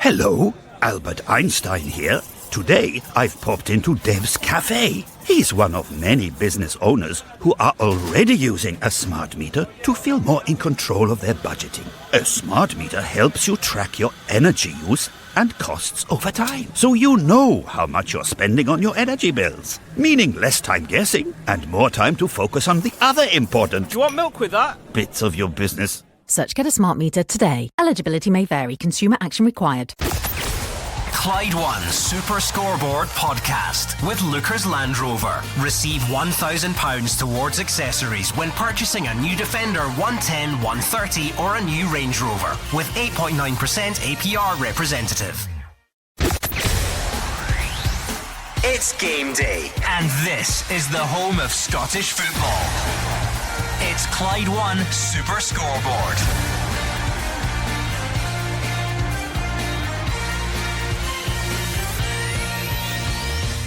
Hello, Albert Einstein here. Today, I've popped into Dev's Cafe. He's one of many business owners who are already using a smart meter to feel more in control of their budgeting. A smart meter helps you track your energy use and costs over time, so you know how much you're spending on your energy bills. Meaning less time guessing and more time to focus on the other important Do you want milk with that? bits of your business. Search Get a Smart Meter today. Eligibility may vary. Consumer action required. Clyde One Super Scoreboard Podcast with Lookers Land Rover. Receive £1,000 towards accessories when purchasing a new Defender 110, 130 or a new Range Rover with 8.9% APR representative. It's game day, and this is the home of Scottish football. It's Clyde One Super Scoreboard.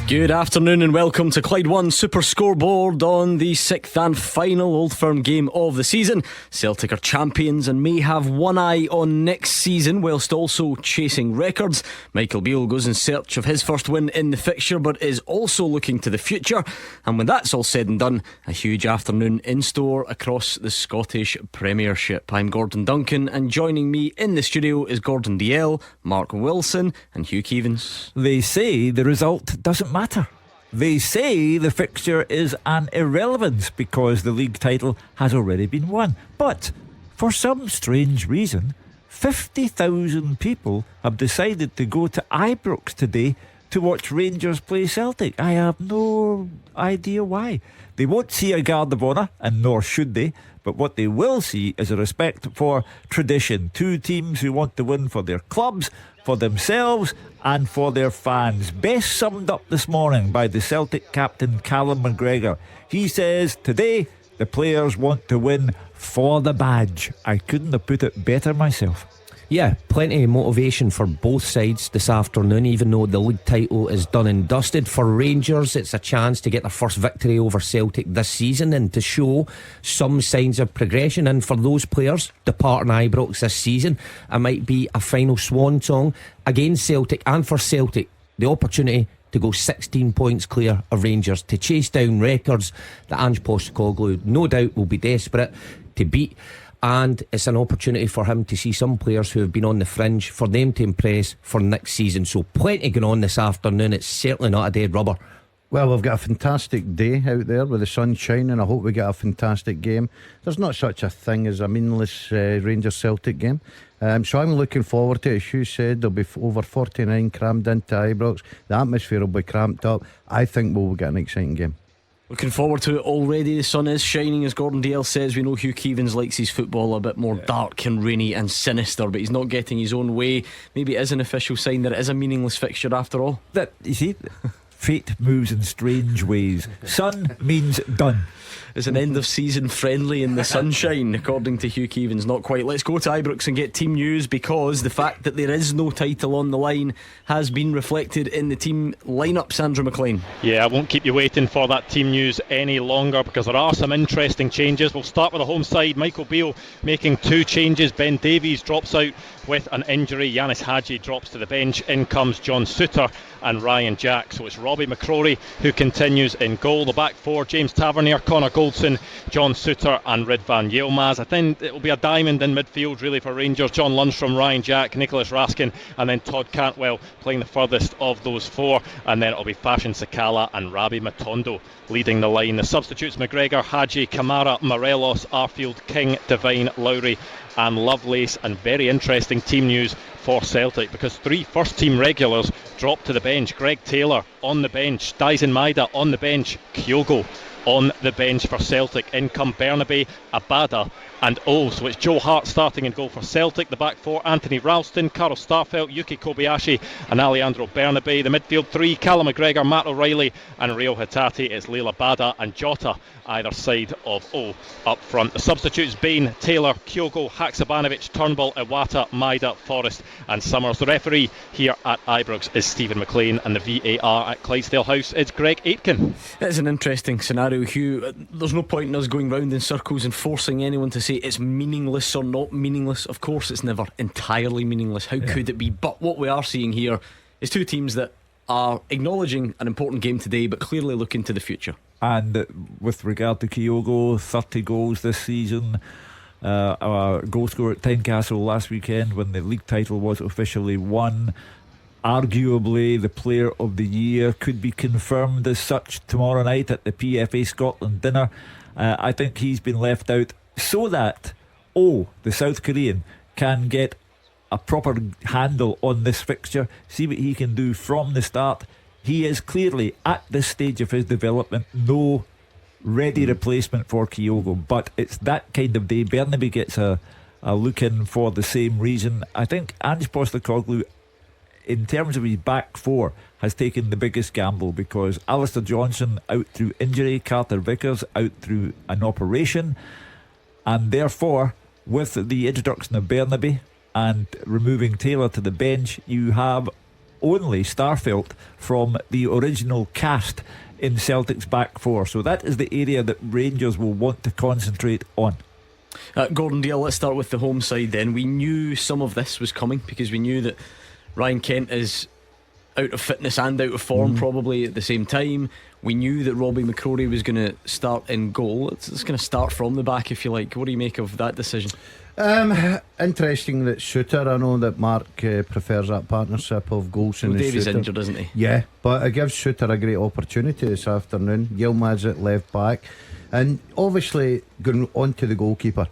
Good afternoon and welcome to Clyde One Super Scoreboard on the 6th and final Old Firm game of the season. Celtic are champions and may have one eye on next season whilst also chasing records. Michael Beale goes in search of his first win in the fixture but is also looking to the future. And when that's all said and done, a huge afternoon in store across the Scottish Premiership. I'm Gordon Duncan and joining me in the studio is Gordon Dalziel, Mark Wilson and Hugh Keevins. They say the result doesn't matter. They say the fixture is an irrelevance because the league title has already been won. But for some strange reason, 50,000 people have decided to go to Ibrox today to watch Rangers play Celtic. I have no idea why. They won't see a guard of honour, and nor should they. But what they will see is a respect for tradition. Two teams who want to win for their clubs, for themselves and for their fans. Best summed up this morning by the Celtic captain Callum McGregor. He says today the players want to win for the badge. I couldn't have put it better myself. Yeah, plenty of motivation for both sides this afternoon, even though the league title is done and dusted. For Rangers, it's a chance to get their first victory over Celtic this season and to show some signs of progression. And for those players departing Ibrox this season, it might be a final swan song against Celtic. And for Celtic, the opportunity to go 16 points clear of Rangers, to chase down records that Ange Postecoglou no doubt will be desperate to beat. And it's an opportunity for him to see some players who have been on the fringe, for them to impress for next season. So plenty going on this afternoon. It's certainly not a dead rubber. Well, we've got a fantastic day out there with the sun shining. I hope we get a fantastic game. There's not such a thing as a meaningless Rangers Celtic game. So I'm looking forward to it. As Hugh said, there'll be over 49 crammed into Ibrox. The atmosphere will be cramped up. I think we'll get an exciting game. Looking forward to it already. The sun is shining, as Gordon Dalziel says. We know Hugh Keevins likes his football a bit more dark and rainy and sinister, but he's not getting his own way. Maybe it is an official sign that it is a meaningless fixture after all. That, you see, fate moves in strange ways. Sun means done. It's an end of season friendly in the sunshine, according to Hugh Keevins. Not quite. Let's go to Ibrox and get team news, because the fact that there is no title on the line has been reflected in the team lineup. Sandra McLean. Yeah, I won't keep you waiting for that team news any longer, because there are some interesting changes. We'll start with the home side. Michael Beale making two changes. Ben Davies drops out with an injury. Yanis Hadji drops to the bench. In comes John Souttar and Ryan Jack. So it's Robbie McCrory who continues in goal. The back four: James Tavernier, Connor Goldson, John Souttar and Ridvan Yilmaz. I think it will be a diamond in midfield really for Rangers. John Lundstrom, Ryan Jack, Nicholas Raskin and then Todd Cantwell playing the furthest of those four. And then it'll be Fashion Sakala and Rabi Matondo leading the line. The substitutes: McGregor, Hadji, Kamara, Morelos, Arfield, King, Devine, Lowry and Lovelace. And very interesting team news for Celtic, because three first team regulars dropped to the bench. Greg Taylor on the bench, Dyson Maeda on the bench, Kyogo on the bench for Celtic. In come Bernabe, Abada and so it's Joe Hart starting in goal for Celtic. The back four: Anthony Ralston, Carl Starfelt, Yuki Kobayashi and Alejandro Bernabe. The midfield three: Callum McGregor, Matt O'Reilly and Rio Hitati. It's Leila Bada and Jota either side of up front. The substitutes: Bain, Taylor, Kyogo, Haksabanovic, Turnbull, Iwata, Maeda, Forrest and Summers. The referee here at Ibrox is Stephen McLean, and the VAR at Clydesdale House is Greg Aitken. It's an interesting scenario, Hugh. There's no point in us going round in circles and forcing anyone to say say it's meaningless or not meaningless. Of course it's never entirely meaningless. How could it be? But what we are seeing here is two teams that are acknowledging an important game today, but clearly looking to the future. And with regard to Kyogo, 30 goals this season, a goal scorer at Tynecastle last weekend when the league title was officially won. Arguably the player of the year, could be confirmed as such tomorrow night at the PFA Scotland dinner. I think he's been left out so that the South Korean can get a proper handle on this fixture, see what he can do from the start. He is clearly at this stage of his development no ready replacement for Kyogo, but it's that kind of day. Burnaby gets a look in for the same reason. I think Ange Postecoglou, in terms of his back four, has taken the biggest gamble, because Alistair Johnson out through injury, Carter Vickers out through an operation, and therefore with the introduction of Burnaby and removing Taylor to the bench, you have only Starfelt from the original cast in Celtic's back four. So that is the area that Rangers will want to concentrate on. Gordon Dalziel, let's start with the home side then. We knew some of this was coming because we knew that Ryan Kent is out of fitness and out of form probably at the same time. We knew that Robbie McCrory was going to start in goal. It's going to start from the back, if you like. What do you make of that decision? Interesting that Suter, I know that Mark prefers that partnership of Golson and Davies Suter. injured, isn't he? Yeah, but it gives Suter a great opportunity this afternoon. Yilmaz at left back, and obviously going on to the goalkeeper.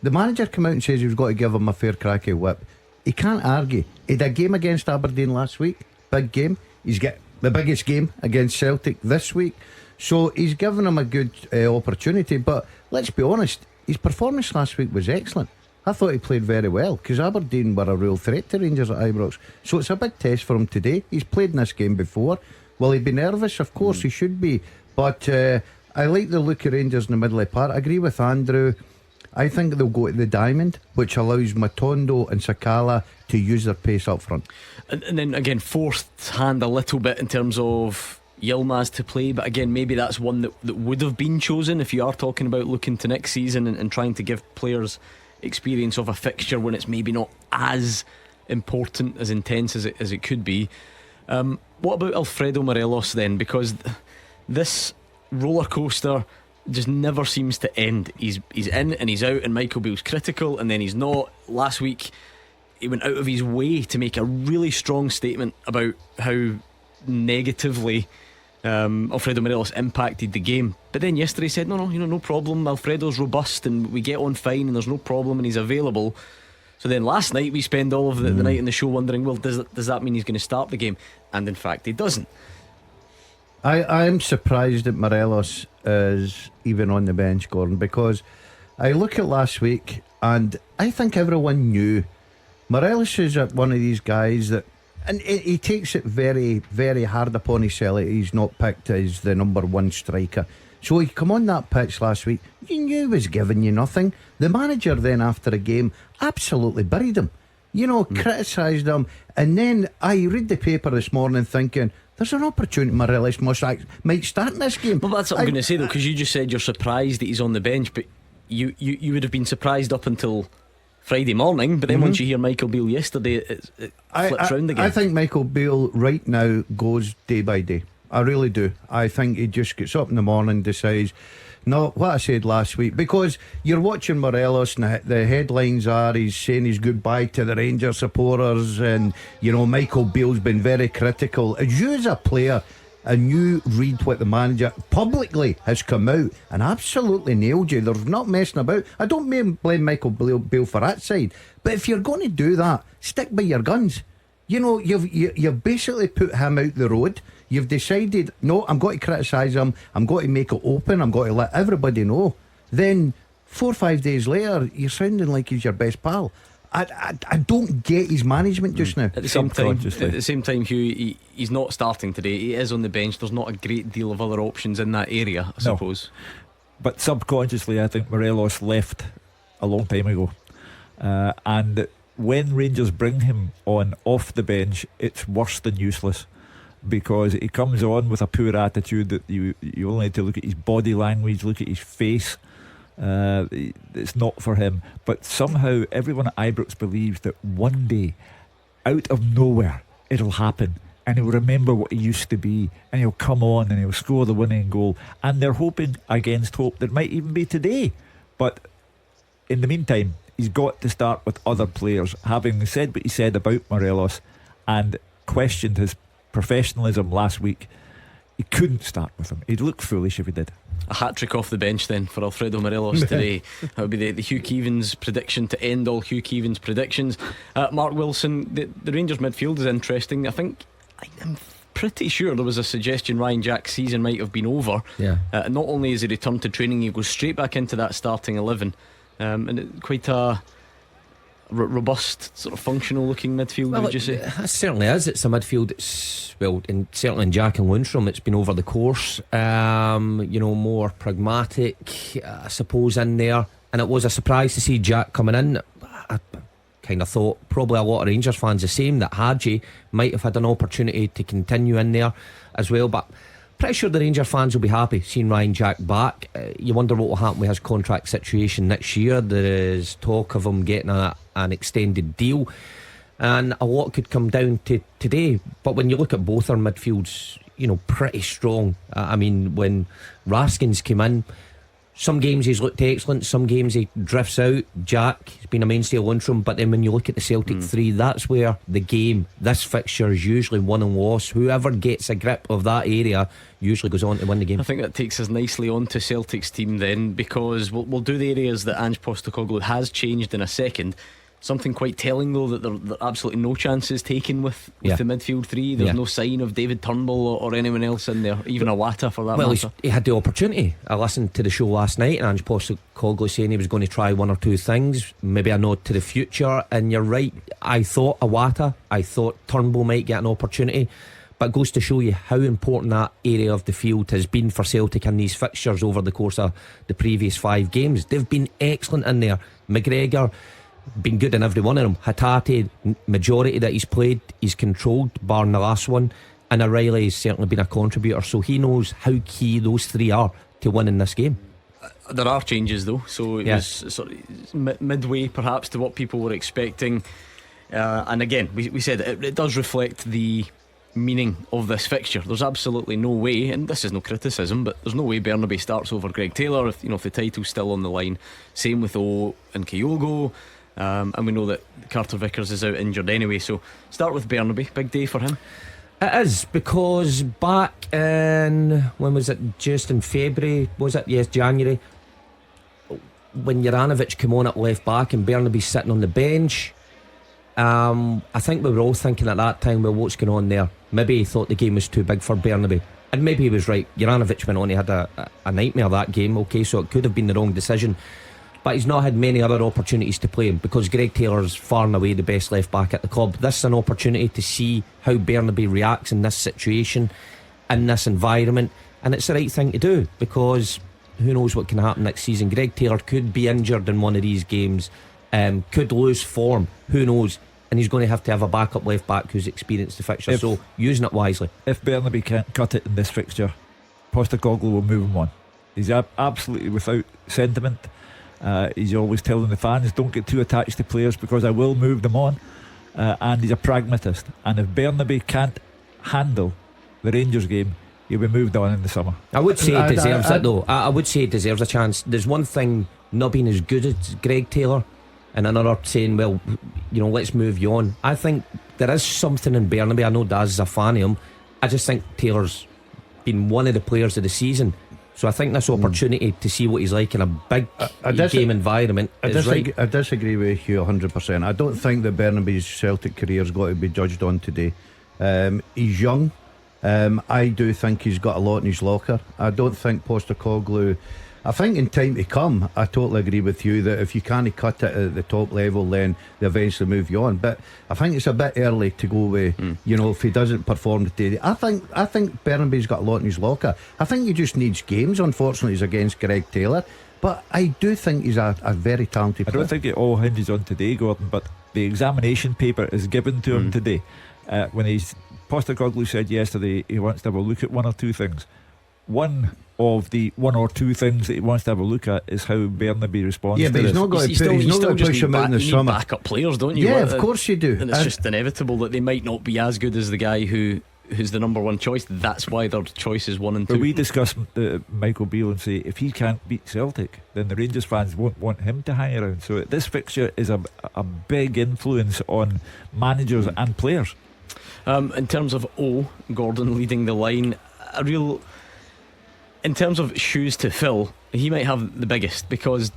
The manager came out and says he's got to give him a fair crack at whip. He can't argue. He had a game against Aberdeen last week, big game. He's got the biggest game against Celtic this week, so he's given him a good opportunity. But let's be honest, his performance last week was excellent. I thought he played very well, because Aberdeen were a real threat to Rangers at Ibrox. So it's a big test for him today. He's played in this game before. Will he be nervous? Of course he should be. But I like the look of Rangers in the middle of the park. I agree with Andrew. I think they'll go to the diamond, which allows Matondo and Sakala to use their pace up front. And then again, forced hand a little bit in terms of Yilmaz to play, but again, maybe that's one that would have been chosen if you are talking about looking to next season and trying to give players experience of a fixture when it's maybe not as important, as intense as it could be. What about Alfredo Morelos then? Because this roller coaster just never seems to end. He's in and he's out, and Michael Beale's critical, and then he's not. Last week he went out of his way to make a really strong statement about how negatively Alfredo Morelos impacted the game, but then yesterday he said no problem, Alfredo's robust and we get on fine and there's no problem and he's available. So then last night we spend all of the night in the show wondering, well, does that mean he's going to start the game? And in fact he doesn't. I'm surprised that Morelos is even on the bench, Gordon, because I look at last week and I think everyone knew Morelos is one of these guys that, and he takes it very, very hard upon himself. He's not picked as the number one striker. So he come on that pitch last week, you knew he was giving you nothing. The manager then after the game absolutely buried him, criticised him. And then I read the paper this morning thinking there's an opportunity Morelos might start in this game. Well, that's what I'm going to say though, because you just said you're surprised that he's on the bench, but you would have been surprised up until Friday morning, but then once you hear Michael Beale yesterday, it flips round again. I think Michael Beale right now goes day by day. I really do. I think he just gets up in the morning, decides, no, what I said last week, because you're watching Morelos and the headlines are he's saying his goodbye to the Rangers supporters, and Michael Beale's been very critical. As you as a player, and you read what the manager publicly has come out and absolutely nailed you, there's not messing about. I don't blame Michael Beale for that side, but if you're going to do that, stick by your guns. You've basically put him out the road. You've decided, no, I'm going to criticise him, I'm going to make it open, I'm going to let everybody know. Then 4 or 5 days later you're sounding like he's your best pal. I don't get his management just now. At the same time, Hugh, he's not starting today. He is on the bench. There's not a great deal of other options in that area, I suppose. But subconsciously I think Morelos left a long time ago, and when Rangers bring him on off the bench, it's worse than useless, because he comes on with a poor attitude that you only need to look at his body language, look at his face, It's not for him. But somehow everyone at Ibrox believes that one day, out of nowhere, it'll happen, and he'll remember what he used to be, and he'll come on and he'll score the winning goal. And they're hoping against hope that might even be today. But in the meantime, he's got to start with other players. Having said what he said about Morelos and questioned his professionalism last week, he couldn't start with him. He'd look foolish if he did. A hat-trick off the bench then for Alfredo Morelos today. That would be the Hugh Keevins prediction to end all Hugh Keevins predictions. Mark Wilson, the Rangers midfield is interesting. I'm pretty sure there was a suggestion Ryan Jack's season might have been over. Not only is he returned to training, he goes straight back into that starting 11, and quite a robust, sort of functional looking midfield, would you say? It certainly is. It's a midfield that's, certainly in Jack and Lundstrom, it's been over the course, more pragmatic, I suppose, in there. And it was a surprise to see Jack coming in. I kind of thought probably a lot of Rangers fans the same, that Hadji might have had an opportunity to continue in there as well, but pretty sure the Rangers fans will be happy seeing Ryan Jack back. You wonder what will happen with his contract situation next year. There is talk of him getting an extended deal, and a lot could come down to today. But when you look at both our midfields, pretty strong. When Raskins came in, some games he's looked excellent, some games he drifts out. Jack has been a mainstay of Lundstrom, but then when you look at the Celtic three, that's where the game, this fixture, is usually won and lost. Whoever gets a grip of that area usually goes on to win the game. I think that takes us nicely on to Celtic's team then, because we'll do the areas that Ange Postecoglou has changed in a second. Something quite telling though, that there are absolutely no chances taken with the midfield three. There's no sign of David Turnbull or anyone else in there, even Iwata for that matter. He had the opportunity. I listened to the show last night and Ange Postecoglou saying he was going to try one or two things, maybe a nod to the future. And you're right, I thought Iwata, I thought Turnbull might get an opportunity, but it goes to show you how important that area of the field has been for Celtic in these fixtures over the course of the previous 5 games. They've been excellent in there. McGregor been good in every one of them. Hatate, majority that he's played, he's controlled, barring the last one. And O'Reilly's certainly been a contributor, so he knows how key those three are to winning this game. There are changes though, so it was sort of midway perhaps to what people were expecting. And again, we said it does reflect the meaning of this fixture. There's absolutely no way, and this is no criticism, but there's no way Bernabei starts over Greg Taylor if the title's still on the line. Same with O and Kyogo. And we know that Carter Vickers is out injured anyway, so start with Bernabei. Big day for him. It is, because back in, when was it, just in February, was it? Yes, January, when Juranovic came on at left back and Bernabei sitting on the bench, I think we were all thinking at that time, well, what's going on there? Maybe he thought the game was too big for Bernabei, and maybe he was right. Juranovic went on, he had a nightmare that game, okay, so it could have been the wrong decision. But he's not had many other opportunities to play him, because Greg Taylor's far and away the best left back at the club. This is an opportunity to see how Bernabei reacts in this situation, in this environment, and it's the right thing to do, because who knows what can happen next season. Greg Taylor could be injured in one of these games, could lose form, who knows, and he's going to have a backup left back who's experienced the fixture, so using it wisely. If Bernabei can't cut it in this fixture, Postecoglou will move him on. He's absolutely without sentiment. He's always telling the fans, don't get too attached to players because I will move them on, and he's a pragmatist. And if Bernabei can't handle the Rangers game, he'll be moved on in the summer. I would say he deserves it though. I would say he deserves a chance. There's one thing not being as good as Greg Taylor, and another saying, well, let's move you on. I think there is something in Bernabei. I know Daz is a fan of him. I just think Taylor's been one of the players of the season. So I think this opportunity to see what he's like in a big game environment is right. I disagree with you 100%. I don't think that Bernabei's Celtic career's got to be judged on today. He's young. I do think he's got a lot in his locker. I don't think Postecoglou, I think in time to come, I totally agree with you that if you can't cut it at the top level, then they eventually move you on. But I think it's a bit early to go with, if he doesn't perform today. I think Bernabei's got a lot in his locker. I think he just needs games. Unfortunately, he's against Greg Taylor. But I do think he's a very talented player. I don't think it all hinges on today, Gordon, but the examination paper is given to him today. When Postecoglou said yesterday he wants to have a look at one or two things. One, of the one or two things that he wants to have a look at is how Burnaby responds Yeah, to but he's this. not going You to still- he's you not still going to just push need him out in the you need summer. backup players, don't you? Yeah, of course you do. And it's just inevitable that they might not be as good as the guy who's the number one choice. That's why their choice is 1 and 2. But we discussed Michael Beale and say if he can't beat Celtic, then the Rangers fans won't want him to hang around. So this fixture is a big influence on managers and players. In terms of Gordon leading the line, in terms of shoes to fill, he might have the biggest, because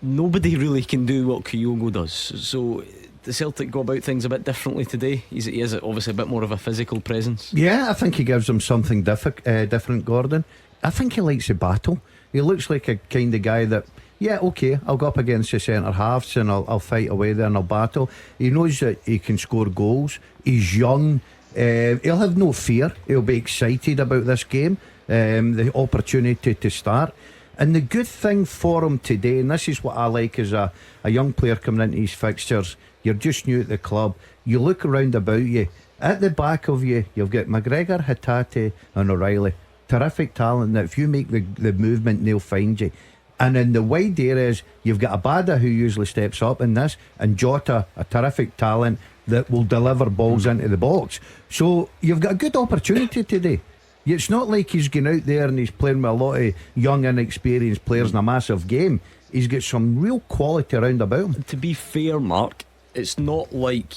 nobody really can do what Kyogo does. So the Celtic go about things a bit differently today. He is obviously a bit more of a physical presence. Yeah, I think he gives them something different, Gordon. I think he likes the battle. He looks like a kind of guy that, yeah, okay, I'll go up against the centre halves and I'll fight away there and I'll battle. He knows that he can score goals. He's young. He'll have no fear. He'll be excited about this game, the opportunity to start. And the good thing for him today, and this is what I like as a young player coming into these fixtures, you're just new at the club, you look around about you, at the back of you, you've got McGregor, Hatate and O'Reilly. Terrific talent that if you make the movement, they'll find you. And in the wide areas, you've got Abada, who usually steps up in this, and Jota, a terrific talent that will deliver balls into the box. So you've got a good opportunity today. It's not like he's going out there and he's playing with a lot of young inexperienced players in a massive game. He's got some real quality around about him. To be fair, Mark, it's not like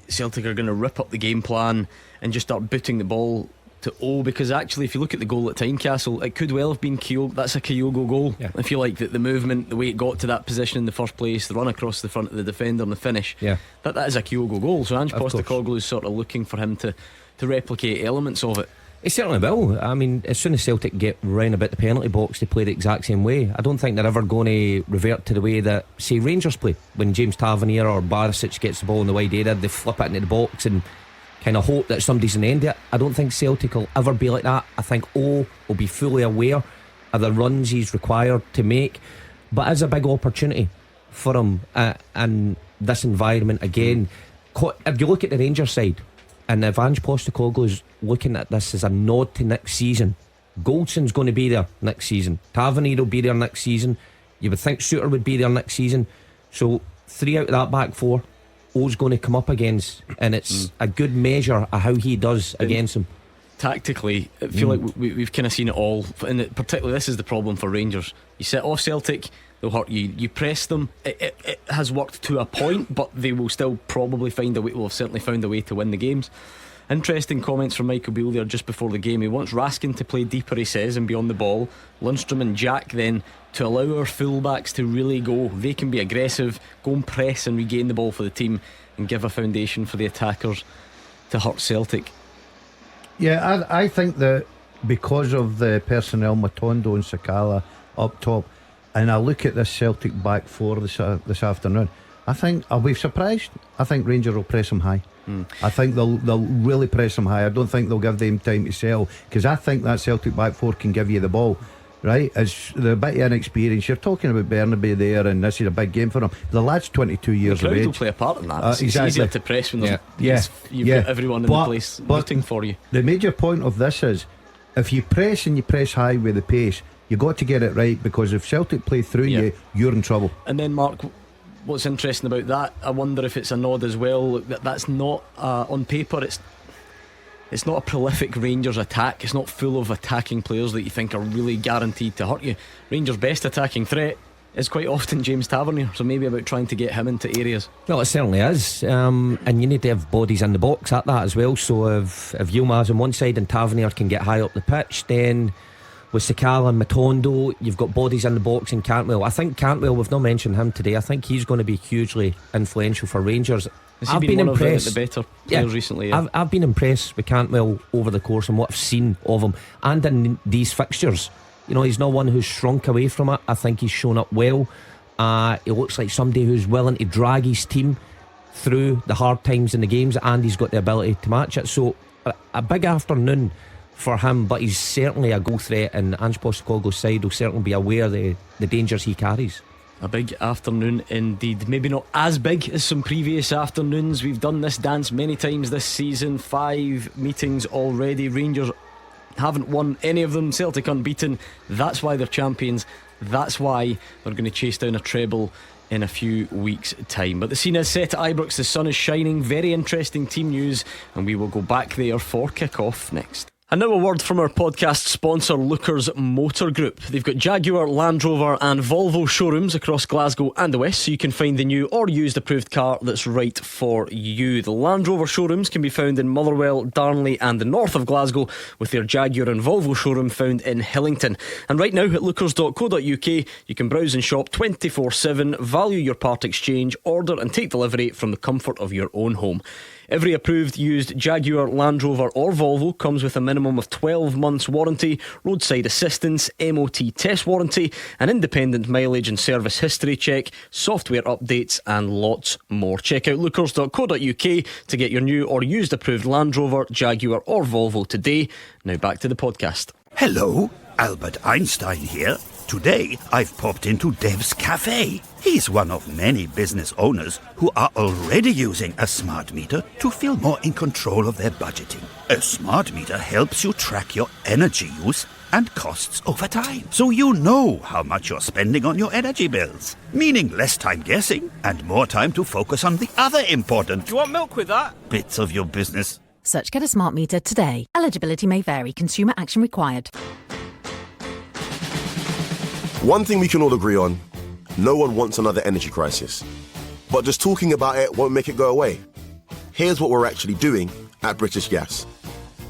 Celtic are going to rip up the game plan and just start booting the ball to because actually if you look at the goal at Tynecastle, it could well have been Kyogo. That's a Kyogo goal. If you like the movement, the way it got to that position in the first place, the run across the front of the defender and the finish, that is a Kyogo goal. So Ange Postecoglou is sort of looking for him to replicate elements of it. He certainly will. I mean, as soon as Celtic get round about the penalty box, they play the exact same way. I don't think they're ever going to revert to the way that, say, Rangers play. When James Tavernier or Barisic gets the ball in the wide area, they flip it into the box and kind of hope that somebody's in the end of it. I don't think Celtic will ever be like that. I think will be fully aware of the runs he's required to make, but as a big opportunity for him in this environment again. If you look at the Rangers side, and if Ange Postecoglou's looking at this as a nod to next season, Goldson's going to be there next season, Tavernier will be there next season, you would think Suter would be there next season. So 3 out of that back 4 O's going to come up against, and it's a good measure of how he does against him. Tactically, I feel like we've kind of seen it all, and particularly this is the problem for Rangers. You set off Celtic, they'll hurt you. You press them, it has worked to a point, but they will still probably find a way. Will have certainly found a way to win the games. Interesting comments from Michael Beale there just before the game. He wants Raskin to play deeper, he says, and beyond the ball. Lundstram and Jack then to allow our fullbacks to really go. They can be aggressive, go and press and regain the ball for the team, and give a foundation for the attackers to hurt Celtic. Yeah, I think that because of the personnel, Matondo and Sakala up top, and I look at this Celtic back 4 this afternoon, I think I'll be surprised. I think Rangers will press them high. I think they'll really press them high. I don't think they'll give them time to sell, because I think that Celtic back 4 can give you the ball. Right, as the bit of inexperience, you're talking about Burnaby there, and this is a big game for him. The lad's 22 years of age. Will play a part in that. It's exactly. easier to press when you've got everyone in the place rooting for you. The major point of this is, if you press and you press high with the pace, you got to get it right, because if Celtic play through you, you're in trouble. And then, Mark, what's interesting about that, I wonder if it's a nod as well, that's not on paper, it's not a prolific Rangers attack. It's not full of attacking players that you think are really guaranteed to hurt you. Rangers' best attacking threat is quite often James Tavernier, so maybe about trying to get him into areas. Well, it certainly is, and you need to have bodies in the box at that as well. So if Yilmaz on one side and Tavernier can get high up the pitch, then with Sakala and Matondo, you've got bodies in the box. And Cantwell, I think Cantwell, we've not mentioned him today, I think he's going to be hugely influential for Rangers. I've been impressed. The better players recently. I've been impressed with Cantwell over the course and what I've seen of him, and in these fixtures. You know, he's not one who's shrunk away from it. I think he's shown up well. He looks like somebody who's willing to drag his team through the hard times in the games, and he's got the ability to match it. So a big afternoon for him, but he's certainly a goal threat, and Ange Postecoglou's side will certainly be aware of the dangers he carries. A big afternoon indeed. Maybe not as big as some previous afternoons. We've done this dance many times this season. 5 meetings already. Rangers haven't won any of them. Celtic unbeaten. That's why they're champions. That's why they're going to chase down a treble in a few weeks' time. But the scene is set at Ibrox. The sun is shining. Very interesting team news, and we will go back there for kick-off next. And now a word from our podcast sponsor, Lookers Motor Group. They've got Jaguar, Land Rover and Volvo showrooms across Glasgow and the West, so you can find the new or used approved car that's right for you. The Land Rover showrooms can be found in Motherwell, Darnley and the north of Glasgow, with their Jaguar and Volvo showroom found in Hillington. And right now at lookers.co.uk you can browse and shop 24/7, value your part exchange, order and take delivery from the comfort of your own home. Every approved used Jaguar, Land Rover or Volvo comes with a minimum of 12 months warranty, roadside assistance, MOT test warranty, an independent mileage and service history check, software updates and lots more. Check out lookers.co.uk to get your new or used approved Land Rover, Jaguar or Volvo today. Now back to the podcast. Hello, Albert Einstein here. Today, I've popped into Dev's Cafe. He's one of many business owners who are already using a smart meter to feel more in control of their budgeting. A smart meter helps you track your energy use and costs over time, so you know how much you're spending on your energy bills. Meaning less time guessing and more time to focus on the other important Do you want milk with that? bits of your business. Search Get a Smart Meter today. Eligibility may vary. Consumer action required. One thing we can all agree on, no one wants another energy crisis. But just talking about it won't make it go away. Here's what we're actually doing at British Gas.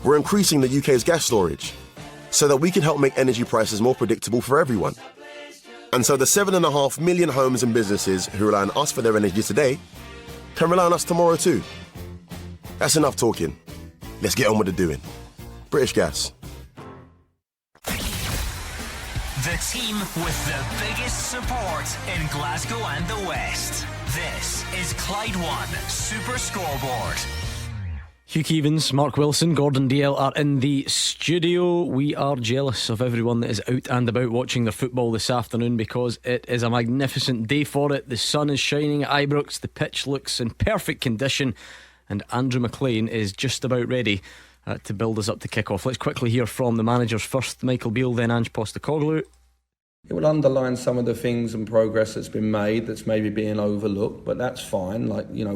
We're increasing the UK's gas storage so that we can help make energy prices more predictable for everyone. And so the 7.5 million homes and businesses who rely on us for their energy today can rely on us tomorrow too. That's enough talking. Let's get on with the doing. British Gas. The team with the biggest support in Glasgow and the West. This is Clyde One Super Scoreboard. Hugh Keevins, Mark Wilson, Gordon Dalziel are in the studio. We are jealous of everyone that is out and about watching their football this afternoon, because it is a magnificent day for it. The sun is shining at Ibrox, the pitch looks in perfect condition, and Andrew McLean is just about ready to build us up to kick off. Let's quickly hear from the managers first. Michael Beale, then Ange Postecoglou. It will underline some of the things and progress that's been made that's maybe being overlooked, but that's fine.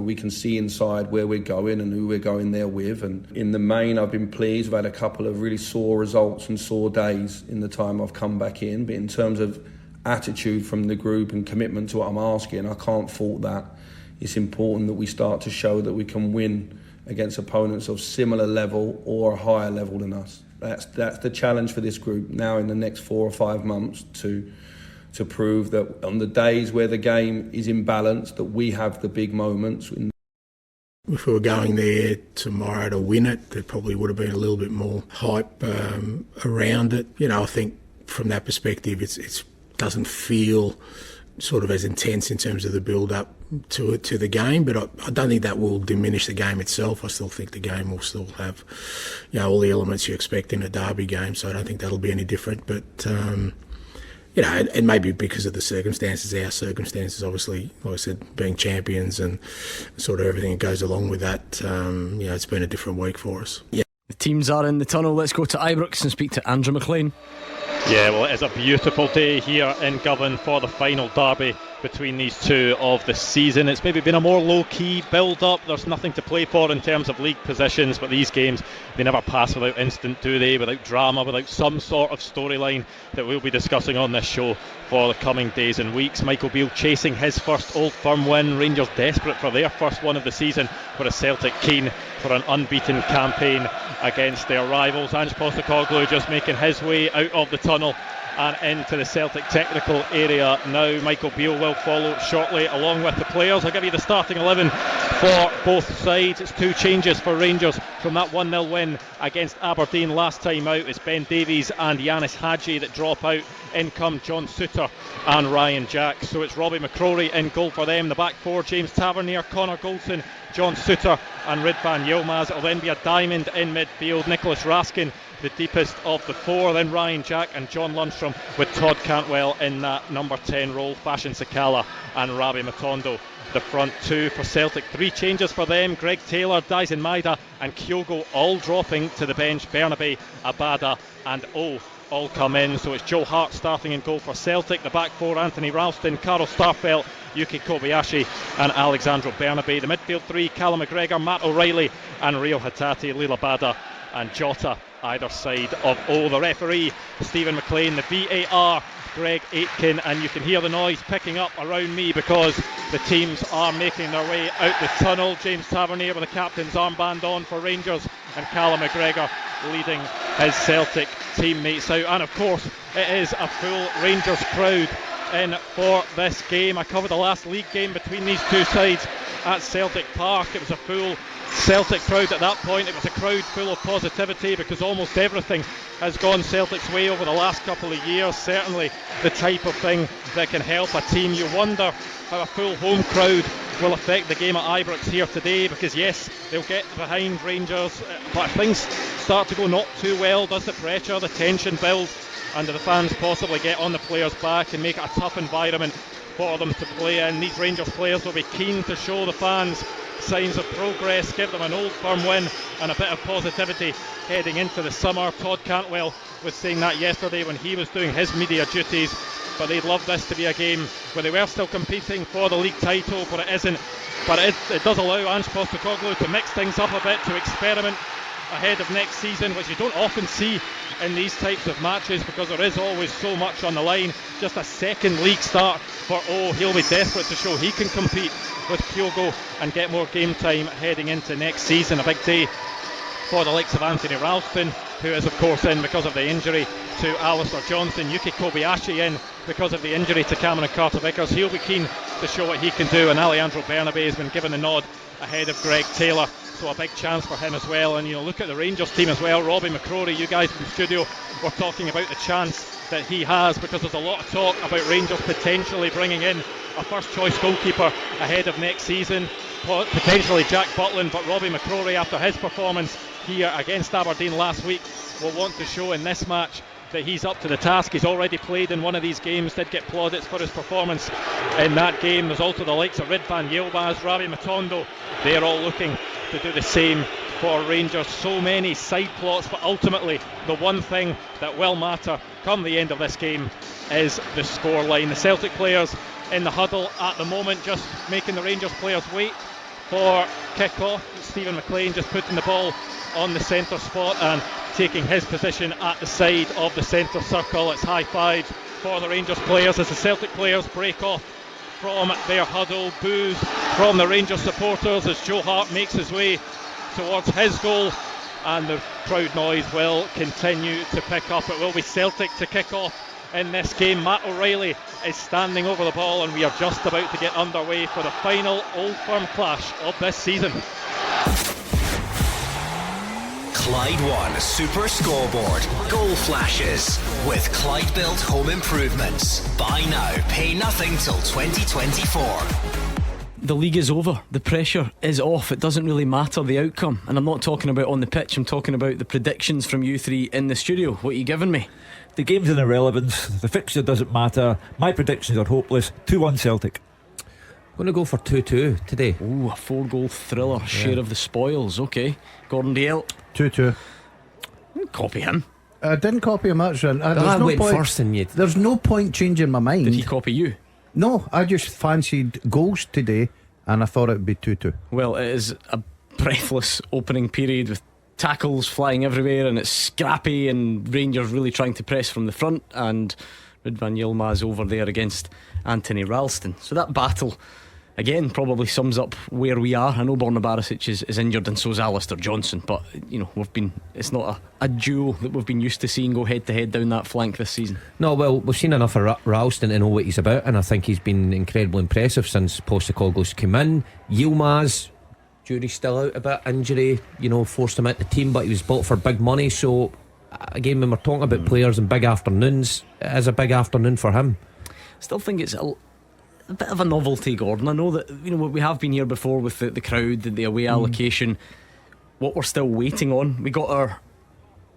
We can see inside where we're going and who we're going there with. And in the main, I've been pleased. We've had a couple of really sore results and sore days in the time I've come back in. But in terms of attitude from the group and commitment to what I'm asking, I can't fault that. It's important that we start to show that we can win against opponents of similar level or a higher level than us. That's the challenge for this group now in the next 4 or 5 months to prove that on the days where the game is imbalanced, that we have the big moments. If we were going there tomorrow to win it, there probably would have been a little bit more hype around it. I think from that perspective, it doesn't feel sort of as intense in terms of the build-up to the game, but I don't think that will diminish the game itself. I still think the game will still have all the elements you expect in a derby game, so I don't think that'll be any different. But it may be because of the circumstances, our circumstances, obviously, like I said, being champions and sort of everything that goes along with that. It's been a different week for us. Yeah. The teams are in the tunnel. Let's go to Ibrox and speak to Andrew McLean. Yeah, well, it is a beautiful day here in Govan for the final derby between these two of the season. It's maybe been a more low-key build-up. There's nothing to play for in terms of league positions, but these games, they never pass without instant, do they? Without drama, without some sort of storyline that we'll be discussing on this show for the coming days and weeks. Michael Beale chasing his first Old Firm win. Rangers desperate for their first one of the season, whereas Celtic keen for an unbeaten campaign against their rivals. Ange Postecoglou just making his way out of the tunnel and into the Celtic technical area now. Michael Beale will follow shortly along with the players. I'll give you the starting 11 for both sides. It's 2 changes for Rangers from that 1-0 win against Aberdeen last time out. It's Ben Davies and Yanis Hadji that drop out. In come John Souttar and Ryan Jack. So it's Robbie McCrory in goal for them. The back 4, James Tavernier, Connor Goldson, John Souttar and Ridvan Yilmaz. It'll then be a diamond in midfield. Nicholas Raskin, the deepest of the four. Then Ryan Jack and John Lundstrom, with Todd Cantwell in that number 10 role. Fashion Sakala and Rabi Matondo, the front two for Celtic. 3 changes for them: Greg Taylor, Dyson Maeda and Kyogo all dropping to the bench. Bernabe, Abada and O all come in. So it's Joe Hart starting in goal for Celtic. The back four: Anthony Ralston, Carl Starfelt, Yuki Kobayashi and Alexandro Bernabe. The midfield three: Callum McGregor, Matt O'Reilly and Rio Hatate, Lila Bada and Jota either side of O. The referee, Stephen McLean. The VAR, Greg Aitken. And you can hear the noise picking up around me because the teams are making their way out the tunnel. James Tavernier with the captain's armband on for Rangers, and Callum McGregor leading his Celtic teammates out. And of course it is a full Rangers crowd in for this game. I covered the last league game between these two sides at Celtic Park. It was a full Celtic crowd at that point. It was a crowd full of positivity because almost everything has gone Celtic's way over the last couple of years. Certainly the type of thing that can help a team. You wonder how a full home crowd will affect the game at Ibrox here today, because yes, they'll get behind Rangers, but if things start to go not too well, does the pressure, the tension build, and do the fans possibly get on the players' back and make it a tough environment for them to play in? These Rangers players will be keen to show the fans signs of progress, give them an Old Firm win and a bit of positivity heading into the summer. Todd Cantwell was saying that yesterday when he was doing his media duties, but they'd love this to be a game where they were still competing for the league title, but it isn't. But it does allow Ange Postecoglou to mix things up a bit, to experiment ahead of next season, which you don't often see in these types of matches because there is always so much on the line. Just a second league start for O. He'll be desperate to show he can compete with Kyogo and get more game time heading into next season. A big day for the likes of Anthony Ralston, who is of course in because of the injury to Alistair Johnston. Yuki Kobayashi in because of the injury to Cameron Carter-Vickers. He'll be keen to show what he can do, and Alejandro Bernabe has been given the nod ahead of Greg Taylor, so a big chance for him as well. And you know, look at the Rangers team as well. Robbie McCrory, you guys in the studio were talking about the chance that he has, because there's a lot of talk about Rangers potentially bringing in a first choice goalkeeper ahead of next season, potentially Jack Butland. But Robbie McCrory, after his performance here against Aberdeen last week, will want to show in this match that he's up to the task. He's already played in one of these games, did get plaudits for his performance in that game. There's also the likes of Ridvan Yilmaz, Rabi Matondo. They're all looking to do the same for Rangers. So many side plots, but ultimately the one thing that will matter come the end of this game is the scoreline. The Celtic players in the huddle at the moment, just making the Rangers players wait for kick-off. Stephen McLean just putting the ball on the centre spot and taking his position at the side of the centre circle. It's high fives for the Rangers players as the Celtic players break off from their huddle. Boos from the Rangers supporters as Joe Hart makes his way towards his goal, and the crowd noise will continue to pick up. It will be Celtic to kick off in this game. Matt O'Reilly is standing over the ball, and we are just about to get underway for the final Old Firm clash of this season. Clyde One Super Scoreboard. Goal flashes with Clyde Built Home Improvements. Buy now, pay nothing till 2024. The league is over. The pressure is off. It doesn't really matter the outcome. And I'm not talking about on the pitch, I'm talking about the predictions from you three in the studio. What are you giving me? The game's an irrelevance. The fixture doesn't matter. My predictions are hopeless. 2-1 Celtic. I'm going to go for 2-2 today. Ooh, a 4-goal thriller. Share of the spoils. Okay. Gordon Dalziel. 2-2. Copy him. I didn't copy him much. I went first and you. There's no point changing my mind. Did he copy you? No, I just fancied goals today and I thought it would be 2-2. Well, it is a breathless opening period with tackles flying everywhere, and it's scrappy, and Rangers really trying to press from the front, and Ridvan Yilmaz over there against Anthony Ralston. So that battle again probably sums up where we are. I know Borna Barisic is injured, and so is Alistair Johnston, but you know, it's not a duo that we've been used to seeing go head to head down that flank this season. No, well, we've seen enough of Ralston to know what he's about, and I think he's been incredibly impressive since Postecoglou's come in. Yilmaz, jury's still out a bit, injury, you know, forced him out the team, but he was bought for big money. So again, when we're talking about players and big afternoons, it is a big afternoon for him. Still think it's a bit of a novelty, Gordon. I know that we have been here before with the crowd, the away allocation. What we're still waiting on, we got our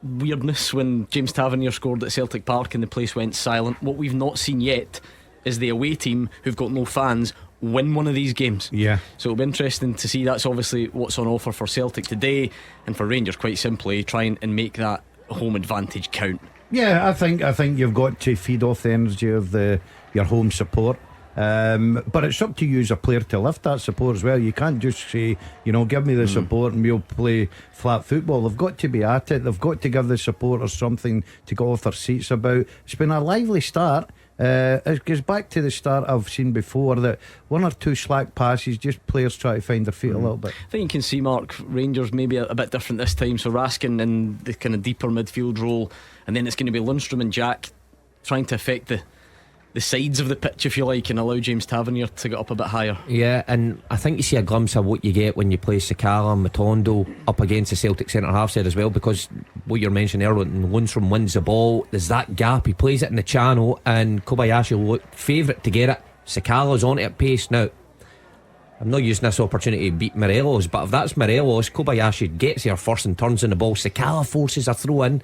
weirdness when James Tavernier scored at Celtic Park and the place went silent. What we've not seen yet is the away team, who've got no fans, win one of these games. Yeah. So it'll be interesting to see. That's obviously what's on offer for Celtic today, and for Rangers, quite simply, try and make that home advantage count. Yeah, I think you've got to feed off the energy of your home support. But it's up to you as a player to lift that support as well. You can't just say, give me the support and we'll play flat football. They've got to be at it. They've got to give the supporters something to go off their seats about. It's been a lively start. It goes back to the start I've seen before, that one or two slack passes, just players try to find their feet a little bit. I think you can see, Mark, Rangers maybe a bit different this time. So Raskin in the kind of deeper midfield role, and then it's going to be Lundstram and Jack trying to affect the sides of the pitch, if you like, and allow James Tavernier to get up a bit higher. Yeah, and I think you see a glimpse of what you get when you play Sakala and Matondo up against the Celtic centre half side as well, because what you're mentioning earlier, when Lundstram wins the ball, there's that gap. He plays it in the channel, and Kobayashi will look favourite to get it. Sakala's on it at pace now. I'm not using this opportunity to beat Morelos, but if that's Morelos, Kobayashi gets there first and turns in the ball. Sakala forces a throw in,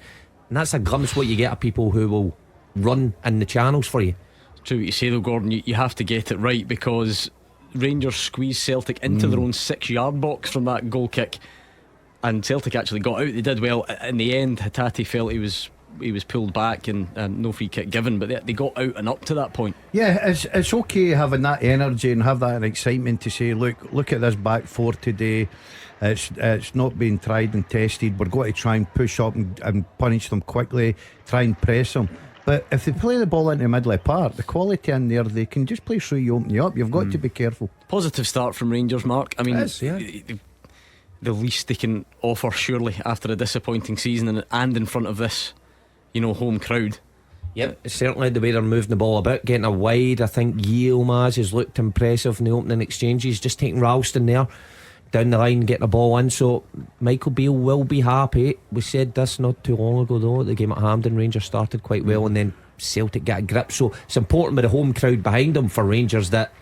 and that's a glimpse what you get of people who will run in the channels for you. True what you say though, Gordon. You have to get it right, because Rangers squeezed Celtic into their own 6-yard box from that goal kick, and Celtic actually got out. They did well in the end. Hatate felt he was pulled back and no free kick given, but they got out and up to that point. Yeah, it's okay having that energy and have that excitement to say, look at this back four today. It's not been tried and tested. We're going to try and push up and punish them quickly, try and press them. But if they play the ball into the middle part, the quality in there, they can just play through you, open you up. You've got to be careful. Positive start from Rangers, Mark. I mean, the least they can offer, surely, after a disappointing season and in front of this home crowd. Yep, certainly the way they're moving the ball about, getting it wide. I think Yilmaz has looked impressive in the opening exchanges, just taking Ralston there down the line, getting the ball in. So Michael Beale will be happy. We said this not too long ago though, the game at Hampden, Rangers started quite well and then Celtic got a grip. So it's important with the home crowd behind them for Rangers that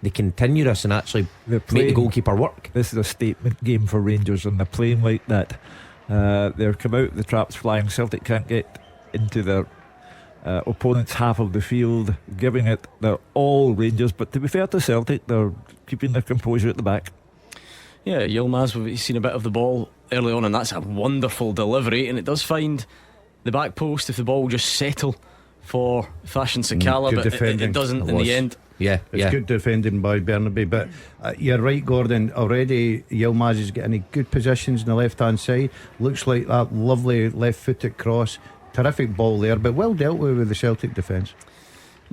they continue this and actually make the goalkeeper work. This is a statement game for Rangers, and they're playing like that. They're come out, the traps flying. Celtic can't get into their opponent's half of the field, giving it their all, Rangers. But to be fair to Celtic, they're keeping their composure at the back. Yeah, Yilmaz, we've seen a bit of the ball early on, and that's a wonderful delivery, and it does find the back post if the ball will just settle for Fashion Sakala, but it doesn't in the end. Yeah, it's good defending by Bernabe. But you're right, Gordon. Already Yilmaz is getting good positions on the left hand side. Looks like that lovely left footed cross. Terrific ball there, but well dealt with the Celtic defence.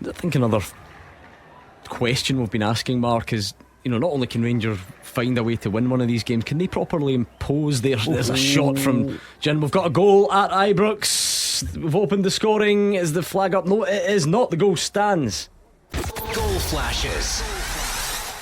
I think another question we've been asking, Mark, is not only can Rangers find a way to win one of these games, can they properly impose there's a shot from Jim. We've got a goal at Ibrox. We've opened the scoring. Is the flag up? No, it is not. The goal stands. Goal flashes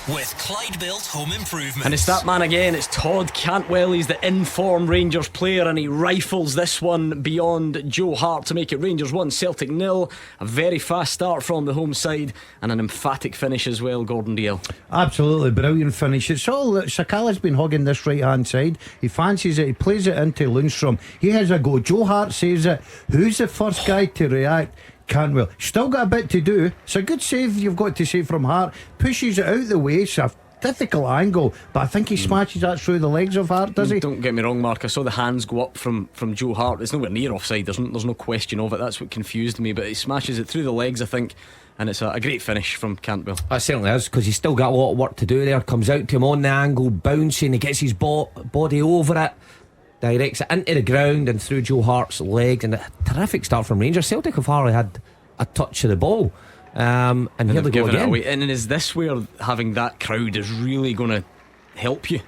with Clyde Built Home Improvements. And it's that man again. It's Todd Cantwell. He's the in-form Rangers player, and he rifles this one beyond Joe Hart to make it Rangers 1, Celtic 0. A very fast start from the home side and an emphatic finish as well, Gordon Dalziel. Absolutely brilliant finish. It's all Sakala's been hogging this right hand side. He fancies it. He plays it into Lundstram. He has a go. Joe Hart saves it. Who's the first guy to react? Cantwell. Still got a bit to do. It's a good save you've got to say from Hart. Pushes it out the way. It's a difficult angle, but I think he smashes that through the legs of Hart, does he? Don't get me wrong, Mark. I saw the hands go up from Joe Hart. It's nowhere near offside. There's no question of it. That's what confused me. But he smashes it through the legs, I think, and it's a great finish from Cantwell. It certainly is, because he's still got a lot of work to do there. Comes out to him on the angle, bouncing. He gets his body over it, directs it into the ground and through Joe Hart's legs, and a terrific start from Rangers. Celtic have hardly had a touch of the ball, and here they go again. And is this where having that crowd is really going to help you?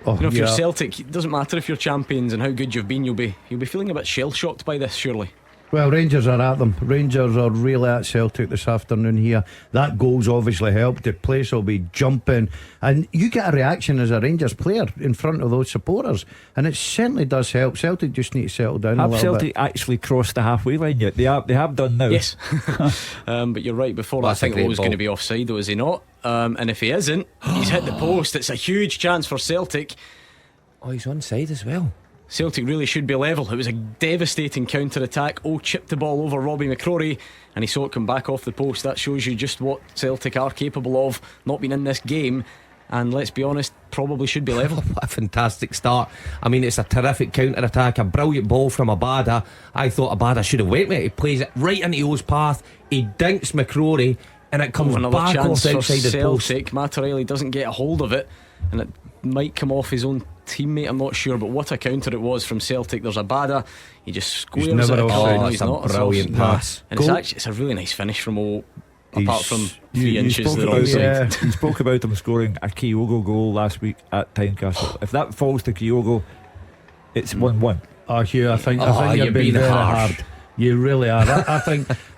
If you're Celtic, it doesn't matter if you're champions and how good you'll be feeling a bit shell shocked by this, surely. Well, Rangers are at them. Rangers are really at Celtic this afternoon here. That goal's obviously helped. The place will be jumping, and you get a reaction as a Rangers player in front of those supporters, and it certainly does help. Celtic just need to settle down a Have little Celtic bit. actually crossed the halfway line yet? They have done now. Yes. But you're right, before that, I think it was going to be offside, though, is he not? And if he isn't, he's hit the post. It's a huge chance for Celtic. Oh, he's onside as well. Celtic really should be level. It was a devastating counter-attack. Chipped the ball over Robbie McCrory, and he saw it come back off the post. That shows you just what Celtic are capable of, not being in this game. And let's be honest, probably should be level. What a fantastic start. I mean, it's a terrific counter-attack. A brilliant ball from Abada. I thought Abada should have went with it. He plays it right into O's path. He dinks McCrory, and it comes another back chance off for outside the post. Celtic. Matarelli doesn't get a hold of it, and it might come off his own teammate, I'm not sure, but what a counter it was from Celtic. There's Abada, he just squares He's never it. offside. He's That's not a brilliant offside. pass. And it's a really nice finish from O, apart He's- from 3 inches spoke they're about onside. him, you spoke about him scoring a Kyogo goal last week at Tynecastle. If that falls to Kyogo, it's 1-1. Oh, Hugh, I think you're you're being being very harsh. hard. You really are. I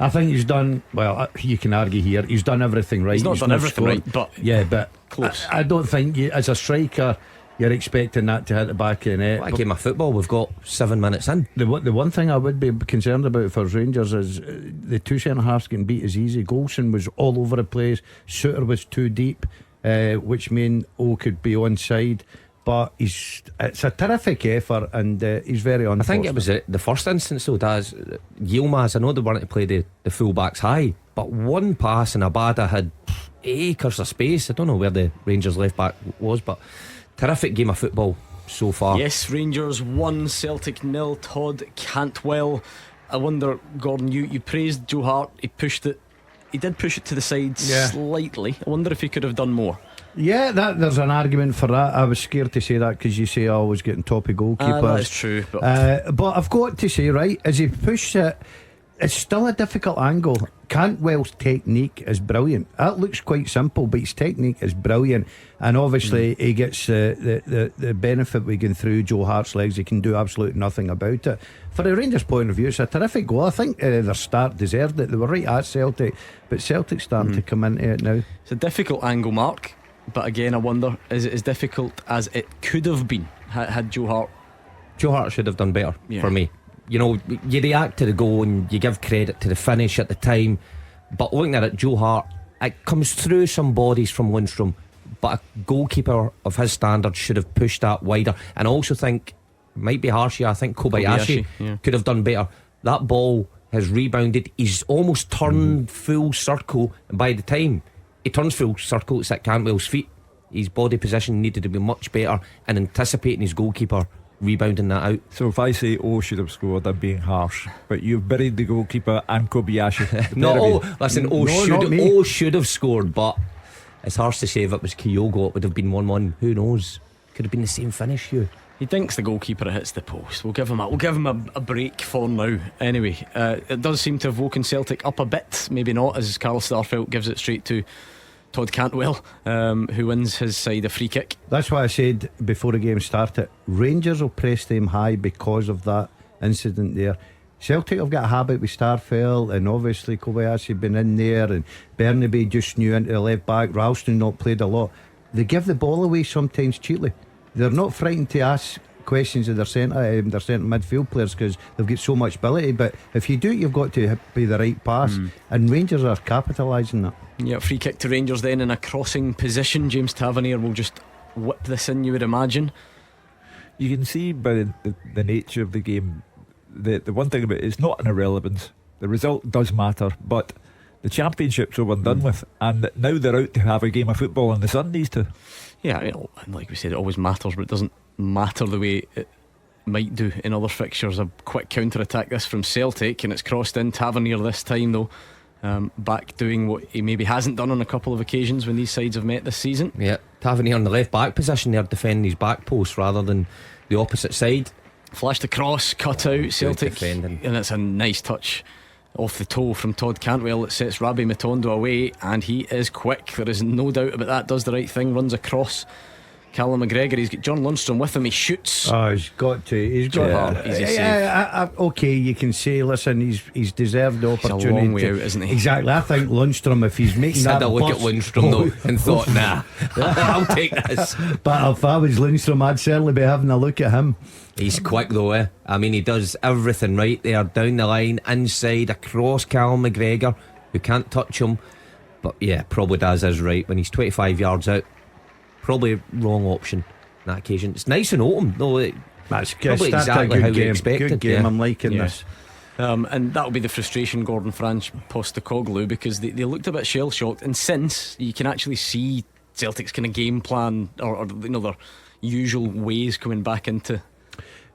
think he's done well. You can argue here. He's done everything right. He's not done everything scored. right, but yeah, but close. I don't think you, as a striker, you're expecting that to hit the back of the net. What a game of football we've got 7 minutes in. The one thing I would be concerned about for Rangers is the two centre halves getting beat as easy. Golson was all over the place. Suter was too deep, which meant O could be onside. But it's a terrific effort, and he's very I unfortunate. think it was the first instance though, Daz. Yilmaz, I know they wanted to play the full backs high, but one pass and Abada had acres of space. I don't know where the Rangers left back was, but terrific game of football so far. Yes, Rangers 1, Celtic 0. Todd Cantwell. I wonder, Gordon, you praised Joe Hart. He did push it to the side slightly. I wonder if he could have done more. Yeah, there's an argument for that. I was scared to say that because you say I always getting toppy goalkeepers. That's true, but I've got to say, right, as he pushed it, it's still a difficult angle. Cantwell's technique is brilliant. That looks quite simple, but his technique is brilliant, and obviously he gets the benefit we going through Joe Hart's legs. He can do absolutely nothing about it. For the Rangers' point of view, it's a terrific goal. I think their start deserved it. They were right at Celtic, but Celtic's starting to come into it now. it's a difficult angle, Mark. But again, I wonder, is it as difficult as it could have been had Joe Hart? Joe Hart should have done better Yeah. for me. You know, you react to the goal and you give credit to the finish at the time, but looking at it, Joe Hart, it comes through some bodies from Lundstrom, but a goalkeeper of his standard should have pushed that wider. And I also think, might be harsh here, I think Kobayashi could have done better. That ball has rebounded, he's almost turned full circle, and by the time he turns full circle, it's at Cantwell's feet. His body position needed to be much better, and anticipating his goalkeeper rebounding that out. So if I say O should have scored, I'm being harsh, but you've buried the goalkeeper and Kobayashi. No, listen, No, not me. O should have scored, but it's harsh to say if it was Kyogo it would have been 1-1. Who knows? Could have been the same finish, Hugh. He dinks the goalkeeper, it hits the post. We'll give him a break for now. Anyway, it does seem to have woken Celtic up a bit. Maybe not, as Carl Starfelt gives it straight to Todd Cantwell, who wins his side a free kick. That's why I said before the game started, Rangers will press them high because of that incident there. Celtic have got a habit with Starfelt, and obviously Kobayashi been in there, and Bernabe just new into the left back. Ralston not played a lot. They give the ball away sometimes cheaply. They're not frightened to ask questions of their centre midfield players because they've got so much ability. But if you do, you've got to be the right pass, and Rangers are capitalising that. Yeah, free kick to Rangers then in a crossing position. James Tavernier will just whip this in, you would imagine. You can see by the nature of the game, the one thing about it's not an irrelevance. The result does matter, but the championship's over and done with, and now they're out to have a game of football on the Sundays too. Yeah, and like we said, it always matters, but it doesn't matter the way it might do in other fixtures. A quick counter-attack this from Celtic, and it's crossed in. Tavernier this time though, back doing what he maybe hasn't done on a couple of occasions when these sides have met this season. Yeah, Tavernier in the left back position there, defending his back post rather than the opposite side. Flashed across, cut out, Celtic, defending. and it's a nice touch off the toe from Todd Cantwell. It sets Rabbi Matondo away, and he is quick. There is no doubt about that. Does the right thing, runs across, Callum McGregor, he's got John Lundstram with him. He shoots. Oh, he's got to. He's got. Easy save. Okay, you can say, listen, he's deserved the opportunity. He's a long way out, isn't he? Exactly. I think Lundstram, if he's making that, had a look at Lundstram though and thought, nah, I'll take this. But if I was Lundstram, I'd certainly be having a look at him. He's quick though, eh? I mean, he does everything right there, down the line, inside, across Callum McGregor, who can't touch him. But yeah, probably does is right when he's 25 yards out. Probably wrong option on that occasion. It's nice and open though. That's probably exactly how we expected. Good game. I'm liking this. And that'll be the frustration, Gordon Franch Postecoglou, because they looked a bit shell shocked, and since you can actually see Celtic's kind of game plan or their usual ways coming back into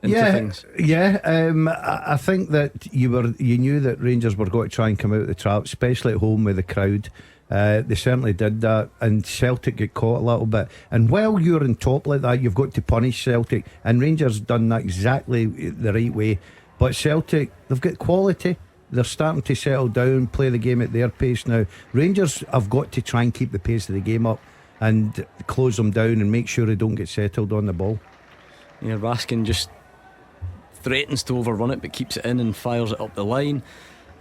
things. I think that you knew that Rangers were going to try and come out of the trap, especially at home with the crowd. They certainly did that, and Celtic get caught a little bit. And while you're on top like that, you've got to punish Celtic, and Rangers done that exactly the right way. But Celtic, they've got quality. They're starting to settle down, play the game at their pace now. Rangers have got to try and keep the pace of the game up and close them down and make sure they don't get settled on the ball. Yeah, Raskin just threatens to overrun it but keeps it in and fires it up the line,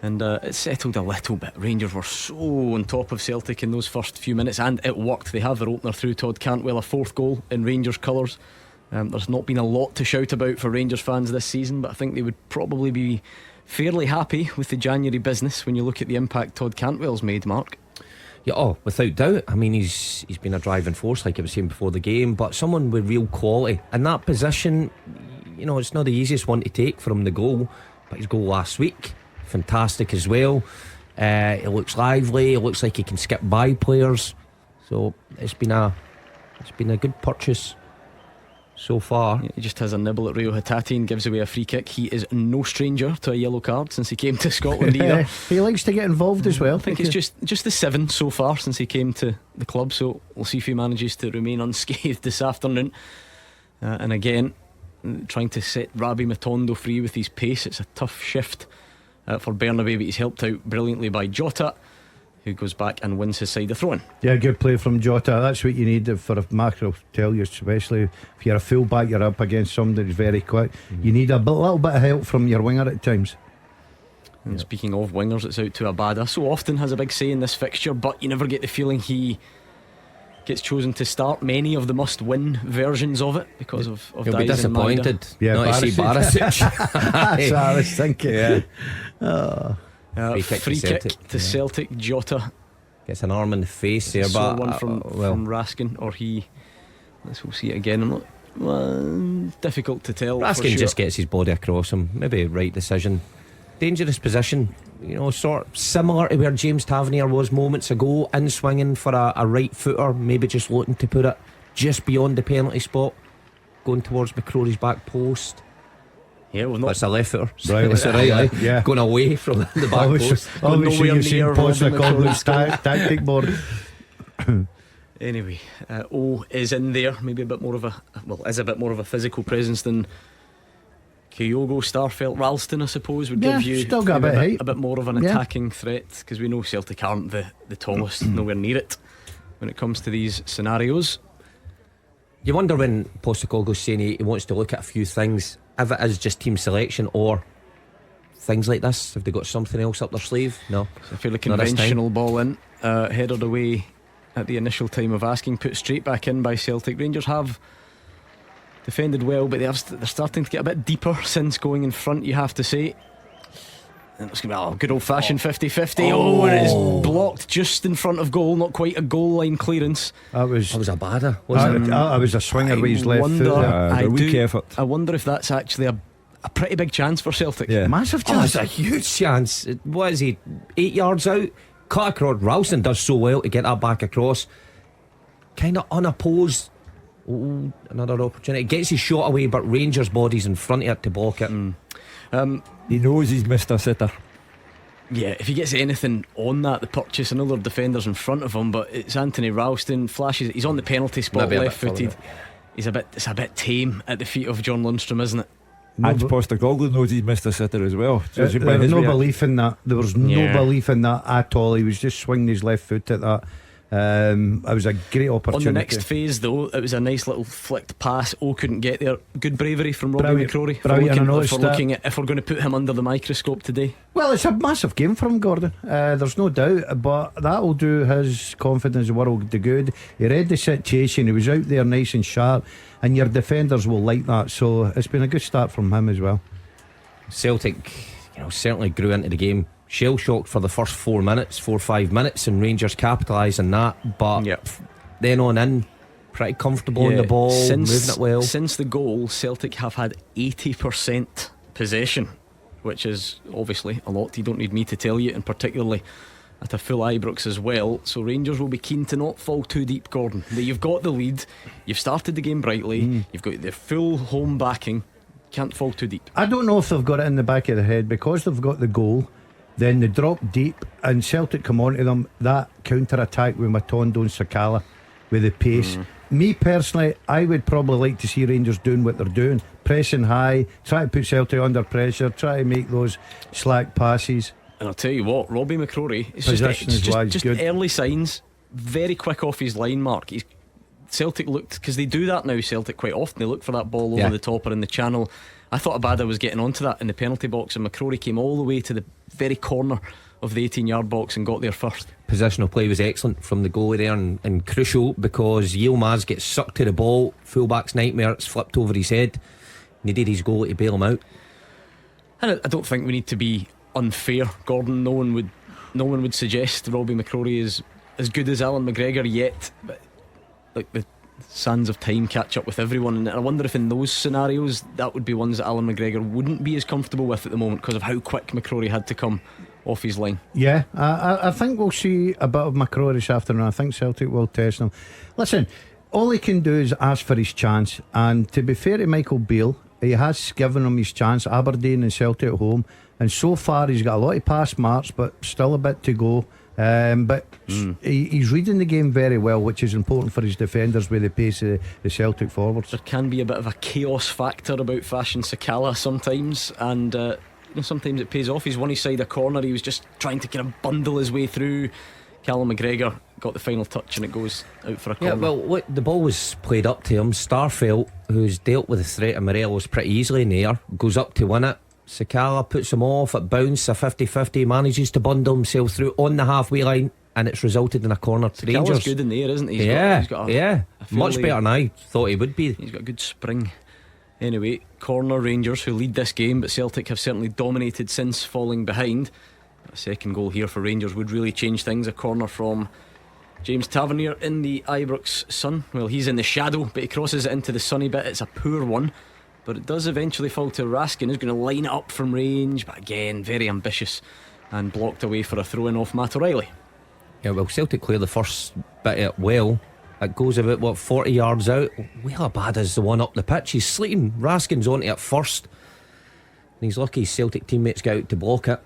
and it settled a little bit. Rangers were so on top of Celtic in those first few minutes, and it worked. They have their opener through Todd Cantwell, a fourth goal in Rangers colours. There's not been a lot to shout about for Rangers fans this season, but I think they would probably be fairly happy with the January business when you look at the impact Todd Cantwell's made, Mark. Yeah, without doubt. I mean, he's been a driving force, like I was saying before the game, but someone with real quality in that position. You know, it's not the easiest one to take from the goal, but his goal last week, fantastic as well. It looks lively. It looks like he can skip by players. So it's been a good purchase so far. Yeah, he just has a nibble at Rio Hatate and gives away a free kick. He is no stranger to a yellow card since he came to Scotland either. He likes to get involved as well. I think it's just the 7 so far since he came to the club, so we'll see if he manages to remain unscathed this afternoon. And again, trying to set Rabbi Matondo free with his pace. It's a tough shift for Bernabei, but he's helped out brilliantly by Jota, who goes back and wins his side of throw-in. Yeah, good play from Jota. That's what you need for a marker. I'll tell you, especially if you're a full back, you're up against somebody who's very quick. You need a little bit of help from your winger at times. And speaking of wingers, it's out to Abada. So often has a big say in this fixture, but you never get the feeling he gets chosen to start many of the must-win versions of it because of He'll be disappointed not to see Barisic. That's what I was thinking. Free kick to Celtic. Jota gets an arm in the face there, but one from Raskin, or he. We'll see it again. I'm not difficult to tell. Raskin just gets his body across him. Maybe right decision. Dangerous position, you know, sort of similar to where James Tavernier was moments ago, in swinging for a right footer, maybe just looking to put it just beyond the penalty spot, going towards McCrory's back post. Yeah, well, it's a left footer. Right, it's right, yeah. Going away from the back post. Obviously, you've seen Postecoglou's tactic board. Anyway, O is in there. Maybe a bit more of a physical presence than Kyogo, Starfelt, Ralston, I suppose, would give you still got a bit more of an attacking threat, because we know Celtic aren't the tallest, nowhere near it when it comes to these scenarios. You wonder when Postecoglou's saying he wants to look at a few things, if it is just team selection or things like this, if they got something else up their sleeve. No, it's a fairly conventional ball in, headed away at the initial time of asking, put straight back in by Celtic. Rangers have defended well, but they're starting to get a bit deeper since going in front, you have to say. And it's going to be a good old fashioned 50-50. And it is blocked just in front of goal. Not quite a goal line clearance. That was a badder, wasn't it? I was a swinger with his left foot. I wonder if that's actually a pretty big chance for Celtic. Yeah. Massive chance. It's a huge chance. What is he, 8 yards out? Cut across. Ralston does so well to get that back across, kind of unopposed. Another opportunity. Gets his shot away, but Rangers' body's in front of it to block it. He knows he's missed a sitter. Yeah, if he gets anything on that, the purchase, another defender's in front of him, but it's Anthony Ralston, flashes. He's on the penalty spot, left footed. It's a bit tame at the feet of John Lundstram, isn't it? And Postecoglou knows he's missed a sitter as well. There was no belief in that. There was no belief in that at all. He was just swinging his left foot at that. It was a great opportunity. On the next phase, though, it was a nice little flicked pass. Couldn't get there. Good bravery from Robbie McCrory. If we're going to put him under the microscope today. Well, it's a massive game for him, Gordon. There's no doubt, but that will do his confidence the world the good. He read the situation. He was out there nice and sharp, and your defenders will like that. So it's been a good start from him as well. Celtic, certainly grew into the game shell shocked for the first 4 or 5 minutes, and Rangers capitalised on that. But then on in, pretty comfortable on the ball, moving it well. Since the goal, Celtic have had 80% possession, which is obviously a lot. You don't need me to tell you, and particularly at a full Ibrox as well. So Rangers will be keen to not fall too deep, Gordon. You've got the lead, you've started the game brightly, you've got the full home backing. Can't fall too deep. I don't know if they've got it in the back of the head, because they've got the goal, then they drop deep and Celtic come onto them. That counter-attack with Matondo and Sakala with the pace. Me personally, I would probably like to see Rangers doing what they're doing, pressing high, try to put Celtic under pressure, try to make those slack passes. And I'll tell you what, Robbie McCrory, it's just early signs, very quick off his line mark. Celtic looked, because they do that now, Celtic quite often, they look for that ball over the top or in the channel. I thought Abada was getting onto that in the penalty box, and McCrory came all the way to the very corner of the 18-yard box and got there first. Positional play was excellent from the goalie there, and crucial, because Yilmaz gets sucked to the ball, fullback's nightmare, it's flipped over his head, needed his goalie to bail him out. And I don't think we need to be unfair, Gordon. No one would suggest Robbie McCrory is as good as Alan McGregor yet, but like the sands of time catch up with everyone, and I wonder if in those scenarios that would be ones that Alan McGregor wouldn't be as comfortable with at the moment, because of how quick McCrory had to come off his line. Yeah, I think we'll see a bit of McCrory this afternoon. I think Celtic will test him. Listen, all he can do is ask for his chance, and to be fair to Michael Beale, he has given him his chance, Aberdeen and Celtic at home, and so far he's got a lot of pass marks, but still a bit to go. But he's reading the game very well, which is important for his defenders with the pace of the Celtic forwards. There can be a bit of a chaos factor about Fashion Sakala sometimes, and sometimes it pays off. He's won his side a corner, he was just trying to kind of bundle his way through. Callum McGregor got the final touch and it goes out for a corner. Yeah, well, look, the ball was played up to him. Starfelt, who's dealt with the threat of Morelos pretty easily in the air, goes up to win it. Sakala puts him off at bounce, a 50-50, manages to bundle himself through on the halfway line, and it's resulted in a corner to Rangers. Sakala's good in the air, isn't he? He's got much better than I thought he would be. He's got a good spring. Anyway, corner, Rangers who lead this game, but Celtic have certainly dominated since falling behind. A second goal here for Rangers would really change things. A corner from James Tavernier in the Ibrox sun. Well, he's in the shadow, but he crosses it into the sunny bit. It's a poor one, but it does eventually fall to Raskin, who's going to line it up from range, but again very ambitious, and blocked away for a throw-in off Matt O'Reilly. Yeah, well, Celtic clear the first bit of it well. It goes about 40 yards out. Well, bad as the one up the pitch. He's sleeping. Raskin's onto it first, and he's lucky his Celtic teammates get out to block it.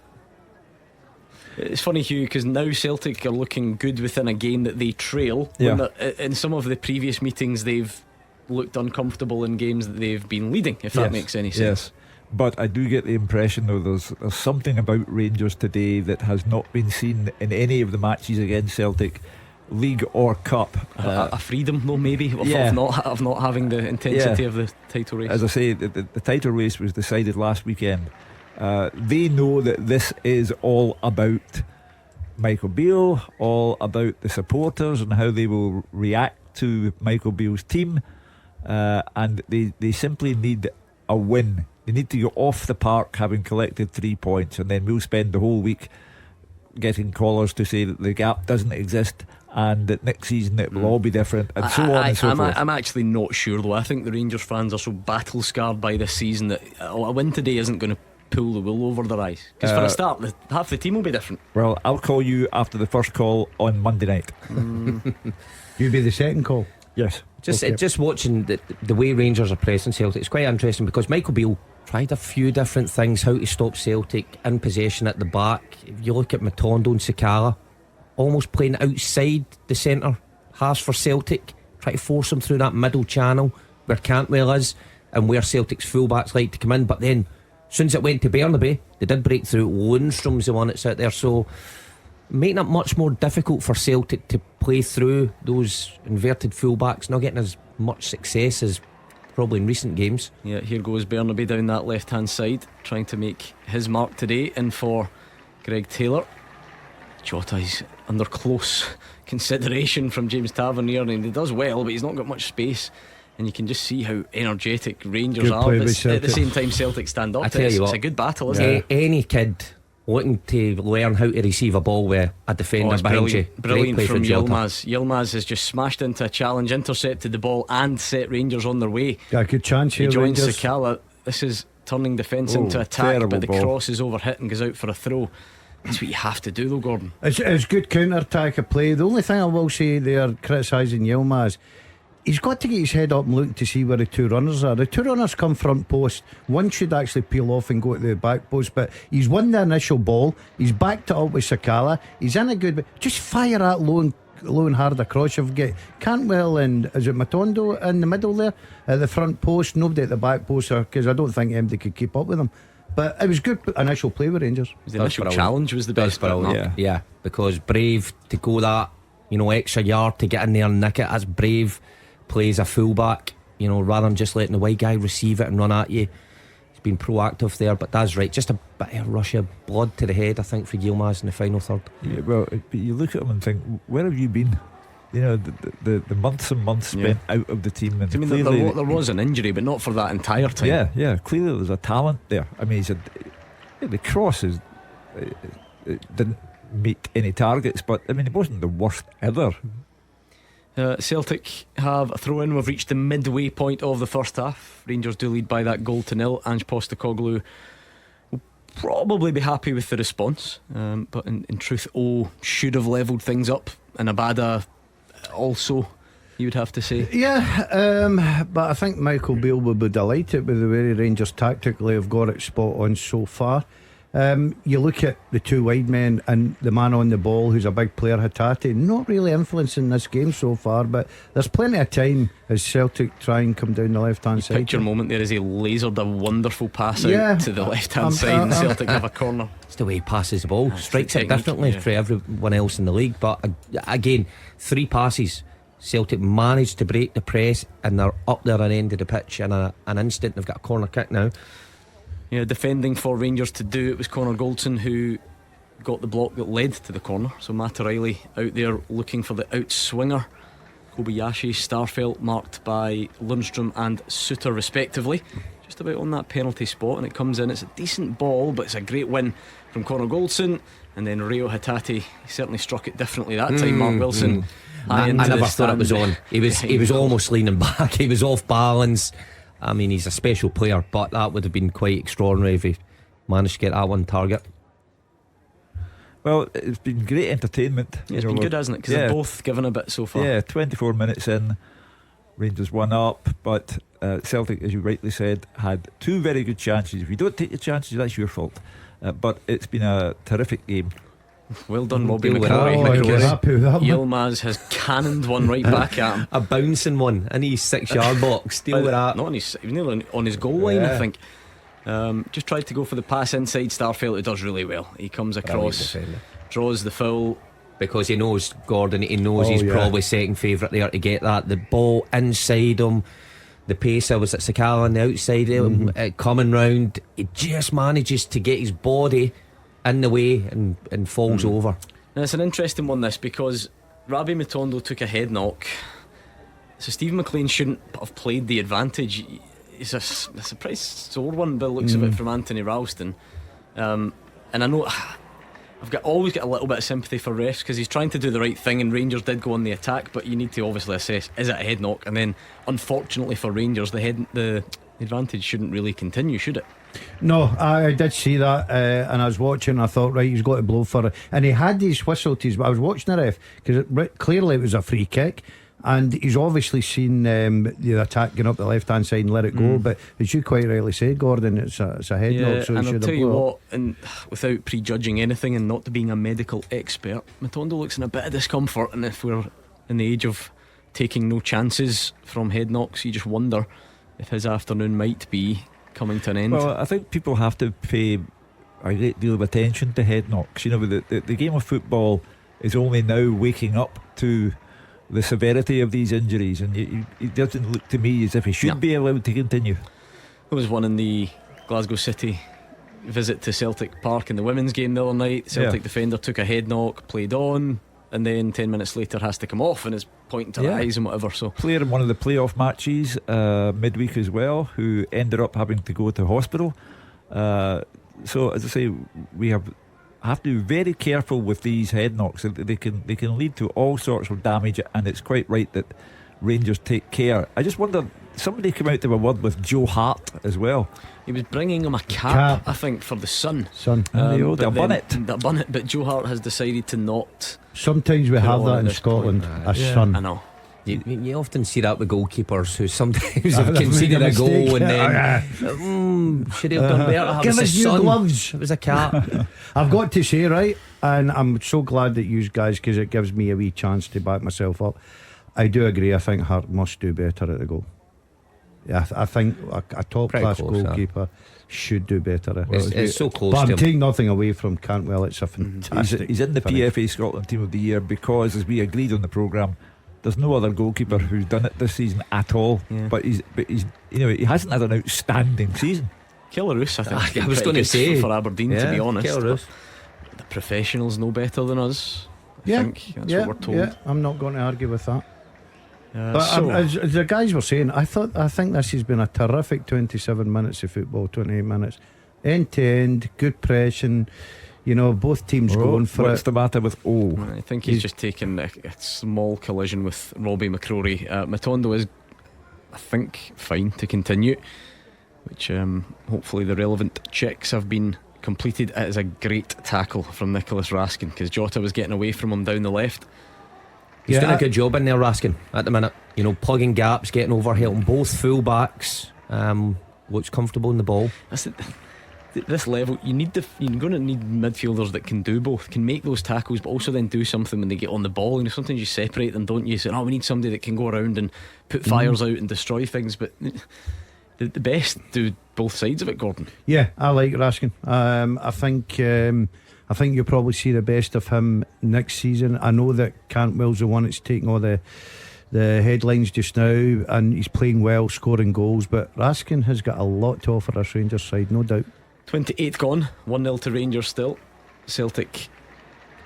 It's funny, Hugh, because now Celtic are looking good within a game that they trail. In some of the previous meetings they've looked uncomfortable in games that they've been leading, if that makes any sense. Yes, but I do get the impression though there's something about Rangers today that has not been seen in any of the matches against Celtic, League or Cup. A freedom though, maybe, of not having the intensity of the title race. As I say, the title race was decided last weekend. They know that this is all about Michael Beale, all about the supporters and how they will react to Michael Beale's team, and they simply need a win. They need to go off the park having collected 3 points, and then we'll spend the whole week getting callers to say that the gap doesn't exist and that next season it will all be different, and so on and so forth. I'm actually not sure though. I think the Rangers fans are so battle scarred by this season that a win today isn't going to pull the wool over their eyes, because for a start half the team will be different. Well, I'll call you after the first call on Monday night. You'll be the second call. Yes. Just watching the way Rangers are pressing Celtic, it's quite interesting, because Michael Beale tried a few different things how to stop Celtic in possession at the back. If you look at Matondo and Sakala almost playing outside the centre halves for Celtic, try to force them through that middle channel where Cantwell is and where Celtic's fullbacks like to come in. But then as soon as it went to Burnaby, they did break through. Lundstrom's the one that's out there. So making it much more difficult for Celtic to play through those inverted fullbacks, not getting as much success as probably in recent games. Yeah, here goes Bernaby down that left hand side, trying to make his mark today. In for Greg Taylor. Jota is under close consideration from James Tavernier, and he does well, but he's not got much space. And you can just see how energetic Rangers are, but at the same time Celtic stand up. I tell you what, it's a good battle, isn't it? Any kid wanting to learn how to receive a ball with a defender behind you, brilliant from Yilmaz. Yilmaz has just smashed into a challenge, intercepted the ball and set Rangers on their way. Got a good chance here. He joins Rangers. Sakala. This is turning defence into attack, but the cross is overhit and goes out for a throw. That's what you have to do though, Gordon. It's good counter-attack of play. The only thing I will say there, criticising Yilmaz, he's got to get his head up and look to see where the two runners are. The two runners come front post. One should actually peel off and go to the back post, but he's won the initial ball. He's backed it up with Sakala. He's in a good... Just fire that low and hard across. You've got Cantwell and is it Matondo in the middle there at the front post. Nobody at the back post, because I don't think anybody could keep up with them. But it was good initial play with Rangers. The initial challenge was the best part. Yeah, because brave to go that, extra yard to get in there and nick it. That's brave. Plays a fullback, rather than just letting the white guy receive it and run at you. He's been proactive there, but that's right. Just a bit of rush of blood to the head, I think, for Yilmaz in the final third. Yeah, well, but you look at him and think, where have you been? The months and months spent out of the team. And there was an injury, but not for that entire time. Yeah. Clearly, there's a talent there. I mean, the cross it didn't meet any targets, but I mean, it wasn't the worst ever. Celtic have a throw in. We've reached the midway point of the first half. Rangers do lead by that goal to nil. Ange Postecoglou will probably be happy with the response, but in truth, should have levelled things up. And Abada also, you would have to say. Yeah, but I think Michael Beale would be delighted with the way Rangers tactically have got it spot on so far. You look at the two wide men and the man on the ball who's a big player, Hatate, not really influencing this game so far, but there's plenty of time as Celtic try and come down the left hand side. Picture moment there as he lasered a wonderful pass out to the left hand side and Celtic have a corner. It's the way he passes the ball, strikes it differently for everyone else in the league. But again, 3 passes, Celtic managed to break the press and they're up there at the end of the pitch in an instant. They've got a corner kick now. Yeah, defending for Rangers to do it was Connor Goldson, who got the block that led to the corner. So Matarelli out there looking for the outswinger. Kobayashi, Starfelt marked by Lundstrom and Suter respectively, just about on that penalty spot, and it comes in. It's a decent ball, but it's a great win from Connor Goldson. And then Reo Hatate, he certainly struck it differently that time. Mark Wilson I never thought it was on. He was almost leaning back. He was off balance. I mean, he's a special player, but that would have been quite extraordinary if he managed to get that one target. Well, it's been great entertainment. Yeah, it's been good, hasn't it? Because they've both given a bit so far. Yeah, 24 minutes in, Rangers 1 up, but Celtic, as you rightly said, had 2 very good chances. If you don't take your chances, that's your fault. But it's been a terrific game. Well done, Robbie McCrory. Yilmaz has cannoned one right back at him. A bouncing one in his 6-yard box. Deal with that. Not on his, he was nearly on his goal line, I think. Just tried to go for the pass inside. Starfelt, it does really well. He comes across, draws the foul. Because he knows Gordon, he knows he's probably second favourite there to get that. The ball inside him, the pacer was at Sakala on the outside of him, coming round. He just manages to get his body in the way and falls over. And it's an interesting one, this, because Rabbi Matondo took a head knock, so Stephen McLean shouldn't have played the advantage. It's a surprise sore one by the looks of it from Anthony Ralston. And I know I've always got a little bit of sympathy for refs, because he's trying to do the right thing and Rangers did go on the attack, but you need to obviously assess, is it a head knock? And then unfortunately for Rangers, the advantage shouldn't really continue, should it? No, I did see that, and I was watching and I thought, right, he's got to blow for it, and he had his whistle to his, but I was watching the ref because clearly it was a free kick, and he's obviously seen the attack going up the left hand side and let it go. But as you quite rightly said, Gordon, it's a head knock, so and I'll tell you what, and without prejudging anything and not being a medical expert, Matondo looks in a bit of discomfort, and if we're in the age of taking no chances from head knocks, you just wonder if his afternoon might be coming to an end. Well, I think people have to pay a great deal of attention to head knocks. You know, the game of football is only now waking up to the severity of these injuries, and it doesn't look to me as if he should be allowed to continue. There was one in the Glasgow City visit to Celtic Park in the women's game the other night. Celtic defender took a head knock, played on, and then 10 minutes later has to come off and is pointing to the eyes and whatever. So player in one of the playoff matches midweek as well, who ended up having to go to hospital. So as I say, we have to be very careful with these head knocks. They can lead to all sorts of damage, and it's quite right that Rangers take care. I just wonder, somebody came out to a word with Joe Hart as well. He was bringing him a cap, I think, for the Sun. They'll bun it. They'll bun it, but Joe Hart has decided to not. Sometimes we have that in Scotland, a sun. I know. You often see that with goalkeepers who sometimes have conceded a goal and then should he have done better? Give us new gloves. It was a cap. I've got to say, right, and I'm so glad that you guys, because it gives me a wee chance to back myself up. I do agree. I think Hart must do better at the goal. Yeah, I think a top class goalkeeper should do better. It's so close. But I'm taking nothing away from Cantwell. It's a fantastic. He's in the PFA Scotland Team of the Year because, as we agreed on the programme, there's no other goalkeeper who's done it this season at all. But he's he hasn't had an outstanding season. Kellerus, I think. I was going to say for Aberdeen, to be honest. Kellerus. The professionals know better than us. I think that's what we're told. Yeah, I'm not going to argue with that. But as the guys were saying, I think this has been a terrific 27 minutes of football, 28 minutes, end to end, good pressing. You know, both teams going for it. What's the matter with I think he's just taken a small collision with Robbie McCrory. Matondo is, I think, fine to continue, which hopefully the relevant checks have been completed. It is a great tackle from Nicholas Raskin, because Jota was getting away from him down the left. He's doing a good job in there, Raskin, at the minute. You know, plugging gaps, getting over, helping both full-backs. Looks comfortable in the ball. This level, you're going to need midfielders that can do both, can make those tackles, but also then do something when they get on the ball. And sometimes you separate them, don't you? So, we need somebody that can go around and put fires out and destroy things. But the best do both sides of it, Gordon. Yeah, I like Raskin. I think you'll probably see the best of him next season. I know that Cantwell's the one that's taking all the headlines just now, and he's playing well, scoring goals. But Raskin has got a lot to offer us Rangers side, no doubt. 28 gone, 1-0 to Rangers still. Celtic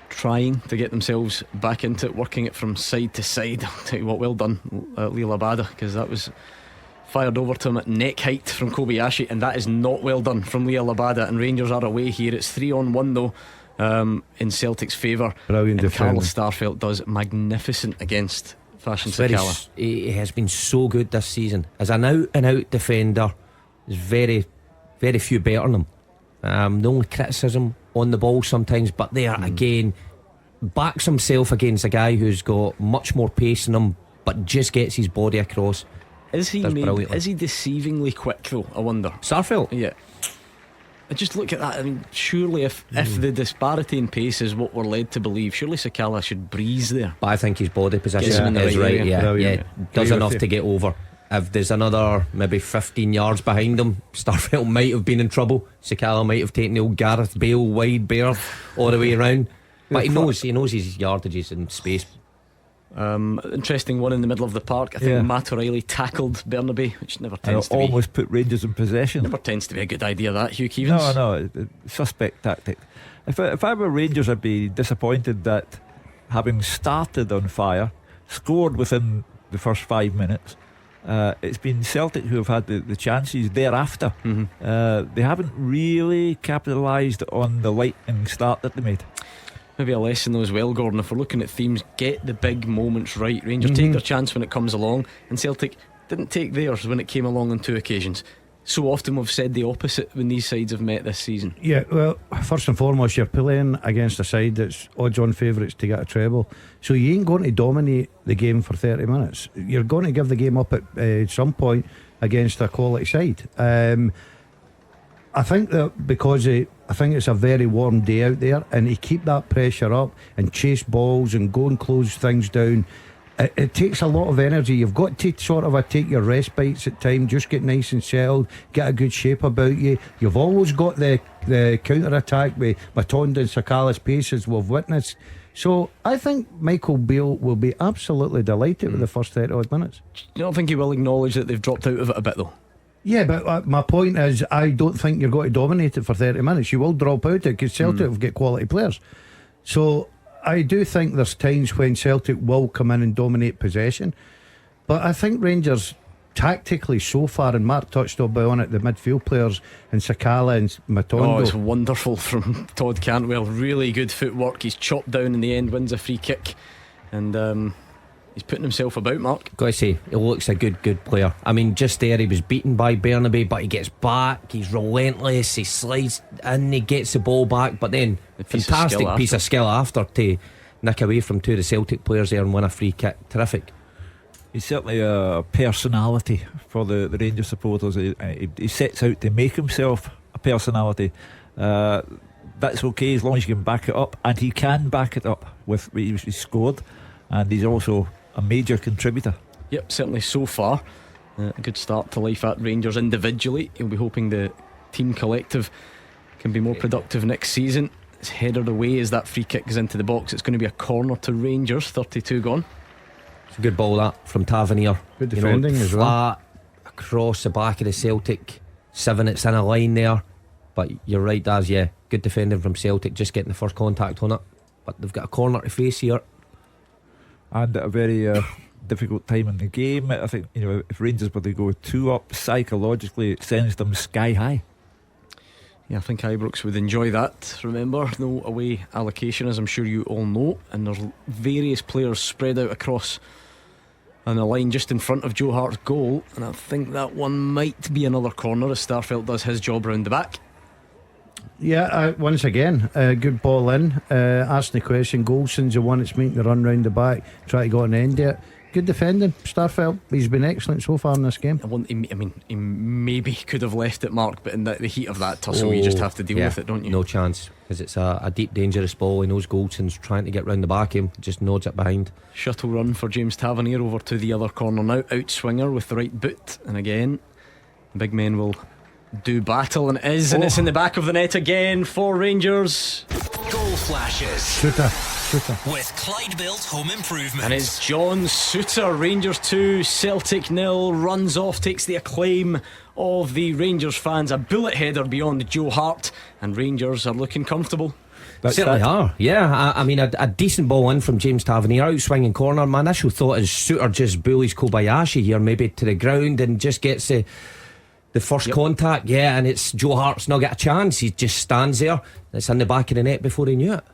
trying to get themselves back into it, working it from side to side. I'll tell you what, well done, Leo Labada, because that was fired over to him at neck height from Kobayashi, and that is not well done from Leo Labada. And Rangers are away here. It's 3-on-1 though, in Celtic's favour. Brilliant and defender. Carl Starfelt does magnificent against Fashion Sakala. He has been so good this season as an out and out defender. There's very, very few better than him. The only criticism on the ball sometimes, but there again, backs himself against a guy who's got much more pace in him, but just gets his body across. Is he deceivingly quick though, I wonder? Starfelt? Yeah. I just look at that. I mean, surely if the disparity in pace is what we're led to believe, surely Sakala should breeze there. But I think his body position is right. Yeah, does enough to get over. If there's another maybe 15 yards behind him, Starfelt might have been in trouble. Sakala might have taken the old Gareth Bale wide berth all the way around. But he knows his yardages and space. Interesting one in the middle of the park. I think Matt O'Reilly tackled Bernabe, which never tends to almost put Rangers in possession. Never tends to be a good idea, that, Hugh Keevins. No, suspect tactic. If I were Rangers, I'd be disappointed that, having started on fire, scored within the first 5 minutes, it's been Celtic who have had the chances thereafter. They haven't really capitalised on the lightning start that they made. Maybe a lesson though as well, Gordon, if we're looking at themes, get the big moments right. Rangers take their chance when it comes along, and Celtic didn't take theirs when it came along on 2 occasions. So often we've said the opposite when these sides have met this season. Yeah, well, first and foremost, you're playing against a side that's odds-on favourites to get a treble, so you ain't going to dominate the game for 30 minutes. You're going to give the game up at some point against a quality side. I think that because I think it's a very warm day out there, and to keep that pressure up and chase balls and go and close things down, it takes a lot of energy. You've got to sort of take your respites at times, just get nice and settled, get a good shape about you. You've always got the counter attack with Matonda and Sakala's pace, as we've witnessed. So I think Michael Beale will be absolutely delighted with the first 30 odd minutes. You don't think he will acknowledge that they've dropped out of it a bit though? Yeah, but my point is, I don't think you're going to dominate it for 30 minutes. You will drop out it because Celtic have got quality players. So I do think there's times when Celtic will come in and dominate possession. But I think Rangers tactically so far, and Mark touched on it, the midfield players and Sakala and Matondo. Oh, it's wonderful from Todd Cantwell. Really good footwork. He's chopped down in the end, wins a free kick, and he's putting himself about, Mark. Gotta say, he looks a good player. I mean, just there he was beaten by Bernabe, but he gets back, he's relentless, he slides in, he gets the ball back, but then fantastic piece of skill after to nick away from two of the Celtic players there and win a free kick. Terrific. He's certainly a personality for the Rangers supporters. He sets out to make himself a personality. That's okay as long as you can back it up, and he can back it up with he scored, and he's also a major contributor. Yep, certainly so far. A good start to life at Rangers individually. He'll be hoping the team collective can be more productive next season. It's headed away as that free kick goes into the box. It's going to be a corner to Rangers. 32 gone. It's a good ball that from Tavernier. Good defending as well. Flat across the back of the Celtic 7. It's in a line there. But you're right, Daz, yeah. Good defending from Celtic, just getting the first contact on it. But they've got a corner to face here. And at a very difficult time in the game. I think, if Rangers were to go 2 up, psychologically it sends them sky high. Yeah, I think Ibrox would enjoy that. Remember, no away allocation, as I'm sure you all know, and there's various players spread out across on the line just in front of Joe Hart's goal, and I think that one might be another corner as Starfelt does his job round the back. Yeah, once again, good ball in. Asking the question, Golson's the one that's making the run round the back, try to go an end there. Good defending, Starfelt. He's been excellent so far in this game. He maybe could have left it, Mark, but in the heat of that tussle, you just have to deal with it, don't you? No chance, because it's a deep, dangerous ball. He knows Goldson's trying to get round the back of him, just nods it behind. Shuttle run for James Tavernier over to the other corner now. Outswinger with the right boot, and again, the big men will do battle, and and it's in the back of the net again for Rangers. Goal flashes. Shooter. With Clyde Built Home Improvement. And it's John Souttar. Rangers 2, Celtic 0. Runs off, takes the acclaim of the Rangers fans. A bullet header beyond Joe Hart, and Rangers are looking comfortable. Certainly are, yeah. I mean, a decent ball in from James Tavernier, out swinging corner. My initial thought is Souttar just bullies Kobayashi here, maybe to the ground, and just gets the first contact. Yeah, and it's Joe Hart's not got a chance. He just stands there. It's in the back of the net before he knew it.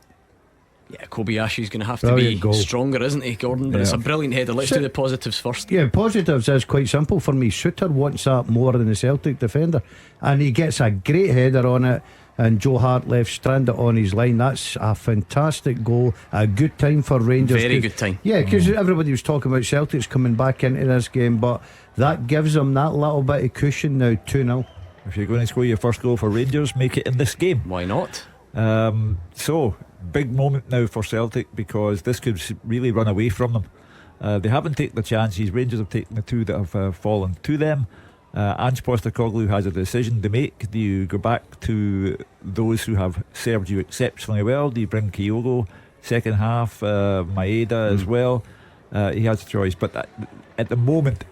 Yeah, Kobayashi's going to have to be stronger, isn't he, Gordon? But it's a brilliant header. Let's do the positives first. Yeah, positives is quite simple for me. Souttar wants that more than the Celtic defender, and he gets a great header on it, and Joe Hart left stranded on his line. That's a fantastic goal. A good time for Rangers. Very good time. Yeah, because everybody was talking about Celtics coming back into this game, but that gives them that little bit of cushion now. 2-0. If you're going to score your first goal for Rangers, make it in this game. Why not? So big moment now for Celtic, because this could really run away from them. They haven't taken the chances. Rangers have taken the 2 that have fallen to them. Ange Postecoglou has a decision to make. Do you go back to those who have served you exceptionally well? Do you bring Kyogo second half, Maeda as well? He has a choice, but at the moment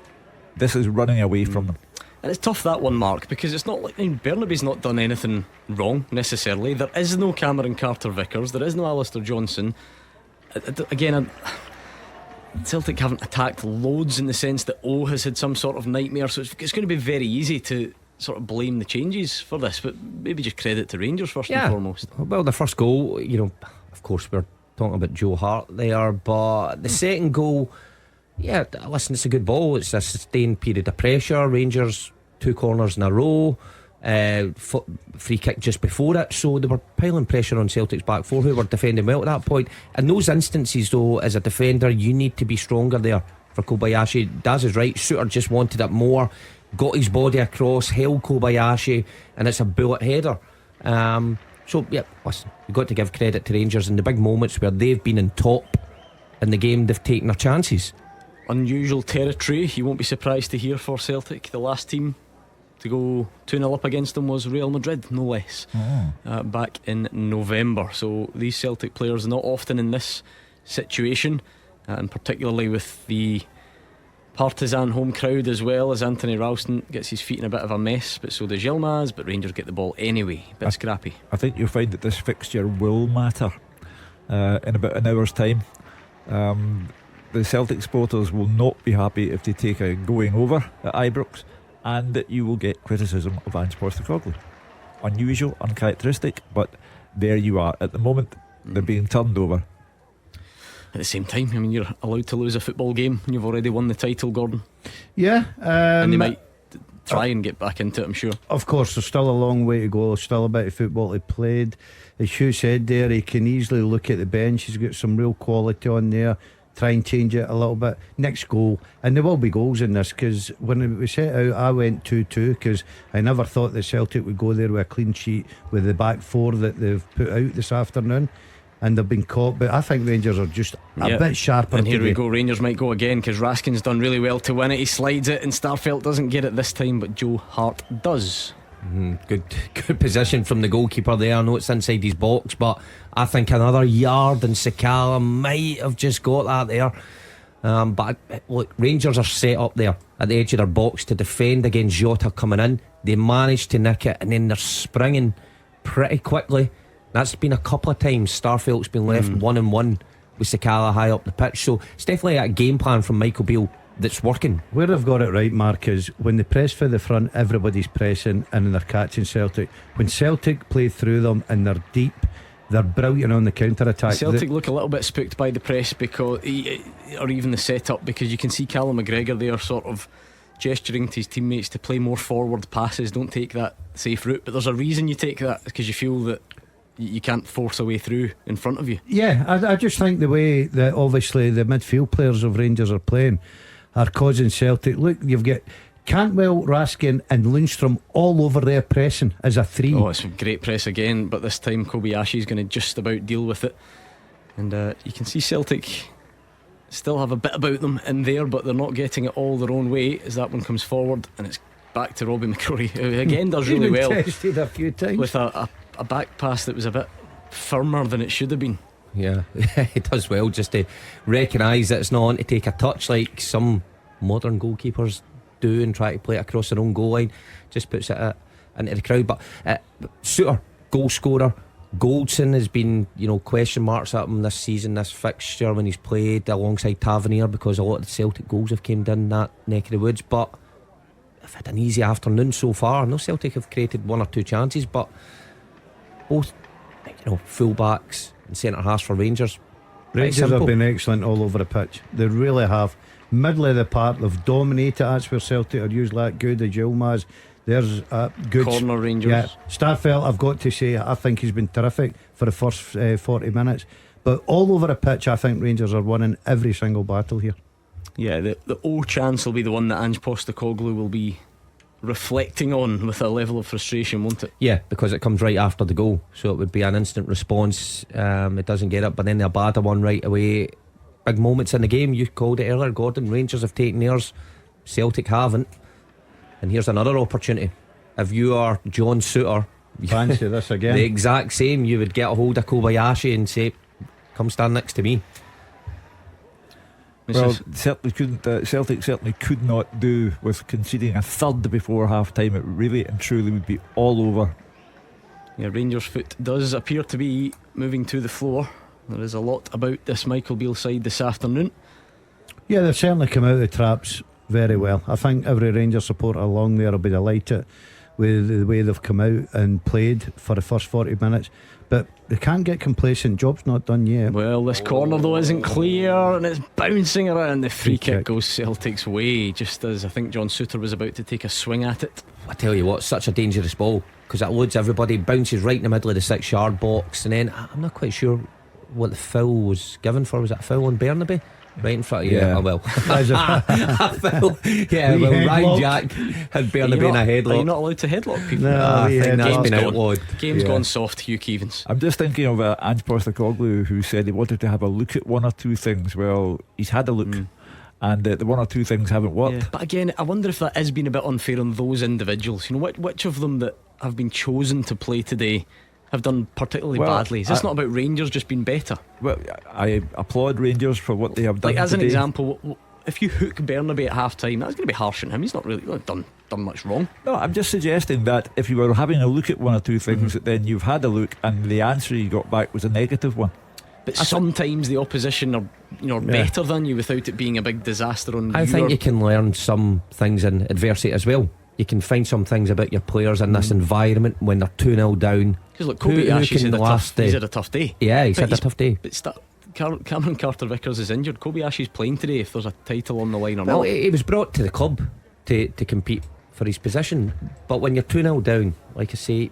this is running away from them. And it's tough, that one, Mark, because it's not like Bernabe's not done anything wrong necessarily. There is no Cameron Carter-Vickers, there is no Alistair Johnson. Again, Celtic haven't attacked loads in the sense that O has had some sort of nightmare, so it's going to be very easy to sort of blame the changes for this, but maybe just credit to Rangers first and foremost. Well, the first goal, of course we're talking about Joe Hart there, but the second goal, listen, it's a good ball. It's a sustained period of pressure. Rangers 2 corners in a row, free kick just before it, so they were piling pressure on Celtic's back four, who were defending well at that point. In those instances though, as a defender, you need to be stronger there for Kobayashi. Daz is right, Souttar just wanted it more, got his body across, held Kobayashi, and it's a bullet header. So listen, you've got to give credit to Rangers in the big moments where they've been in top in the game. They've taken their chances. unusual territory, you won't be surprised to hear, for Celtic. The last team to go 2-0 up against them was Real Madrid, no less, back in November. So these Celtic players are not often in this situation, and particularly with the partisan home crowd, as well as Anthony Ralston gets his feet in a bit of a mess, but so does Yilmaz. But Rangers get the ball anyway. Bit scrappy. I think you'll find that this fixture will matter in about an hour's time. The Celtic supporters will not be happy if they take a going over at Ibrox, and that you will get criticism of Ange Postecoglou. Unusual, uncharacteristic, but there you are. At the moment, they're being turned over. At the same time, I mean, you're allowed to lose a football game and you've already won the title, Gordon. Yeah, and they might try and get back into it, I'm sure. Of course, there's still a long way to go. Still a bit of football to be played. As Hugh said there, he can easily look at the bench. He's got some real quality on there. Try and change it a little bit. Next goal, and there will be goals in this, because when we set out, I went 2-2 because I never thought that Celtic would go there with a clean sheet with the back four that they've put out this afternoon, and they've been caught. But I think Rangers are just a bit sharper. And here today. we go, Rangers might go again, because Raskin's done really well to win it. He slides it and Starfelt doesn't get it this time, but Joe Hart does. Good position from the goalkeeper there. I know it's inside his box, but I think another yard and Sakala might have just got that there. But look, Rangers are set up there at the edge of their box to defend against Jota coming in. They managed to nick it, and then they're springing pretty quickly. That's been a couple of times. Starfelt's been left 1-on-1 with Sakala high up the pitch. So it's definitely a game plan from Michael Beale that's working. Where they've got it right, Mark, is when they press for the front, everybody's pressing and they're catching Celtic. When Celtic play through them and they're deep, they're brilliant on the counter-attack. Celtic look a little bit spooked by the press, because or even the setup, because you can see Callum McGregor there sort of gesturing to his teammates to play more forward passes. Don't take that safe route. But there's a reason you take that, because you feel that you can't force a way through in front of you. Yeah, I just think the way that obviously the midfield players of Rangers are playing are causing Celtic. Look, you've got Cantwell, Raskin and Lundstrom all over there pressing as a three. Oh, it's a great press again, but this time Kobayashi's going to just about deal with it. And you can see Celtic still have a bit about them in there, but they're not getting it all their own way as that one comes forward, and it's back to Robbie McCrory, who again does really well. Tested a few times with a back pass that was a bit firmer than it should have been. Yeah, he does well just to recognise that it's not on to take a touch like some modern goalkeepers do and try to play it across their own goal line. Just puts it into the crowd. But Suter, goal scorer. Goldson has been, question marks at him this season, this fixture, when he's played alongside Tavernier, because a lot of the Celtic goals have came down that neck of the woods. But I've had an easy afternoon so far. I know Celtic have created one or two chances, but both full-backs and centre halves for Rangers. Rangers have been excellent all over the pitch. They really have. Middle of the park, they've dominated. That's where Celtic are usually that good. The Yilmaz, there's good corner Rangers. Yeah, Starfelt, I've got to say, I think he's been terrific for the first 40 minutes. But all over the pitch, I think Rangers are winning every single battle here. Yeah, the O chance will be the one that Ange Postecoglou will be reflecting on with a level of frustration, won't it? Yeah, because it comes right after the goal, so it would be an instant response. It doesn't get it, but then the Abada one right away. Big moments in the game. You called it earlier, Gordon. Rangers have taken theirs, Celtic haven't. And here's another opportunity. If you are John Suter, fancy this again. The exact same. You would get a hold of Kobayashi and say, come stand next to me. Well, Celtic certainly could not do with conceding a third before half time. It really and truly would be all over. Yeah, Rangers' foot does appear to be moving to the floor. There is a lot about this Michael Beale side this afternoon. Yeah, they've certainly come out of the traps very well. I think every Rangers supporter along there will be delighted with the way they've come out and played for the first 40 minutes. But they can't get complacent. Job's not done yet. Well, this corner though isn't clear, and it's bouncing around. The free kick goes Celtic's way, just as I think John Suter was about to take a swing at it. I tell you what, such a dangerous ball, because it loads everybody, bounces right in the middle of the 6-yard box, and then I'm not quite sure what the foul was given for. Was it a foul on Bernaby? Right in front of you. Yeah. Oh well. A foul. Yeah, well, Ryan Jack had Bernaby in a headlock. Are you not allowed to headlock people? No, I think that's been outlawed. Game's gone soft, Hugh Keevins. I'm just thinking of Ange Postecoglou, who said he wanted to have a look at one or two things. Well, he's had a look, and the one or two things haven't worked. Yeah. But again, I wonder if that is being a bit unfair on those individuals. You know, which of them that have been chosen to play today have done particularly badly? Is this not about Rangers just being better? Well, I applaud Rangers for what they have done. Like, as today. an example, if you hook Burnaby at half time, that's going to be harsh on him. He's not really done much wrong. No, I'm just suggesting that if you were having a look at one or two things, then you've had a look and the answer you got back was a negative one. But sometimes the opposition are better than you without it being a big disaster on you. I think you can learn some things in adversity as well. You can find some things about your players in this environment when they're 2-0 down. Because look, Kobe Ashe's had a tough day. Yeah, he's had a tough day. But Cameron Carter-Vickers is injured. Kobe Ashe's playing today if there's a title on the line or Well, not. he was brought to the club to compete for his position. But when you're 2-0 down, like I say,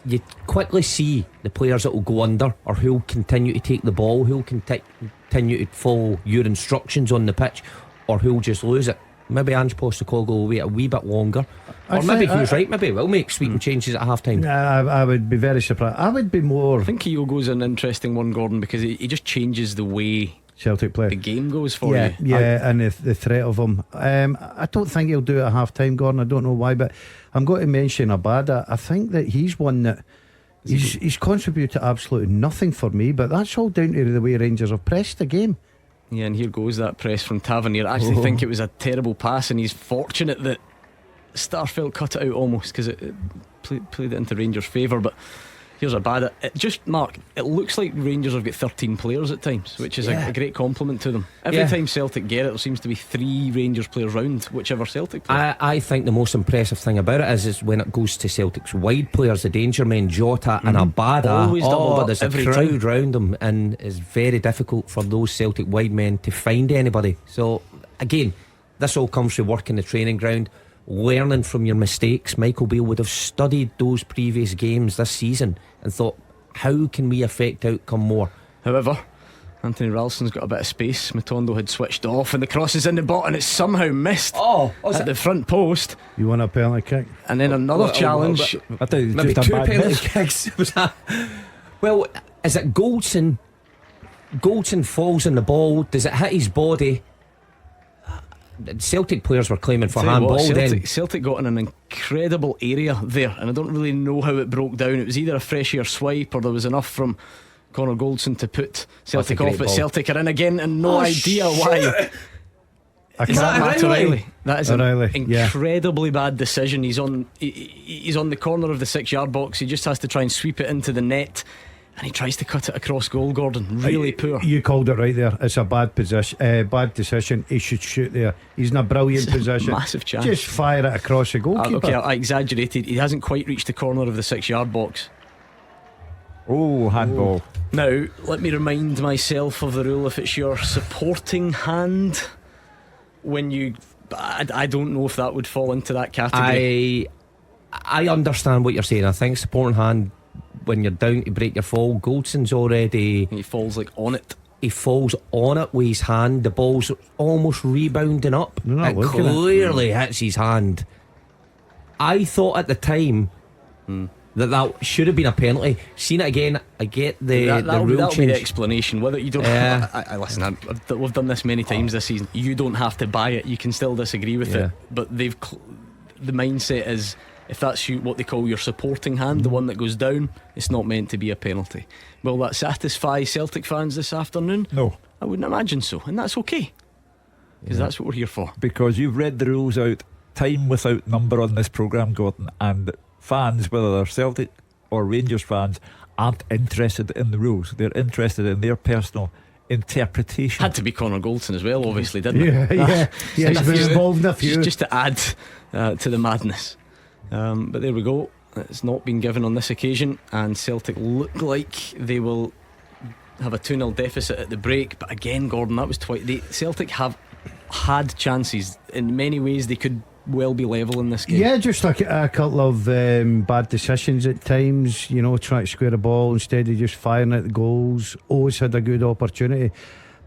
you quickly see the players that will go under, or who'll continue to take the ball, who'll continue to follow your instructions on the pitch, or who'll just lose it. Maybe Ange Postecoglou will wait a wee bit longer, or maybe Hugh's right, maybe we'll make sweeping changes at half time. I would be very surprised. I would be more. I think Kyogo's an interesting one, Gordon, because he just changes the way Celtic play. The game goes for you. Yeah, and the threat of him. I don't think he'll do it at half time, Gordon. I don't know why, but I'm going to mention Abada. I think that he's one that he's contributed absolutely nothing for me, but that's all down to the way Rangers have pressed the game. Yeah, and here goes that press from Tavernier. I actually think it was a terrible pass, and he's fortunate that Starfelt cut it out almost, because it played it into Rangers' favour. But here's a bad. It looks like Rangers have got 13 players at times, which is a great compliment to them. Every time Celtic get it, there seems to be 3 Rangers players round whichever Celtic plays. I think the most impressive thing about it is when it goes to Celtic's wide players, the danger men Jota and Abada. Always double, but there's a every crowd time round them, and it's very difficult for those Celtic wide men to find anybody. So again, this all comes from work in the training ground, learning from your mistakes. Michael Beale would have studied those previous games this season and thought, how can we affect outcome more? However, Anthony Ralston's got a bit of space. Matondo had switched off, and the cross is in the bottom, and it's somehow missed at the front post. You want a penalty kick? And then another challenge. I thought it was Maybe just a 2 bad penalty miss. kicks. Well, is it Goldson? Goldson falls on the ball. Does it hit his body? Celtic players were claiming for handball. Celtic got in an incredible area there, and I don't really know how it broke down. It was either a fresh air swipe, or there was enough from Connor Goldson to put Celtic off, but Celtic are in again, and no idea why. Is that Matt O'Reilly? That is an incredibly bad decision. He's on the corner of the 6-yard box. He just has to try and sweep it into the net, and he tries to cut it across goal. Gordon, really poor. You called it right there. It's a bad bad decision. He should shoot there. He's in a brilliant position. Massive chance. Just fire it across the goalkeeper. Okay, I exaggerated. He hasn't quite reached the corner of the 6-yard box. Handball. Now, let me remind myself of the rule. If it's your supporting hand, when you, I don't know if that would fall into that category. I understand what you're saying. I think supporting hand, when you're down to break your fall, Goldson's already, he falls like on it. He falls on it with his hand. The ball's almost rebounding up. It clearly hits his hand. I thought at the time that should have been a penalty. Seen it again, I get the rule change. That'll be the explanation. Whether you don't listen, we've done this many times this season. You don't have to buy it. You can still disagree with it. But the mindset is, if that's what they call your supporting hand, the one that goes down, it's not meant to be a penalty. Will that satisfy Celtic fans this afternoon? No, I wouldn't imagine so, and that's okay, because that's what we're here for. Because you've read the rules out time without number on this programme, Gordon, and fans, whether they're Celtic or Rangers fans, aren't interested in the rules. They're interested in their personal interpretation. Had to be Connor Goldson as well, obviously, didn't it? Yeah. He's been involved in a few. Just to add to the madness. But there we go. It's not been given on this occasion, and Celtic look like they will have a 2-0 deficit at the break. But again, Gordon, that was twice. Celtic have had chances. In many ways they could well be level in this game. Yeah, just a couple of bad decisions at times. You know, trying to square the ball instead of just firing at the goals. Always had a good opportunity,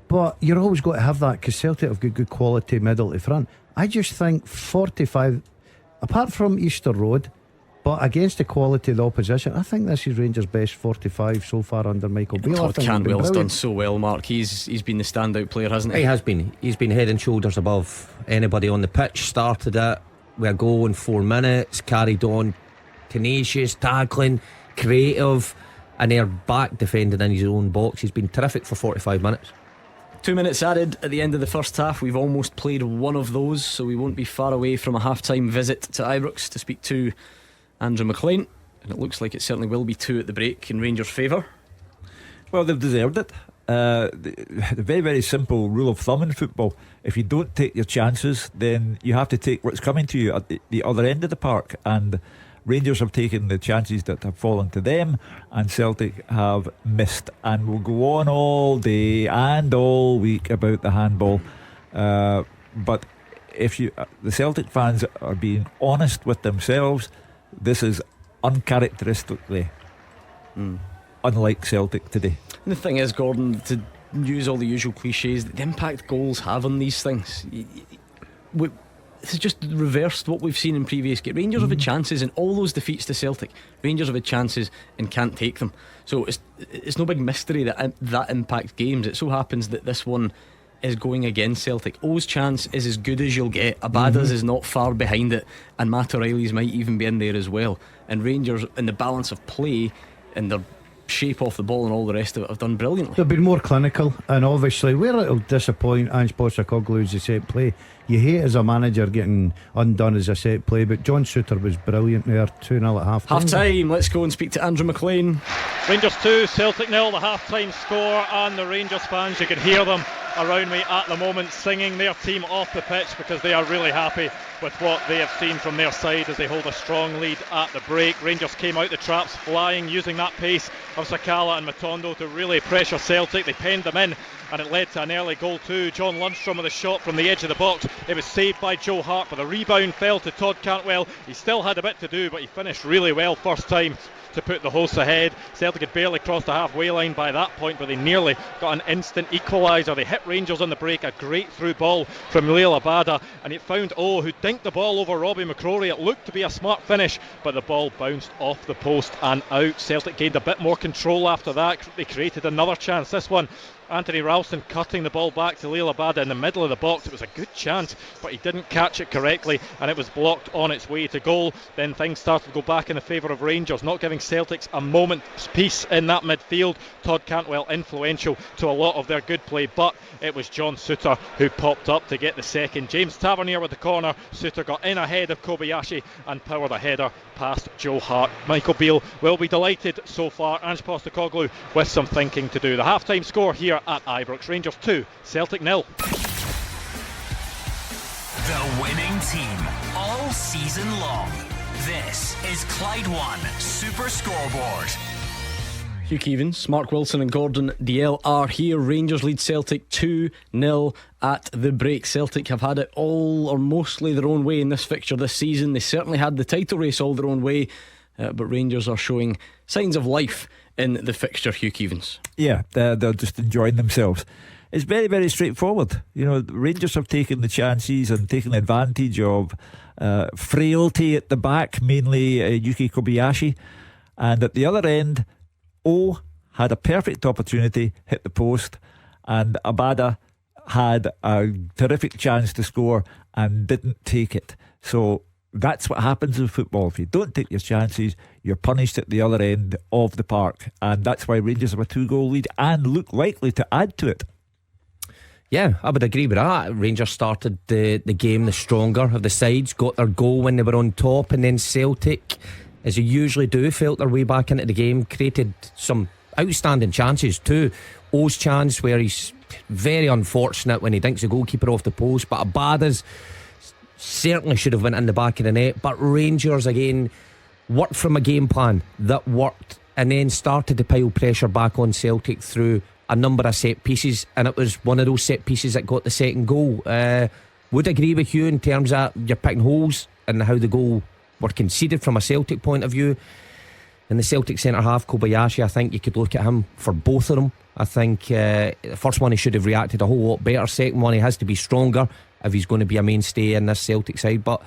but you're always got to have that, because Celtic have got good quality middle to front. I just think 45, apart from Easter Road, But against the quality of the opposition, I think this is Rangers' best 45 so far under Michael Beale. Todd Cantwell's done so well, Mark. He's been the standout player, hasn't he? He has been. He's been head and shoulders above anybody on the pitch. Started it with a goal in 4 minutes, carried on, tenacious, tackling, creative, and they're back defending in his own box. He's been terrific for 45 minutes. 2 minutes added at the end of the first half. We've almost played one of those, so we won't be far away from a half-time visit to Ibrox to speak to Andrew McLean, and it looks like it certainly will be 2 at the break in Rangers' favour. Well, they've deserved it. The very, very simple rule of thumb in football: if you don't take your chances, then you have to take what's coming to you at the other end of the park. And Rangers have taken the chances that have fallen to them, and Celtic have missed. And we'll go on all day and all week about the handball, but if the Celtic fans are being honest with themselves, this is uncharacteristically unlike Celtic today. And the thing is, Gordon, to use all the usual cliches, the impact goals have on these things. This is just reversed what we've seen in previous games. Rangers have had chances in all those defeats to Celtic. Rangers have had chances and can't take them. So it's no big mystery that impacts games. It so happens that this one is going against Celtic. O's chance is as good as you'll get. Abada's is not far behind it, and Matt O'Reilly's might even be in there as well. And Rangers, in the balance of play and their shape off the ball and all the rest of it, have done brilliantly. They've been more clinical, and obviously where it'll disappoint Ange Postecoglou is the set play. You hate as a manager getting undone as a set play, but John Souttar was brilliant there. 2-0 at half time. Let's go and speak to Andrew McLean. Rangers 2, Celtic 0, the half-time score, and the Rangers fans, you can hear them around me at the moment singing their team off the pitch because they are really happy with what they have seen from their side as they hold a strong lead at the break. Rangers came out the traps flying, using that pace of Sakala and Matondo to really pressure Celtic. They penned them in, and it led to an early goal too. John Lundstrom with a shot from the edge of the box. It was saved by Joe Hart, but the rebound fell to Todd Cantwell. He still had a bit to do, but he finished really well first time to put the hosts ahead. Celtic had barely crossed the halfway line by that point, but they nearly got an instant equaliser. They hit Rangers on the break, a great through ball from Leal Abada, and it found O, who dinked the ball over Robbie McCrory. It looked to be a smart finish, but the ball bounced off the post and out. Celtic gained a bit more control after that. They created another chance. This one, Anthony Ralston cutting the ball back to Leal Abada in the middle of the box. It was a good chance, but he didn't catch it correctly, and it was blocked on its way to goal. Then things started to go back in the favour of Rangers, not giving Celtics a moment's peace in that midfield. Todd Cantwell influential to a lot of their good play, but it was John Souttar who popped up to get the second. James Tavernier with the corner. Souttar got in ahead of Kobayashi and powered a header past Joe Hart. Michael Beale will be delighted so far. Ange Postecoglou with some thinking to do. The half-time score here at Ibrox: Rangers 2, Celtic 0. The winning team all season long. This is Clyde 1 Super Scoreboard. Hugh Keevins, Mark Wilson and Gordon Dalziel are here. Rangers lead Celtic 2-0 at the break. Celtic have had it all or mostly their own way in this fixture this season. They certainly had the title race all their own way, but Rangers are showing signs of life in the fixture. Hugh Keevins. Yeah, they're just enjoying themselves. It's very, very straightforward. You know, Rangers have taken the chances and taken advantage of frailty at the back, mainly Yuki Kobayashi, and at the other end, O had a perfect opportunity, hit the post, and Abada had a terrific chance to score and didn't take it. So that's what happens in football. If you don't take your chances, you're punished at the other end of the park, and that's why Rangers have a 2-goal lead and look likely to add to it. Yeah, I would agree with that. Rangers started the game the stronger of the sides, got their goal when they were on top, and then Celtic, as they usually do, felt their way back into the game, created some outstanding chances too. O's chance where he's very unfortunate when he dinks the goalkeeper off the post, but Abada's certainly should have went in the back of the net. But Rangers again worked from a game plan that worked and then started to pile pressure back on Celtic through a number of set pieces, and it was one of those set pieces that got the second goal. Would agree with you in terms of you're picking holes and how the goal were conceded from a Celtic point of view. In the Celtic centre half, Kobayashi, I think you could look at him for both of them. I think the first one he should have reacted a whole lot better. Second one he has to be stronger if he's going to be a mainstay in this Celtic side. But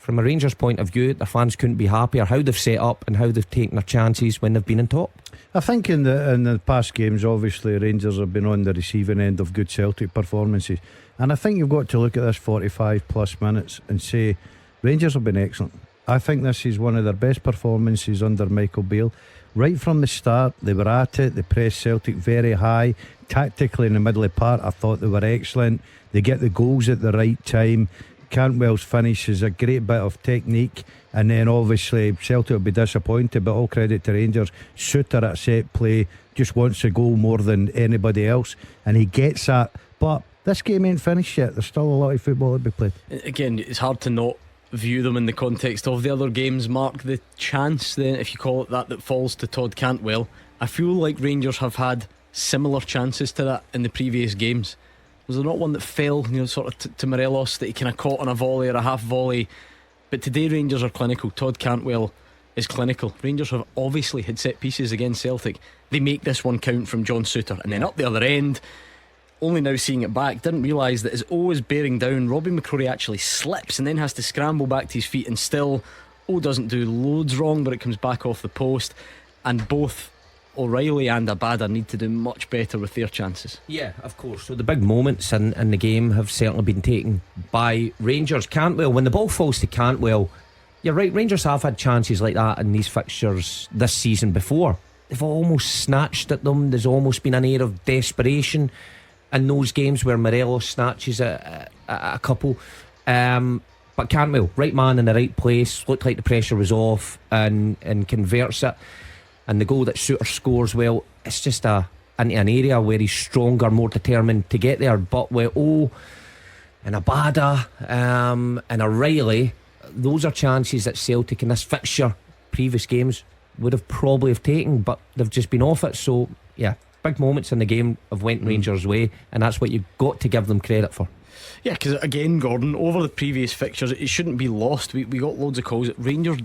from a Rangers point of view, the fans couldn't be happier how they've set up and how they've taken their chances when they've been in top. I think in the past games, obviously Rangers have been on the receiving end of good Celtic performances, and I think you've got to look at this 45 plus minutes and say Rangers have been excellent. I think this is one of their best performances under Michael Beale. Right from the start, they were at it. They pressed Celtic very high. Tactically in the middle of the park, I thought they were excellent. They get the goals at the right time. Cantwell's finish is a great bit of technique, and then obviously Celtic will be disappointed, but all credit to Rangers. Suter at set play just wants a goal more than anybody else, and he gets that. But this game ain't finished yet. There's still a lot of football to be played. Again, it's hard to not view them in the context of the other games. Mark, the chance then, if you call it that falls to Todd Cantwell, I feel like Rangers have had similar chances to that in the previous games. Was there not one that fell, sort of to Morelos, that he kind of caught on a volley or a half volley? But today Rangers are clinical. Todd Cantwell is clinical. Rangers have obviously had set pieces against Celtic. They make this one count from John Suter, and then up the other end, only now seeing it back, didn't realise that as O is bearing down, Robbie McCrory actually slips and then has to scramble back to his feet, and still O doesn't do loads wrong, but it comes back off the post. And both O'Reilly and Abada need to do much better with their chances. Yeah, of course. So the big moments in the game have certainly been taken by Rangers. Cantwell, when the ball falls to Cantwell, you're right, Rangers have had chances like that in these fixtures this season before. They've almost snatched at them. There's almost been an air of desperation in those games where Morelos snatches a couple. But Cantwell, right man in the right place, looked like the pressure was off, and converts it. And the goal that Suter scores, well, it's just into an area where he's stronger, more determined to get there. But with O and Abada and O'Reilly, those are chances that Celtic in this fixture, previous games, would have probably have taken, but they've just been off it. So yeah, big moments in the game have went Rangers' way, and that's what you've got to give them credit for. Yeah, because again, Gordon, over the previous fixtures, it shouldn't be lost. We got loads of calls. Rangers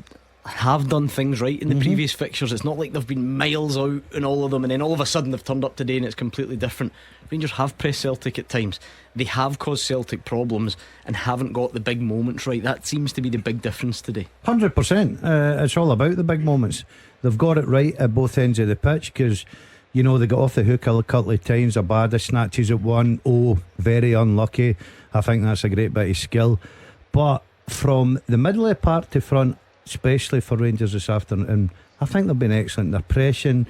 have done things right in the previous fixtures. It's not like they've been miles out in all of them and then all of a sudden they've turned up today and it's completely different. Rangers have pressed Celtic at times. They have caused Celtic problems and haven't got the big moments right. That seems to be the big difference today. 100%. It's all about the big moments. They've got it right at both ends of the pitch, because they got off the hook a couple of times. Abada snatches at one. Very unlucky. I think that's a great bit of skill. But from the middle of the park to front, especially for Rangers this afternoon, I think they've been excellent. They're pressing,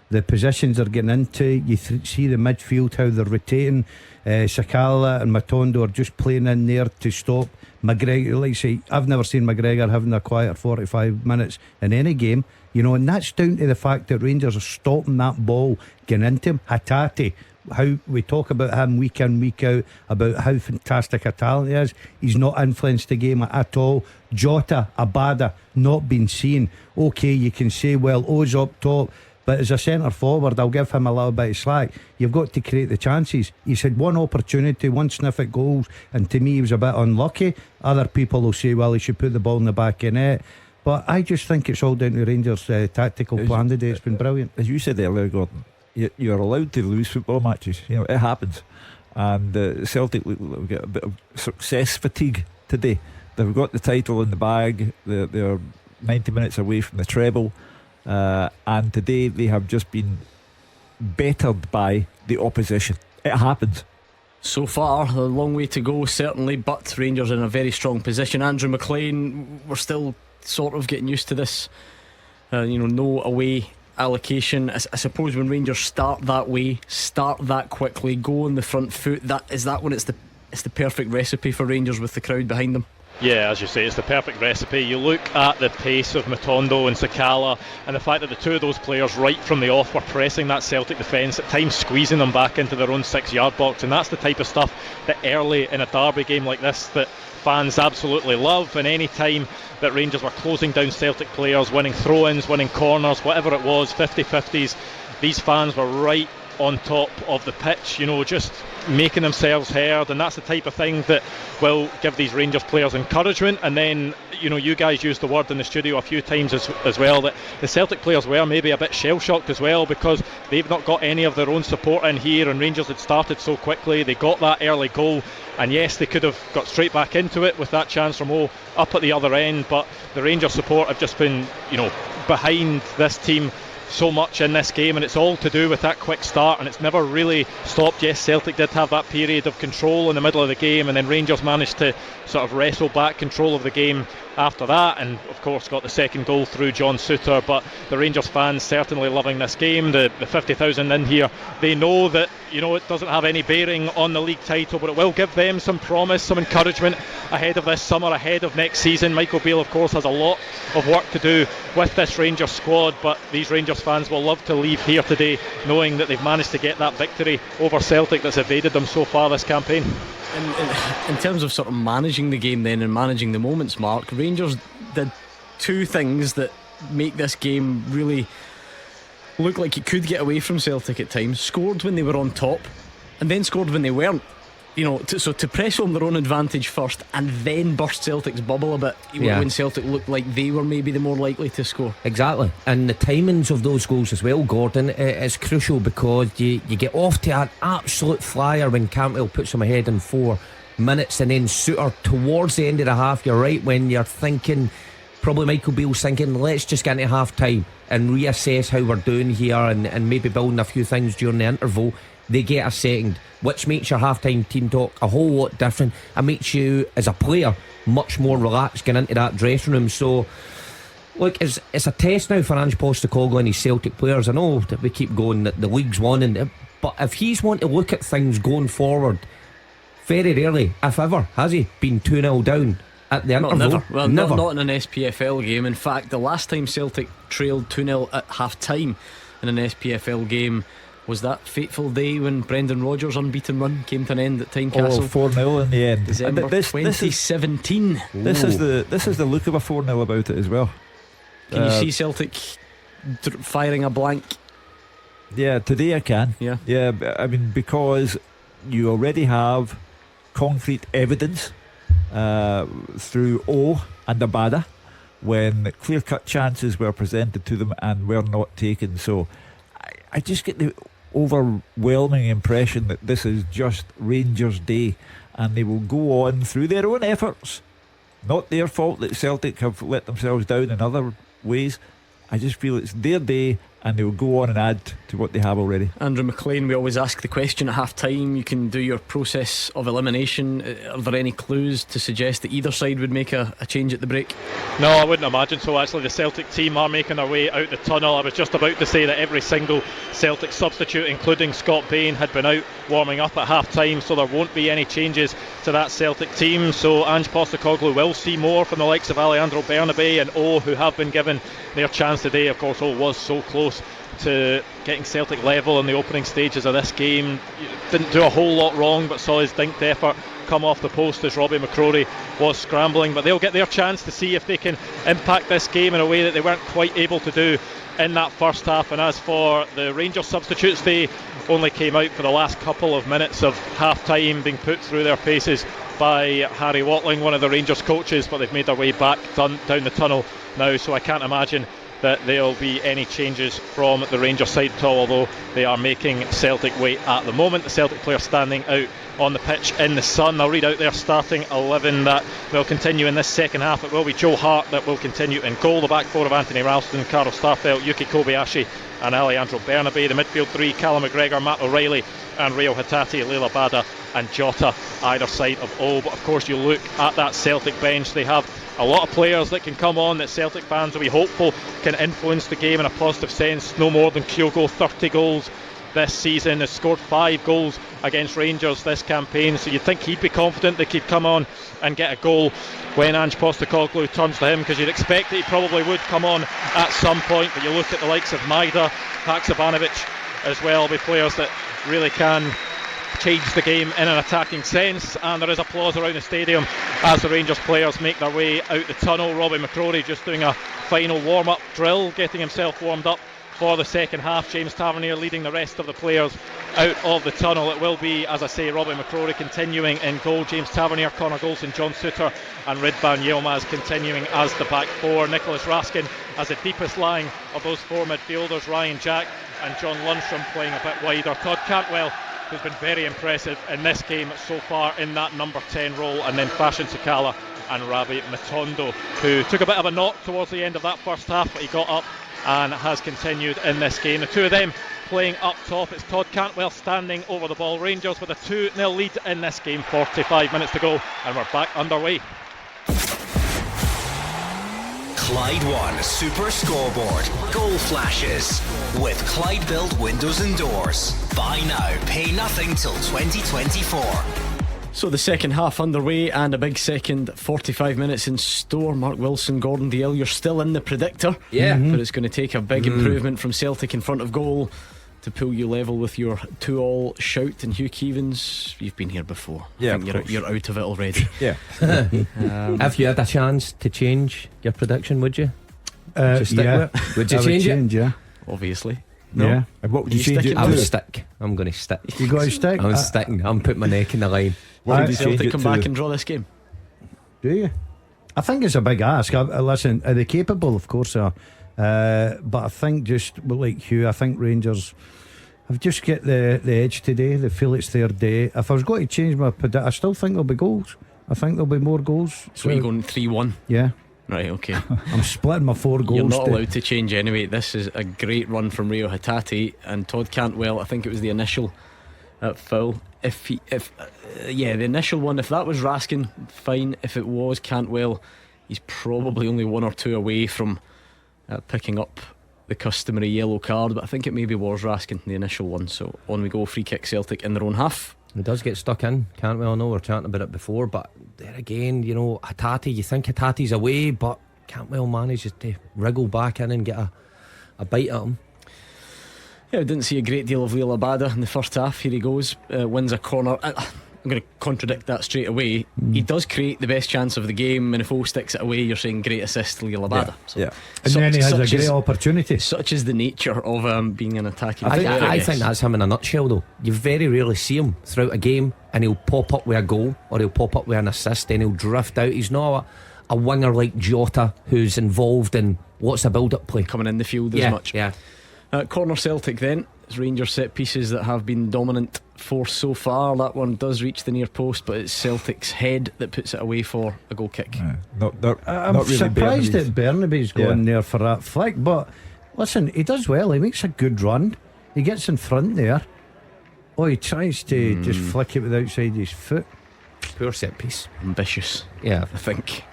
the positions they're getting into. You see the midfield, how they're rotating. Sakala and Matondo are just playing in there to stop McGregor. Like I say, I've never seen McGregor having a quieter 45 minutes in any game, and that's down to the fact that Rangers are stopping that ball getting into him. Hatate, how we talk about him week in, week out, about how fantastic a talent he is. He's not influenced the game at all. Jota, Abada, not been seen. Okay, you can say, well, O's up top, but as a centre forward, I'll give him a little bit of slack. You've got to create the chances. He's had one opportunity, one sniff at goals, and to me he was a bit unlucky. Other people will say, well, he should put the ball in the back of net. But I just think it's all down to Rangers' tactical plan today. It's been brilliant. As you said earlier, Gordon, you're allowed to lose football matches. It happens. And Celtic will get a bit of success fatigue today. They've got the title in the bag. They're 90 minutes away from the treble, and today they have just been bettered by the opposition. It happens. So far, a long way to go, certainly, but Rangers in a very strong position. Andrew McLean, we're still sort of getting used to this, no away allocation. I suppose when Rangers start that way, start that quickly, go on the front foot, is that when it's the perfect recipe for Rangers with the crowd behind them? Yeah, as you say, it's the perfect recipe. You look at the pace of Matondo and Sakala, and the fact that the two of those players right from the off were pressing that Celtic defence, at times squeezing them back into their own 6-yard box, and that's the type of stuff that early in a derby game like this that fans absolutely love. And any time that Rangers were closing down Celtic players, winning throw-ins, winning corners, whatever it was, 50-50s, these fans were right on top of the pitch, just making themselves heard, and that's the type of thing that will give these Rangers players encouragement. And then you guys used the word in the studio a few times as well, that the Celtic players were maybe a bit shell shocked as well, because they've not got any of their own support in here, and Rangers had started so quickly. They got that early goal, and yes, they could have got straight back into it with that chance from O up at the other end, but the Rangers support have just been behind this team so much in this game, and it's all to do with that quick start, and it's never really stopped. Yes, Celtic did have that period of control in the middle of the game, and then Rangers managed to sort of wrestle back control of the game after that, and of course got the second goal through John Souttar. But the Rangers fans certainly loving this game. The 50,000 in here, they know that it doesn't have any bearing on the league title, but it will give them some promise, some encouragement ahead of this summer, ahead of next season. Michael Beale of course has a lot of work to do with this Rangers squad, but these Rangers fans will love to leave here today knowing that they've managed to get that victory over Celtic that's evaded them so far this campaign. In terms of sort of managing the game then and managing the moments, Mark, Rangers did two things that make this game really look like it could get away from Celtic at times. Scored when they were on top, and then scored when they weren't. So to press home their own advantage first and then burst Celtic's bubble a bit when Celtic looked like they were maybe the more likely to score. Exactly, and the timings of those goals as well, Gordon, is crucial, because you get off to an absolute flyer when Cantwell puts them ahead in 4 minutes, and then Souttar towards the end of the half, you're right, when you're thinking, probably Michael Beale's thinking, let's just get into half time and reassess how we're doing here, and maybe building a few things during the interval. They get a second, which makes your half-time team talk a whole lot different, and makes you as a player much more relaxed going into that dressing room. So look, it's a test now for Ange Postecoglou and his Celtic players. I know that we keep going that the league's won, but if he's wanting to look at things going forward, very rarely, if ever, has he been 2-0 down at the interval. Never. Well, never. Not in an SPFL game. In fact, the last time Celtic trailed 2-0 at half time in an SPFL game was that fateful day when Brendan Rodgers' unbeaten run came to an end at Tynecastle. 4-0 in the end. December 2017. This is the look of a 4-0 about it as well. Can you see Celtic firing a blank? Yeah, today I can. Yeah, I mean, because you already have concrete evidence through O and Abada when clear-cut chances were presented to them and were not taken. So I just get the overwhelming impression that this is just Rangers' day, and they will go on through their own efforts. Not their fault that Celtic have let themselves down in other ways. I just feel it's their day, and they'll go on and add to what they have already. Andrew McLean, we always ask the question at half time. You can do your process of elimination. Are there any clues to suggest that either side would make a change at the break? No, I wouldn't imagine so. Actually, the Celtic team are making their way out the tunnel. I was just about to say that every single Celtic substitute, including Scott Bain, had been out warming up at half time, so there won't be any changes to that Celtic team. So Ange Postecoglou will see more from the likes of Alejandro Bernabei and O, who have been given their chance today. Of course, O was so close to getting Celtic level in the opening stages of this game. Didn't do a whole lot wrong, but saw his dinked effort come off the post as Robbie McCrory was scrambling. But they'll get their chance to see if they can impact this game in a way that they weren't quite able to do in that first half. And as for the Rangers substitutes, they only came out for the last couple of minutes of half time, being put through their paces by Harry Watling, one of the Rangers coaches, but they've made their way back down the tunnel now, so I can't imagine that there'll be any changes from the Rangers side at all, although they are making Celtic wait at the moment. The Celtic players standing out on the pitch in the sun. I'll read out their starting 11 that will continue in this second half. It will be Joe Hart that will continue in goal. The back four of Anthony Ralston, Carl Starfelt, Yuki Kobayashi and Alejandro Bernabei. The midfield three, Callum McGregor, Matt O'Reilly and Rio Hatate, Leila Bada and Jota either side of O. But of course you look at that Celtic bench, they have a lot of players that can come on that Celtic fans will be hopeful can influence the game in a positive sense. No more than Kyogo, 30 goals this season, has scored 5 goals against Rangers this campaign, so you'd think he'd be confident that he'd come on and get a goal when Ange Postecoglou turns to him, because you'd expect that he probably would come on at some point. But you look at the likes of Maida, Haksabanovic as well, be players that really can change the game in an attacking sense. And there is applause around the stadium as the Rangers players make their way out the tunnel. Robbie McCrory just doing a final warm-up drill, getting himself warmed up for the second half. James Tavernier leading the rest of the players out of the tunnel. It will be, as I say, Robbie McCrory continuing in goal, James Tavernier, Connor Golson, John Suter and Ridvan Yilmaz continuing as the back four. Nicholas Raskin as the deepest line of those four midfielders, Ryan Jack and John Lundstrom playing a bit wider. Todd Cantwell, who's been very impressive in this game so far in that number 10 role, and then Fashion Sakala and Rabi Matondo, who took a bit of a knock towards the end of that first half, but he got up and has continued in this game. The two of them playing up top. It's Todd Cantwell standing over the ball. Rangers with a 2-0 lead in this game, 45 minutes to go, and we're back underway. Clyde One Super Scoreboard. Goal flashes. With Clyde Build Windows and Doors. Buy now, pay nothing till 2024. So the second half underway and a big second 45 minutes in store. Mark Wilson, Gordon Dalziel, you're still in the predictor. Yeah. But it's going to take a big improvement from Celtic in front of goal to pull you level with your 2-2 shout. And Hugh Keevins, you've been here before. Yeah, I think you're out of it already. Yeah. If you had a chance to change your prediction, would you? Just stick yeah. with it? Would you I change would change, it? yeah. Obviously. Yeah. And what would you You change stick it it I to? would stick. I'm going to stick. You got to stick? I'm sticking. I'm putting my neck in the line. What would you change Celtic it come to? back and draw this game. Do you? I think it's a big ask. Listen, are they capable? Of course they are. But I think just like Hugh, I think Rangers have just get the edge today. They feel it's their day. If I was going to change my prediction, I still think there'll be goals. I think there'll be more goals. So you're going 3-1. Yeah. Right, okay. I'm splitting my 4 goals. You're not allowed to change anyway. This is a great run from Rio Hatate and Todd Cantwell. I think it was the initial foul. The initial one, if that was Raskin, fine. If it was Cantwell, he's probably only 1 or 2 away from picking up the customary yellow card, but I think it maybe was Raskin, the initial one. So on we go, free kick Celtic in their own half. He does get stuck in, Cantwell. I know we're chatting about it before, but there again, you know, Hatate, you think Hatate's away, but Cantwell manages to wriggle back in and get a bite at him. Yeah, I didn't see a great deal of Leo Labada in the first half. Here he goes, wins a corner. I'm going to contradict that straight away. He does create the best chance of the game, and if O sticks it away, you're saying great assist to Leo Labada. Yeah. And then he has a great opportunity. Such is the nature of being an attacking player. I think that's him in a nutshell, though. You very rarely see him throughout a game, and he'll pop up with a goal or he'll pop up with an assist, and he'll drift out. He's not a winger like Jota who's involved in what's a build-up play, coming in the field as much. Yeah. Corner Celtic then. It's Rangers set pieces that have been dominant force so far. That one does reach the near post, but it's Celtic's head that puts it away for a goal kick. I'm not really surprised Burnaby's. that Burnaby's going there for that flick, but listen, he does well. He makes a good run. He gets in front there. Oh, he tries to just flick it with the outside his foot. Poor set piece. Ambitious, Yeah. I think.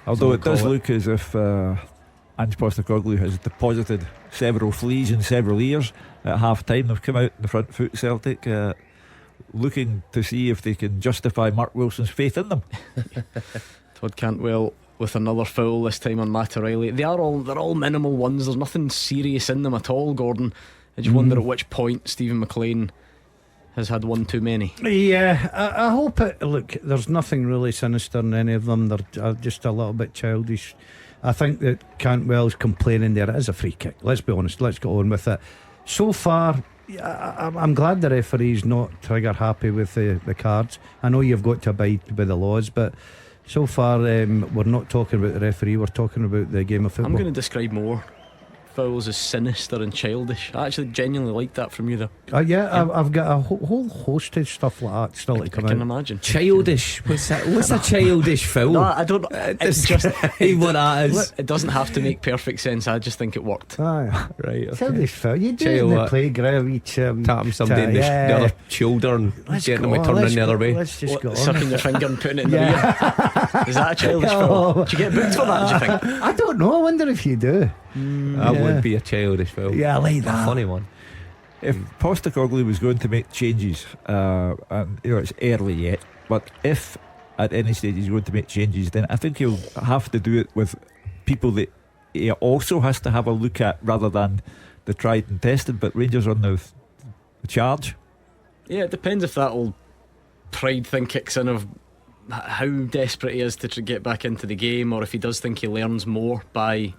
Although it does call it. look as if Ange Postecoglou has deposited several fleas in several ears at half time. They've come out in the front foot, Celtic, looking to see if they can justify Mark Wilson's faith in them. Todd Cantwell with another foul, this time on Matt O'Reilly. They're all minimal ones. There's nothing serious in them at all, Gordon. I just wonder at which point Stephen McLean has had one too many. Yeah, I hope it. Look, there's nothing really sinister in any of them. They're just a little bit childish. I think that Cantwell's complaining there. It is a free kick. Let's be honest. Let's get on with it. So far, I'm glad the referee's not trigger happy with the cards. I know you've got to abide by the laws, but so far we're not talking about the referee. We're talking about the game of football. I'm going to describe more fouls as sinister and childish. I actually genuinely like that from you there. I've got a whole host of stuff like that still to I come can out. imagine. Childish. What's a childish foul? No, I don't. It's just what that is. it doesn't have to make perfect sense. I just think it worked. Aye. Right. Childish foul. You do Tell it you in the what. playground. You Tapping somebody in the other shoulder and Let's getting them go to on, turn let's in the other go- way. Let's just go on. Sucking your finger and putting it in the ear. Is that a childish foul? Do you get booked for that, do you think? I don't know. I wonder if you do. That would be a childish foul. Yeah, I like A that. funny one. If Postecoglou was going to make changes, and it's early yet, but if at any stage he's going to make changes, then I think he'll have to do it with people that he also has to have a look at rather than the tried and tested. But Rangers on the charge. Yeah, it depends if that old pride thing kicks in of how desperate he is to get back into the game, or if he does think he learns more by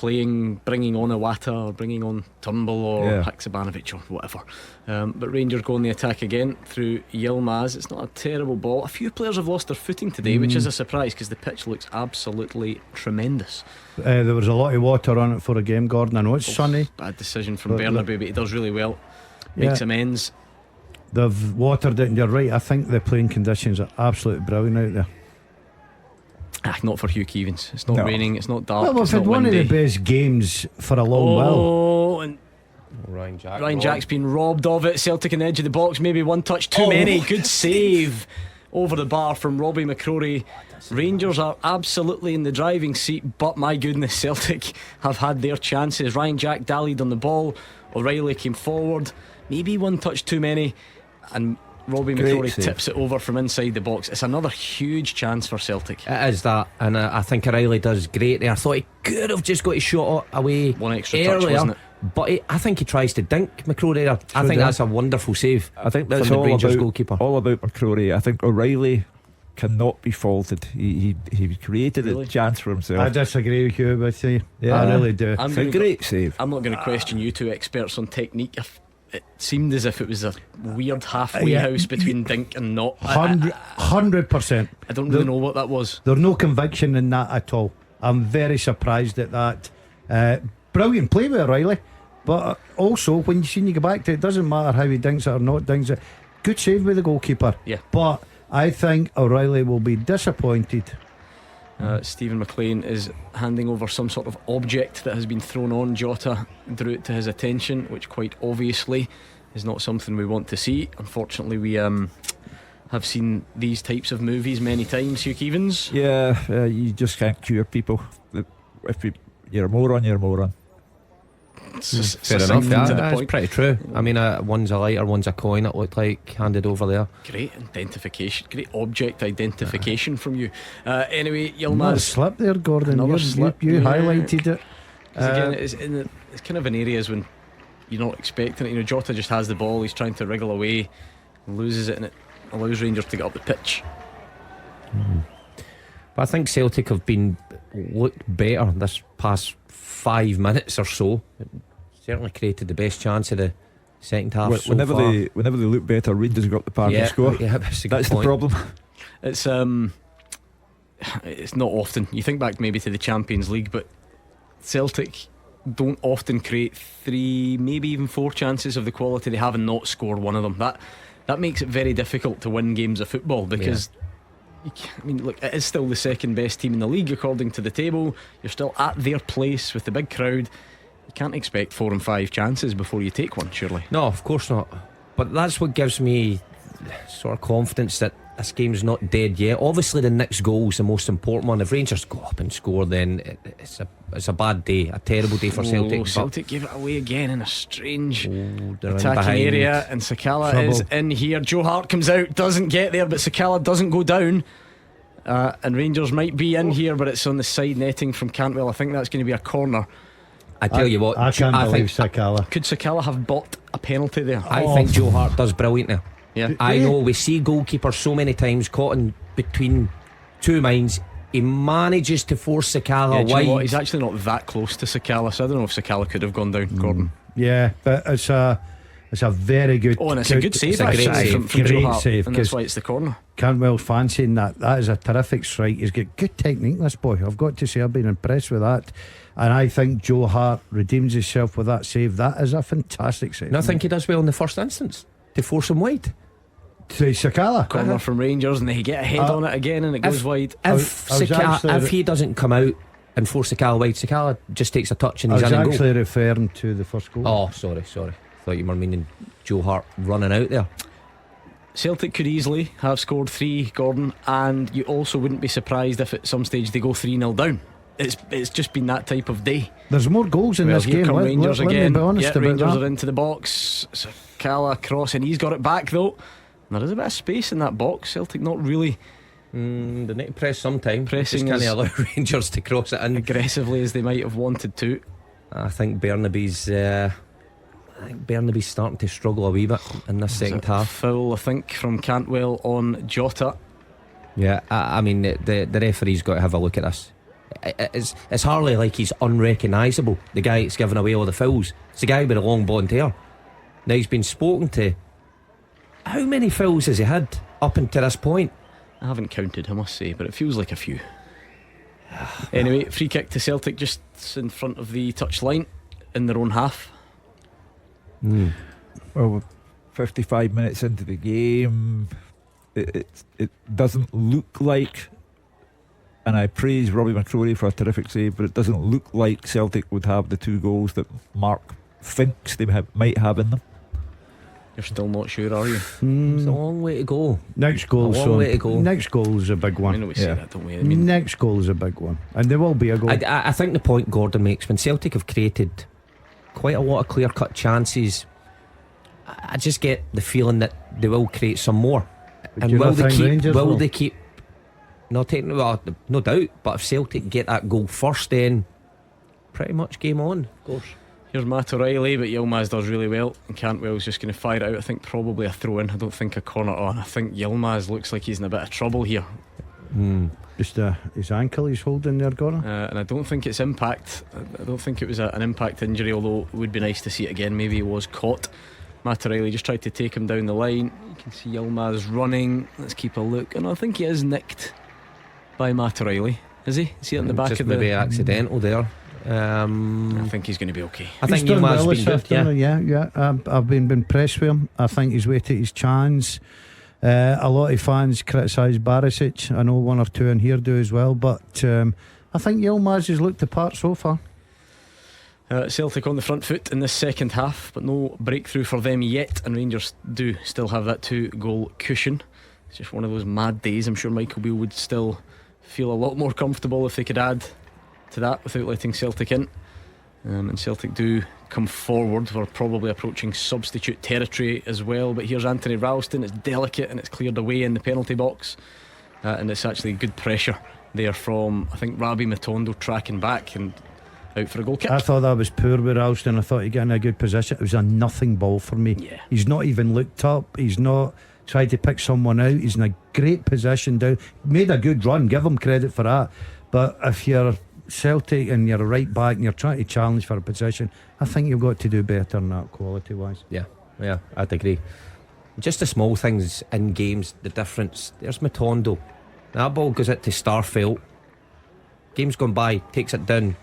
bringing on Iwata or bringing on Turnbull or Haksabanovic or whatever. But Rangers go on the attack again through Yilmaz. It's not a terrible ball. A few players have lost their footing today, which is a surprise because the pitch looks absolutely tremendous. There was a lot of water on it for a game, Gordon. I know it's sunny. Bad decision from Bernabeu, but he does really well. Makes amends. They've watered it, and you're right. I think the playing conditions are absolutely brilliant out there. Not for Hugh Keevins. It's not raining, it's not dark. Well, we've had one of the best games for a long while. And Ryan Jack's been robbed of it. Celtic on the edge of the box, maybe one touch too many. Good save over the bar from Robbie McCrory. Rangers are absolutely in the driving seat, but my goodness, Celtic have had their chances. Ryan Jack dallied on the ball. O'Reilly came forward, maybe one touch too many, and Robbie McCrory tips it over from inside the box. It's another huge chance for Celtic. It is that, and I think O'Reilly does great there. I thought he could have just got his shot away one extra earlier, touch, wasn't it? But I think he tries to dink McCrory there. I think that's a wonderful save. I think that's from the all Rangers about, goalkeeper. all about McCrory. I think O'Reilly cannot be faulted. He created a chance for himself. I disagree with you, but I really do. It's a great save. I'm not going to question you two experts on technique. It seemed as if it was a weird halfway house between dink and not. 100%. I don't really know what that was. There's no conviction in that at all. I'm very surprised at that. Brilliant play with O'Reilly, but also when you go back to it, it doesn't matter how he dinks it or not dinks it. Good save with the goalkeeper. Yeah. But I think O'Reilly will be disappointed. Stephen McLean is handing over some sort of object that has been thrown on. Jota drew it to his attention, which quite obviously is not something we want to see. Unfortunately, we have seen these types of movies many times. Hugh Keevins. Yeah, you just can't cure people. If you're a moron, you're a moron. Fair enough. That's pretty true. I mean, one's a lighter, one's a coin. It looked like handed over there. Great identification, great object identification from you. Anyway, Yilmaz. Another slip there, Gordon. You highlighted it. Again, it's kind of an areas when you're not expecting it. You know, Jota just has the ball. He's trying to wriggle away, loses it, and it allows Rangers to get up the pitch. But I think Celtic have looked better this past 5 minutes or so. Certainly created the best chance of the second half. Whenever they look better, Rangers got the park and score. Yeah, that's the problem. It's not often. You think back maybe to the Champions League, but Celtic don't often create 3, maybe even 4 chances of the quality they have and not score one of them. That makes it very difficult to win games of football because I mean, look, it is still the second best team in the league according to the table. You're still at their place with the big crowd. You can't expect 4 and 5 chances before you take one, surely. No, of course not. But that's what gives me sort of confidence that this game's not dead yet. Obviously the next goal is the most important one. If Rangers go up and score, then it's a bad day, a terrible day for Celtic. Celtic gave it away again in a strange attacking area, and Sakala is in here. Joe Hart comes out, doesn't get there, but Sakala doesn't go down. And Rangers might be in here, but it's on the side netting from Cantwell. I think that's going to be a corner. I tell you what, I can't believe Sakala. Could Sakala have bought a penalty there? I think Joe Hart does brilliant there. Yeah, I know we see goalkeepers so many times caught in between two minds. He manages to force Sakala wide. You know what? He's actually not that close to Sakala, so I don't know if Sakala could have gone down, Gordon. Yeah, but it's a very good. Oh, and it's a good save. It's a great save. From Joe Hart, save, and that's why it's the corner. Cantwell's fancying that. That is a terrific strike. He's got good technique, this boy. I've got to say, I've been impressed with that. And I think Joe Hart redeems himself with that save. That is a fantastic save. And I think he does well in the first instance to force him wide. To Sakala. Corner from Rangers, and they get a head on it again, and it goes wide. If he doesn't come out and force Sakala wide, Sakala just takes a touch and he's in and goal. I was actually referring to the first goal. Oh, sorry. Thought you were meaning Joe Hart running out there. Celtic could easily have scored 3, Gordon, and you also wouldn't be surprised if at some stage they go 3-0 down. It's just been that type of day. There's more goals in this here game. Come Rangers again. Let me be honest about Rangers that. are into the box. Sakala crossing, he's got it back though. There is a bit of space in that box. Celtic not really. They need to press sometime. Pressing just can't allow Rangers to cross it in aggressively as they might have wanted to. I think Burnaby's starting to struggle a wee bit in this second half. Foul, I think, from Cantwell on Jota. Yeah, I mean the referee's got to have a look at this. It's hardly like he's unrecognisable, the guy that's giving away all the fouls. It's the guy with the long blonde hair. Now he's been spoken to. How many fouls has he had up until this point? I haven't counted, I must say, but it feels like a few. Anyway, free kick to Celtic just in front of the touchline in their own half. Well, we're 55 minutes into the game. It doesn't look like, and I praise Robbie McCrory for a terrific save, but it doesn't look like Celtic would have the 2 goals that Mark thinks they might have in them. You're still not sure, are you? It's a long way to go. Next goal, a long way to go. Next goal is a big one. I know we say that, don't we? I mean, next goal is a big one, and there will be a goal. I think the point Gordon makes, when Celtic have created quite a lot of clear-cut chances, I just get the feeling that they will create some more. But and will they keep? Rangers Will they keep? Not taking, well, no doubt. But if Celtic get that goal first, then pretty much game on. Of course. here's Matt O'Reilly, but Yilmaz does really well, and Cantwell's just going to fire it out. I think probably a throw in. I don't think a corner on. I think Yilmaz looks like he's in a bit of trouble here. Just his ankle he's holding there, Gordon. And I don't think it's impact. I don't think it was an impact injury, although it would be nice to see it again. Maybe he was caught. Matt O'Reilly just tried to take him down the line. You can see Yilmaz running. Let's keep a look. And I think he is nicked by Matt O'Reilly. Is he? Is he at the back just of the... maybe accidental there. I think he's going to be okay. I think done Yilmaz well has been good. Yeah. I've been impressed with him. I think he's waited his chance. A lot of fans criticise Barisic. I know one or two in here do as well, but I think Yilmaz has looked the part so far. Celtic on the front foot in this second half, but no breakthrough for them yet, and Rangers do still have that 2-goal cushion. It's just one of those mad days. I'm sure Michael Beale would still feel a lot more comfortable if they could add to that without letting Celtic in. And Celtic do come forward. We're probably approaching substitute territory as well, but here's Anthony Ralston. It's delicate and it's cleared away in the penalty box, and it's actually good pressure there from, I think, Rabi Matondo tracking back and out for a goal kick. I thought that was poor with Ralston. I thought he got in a good position. It was a nothing ball for me. Yeah. He's not even looked up. He's not tried to pick someone out. He's in a great position down. Made a good run, give him credit for that. But if you're Celtic and you're a right back and you're trying to challenge for a position, I think you've got to do better than that, quality wise. Yeah, I'd agree. Just the small things in games, the difference. There's Matondo. That ball goes out to Starfelt. Game's gone by, takes it down,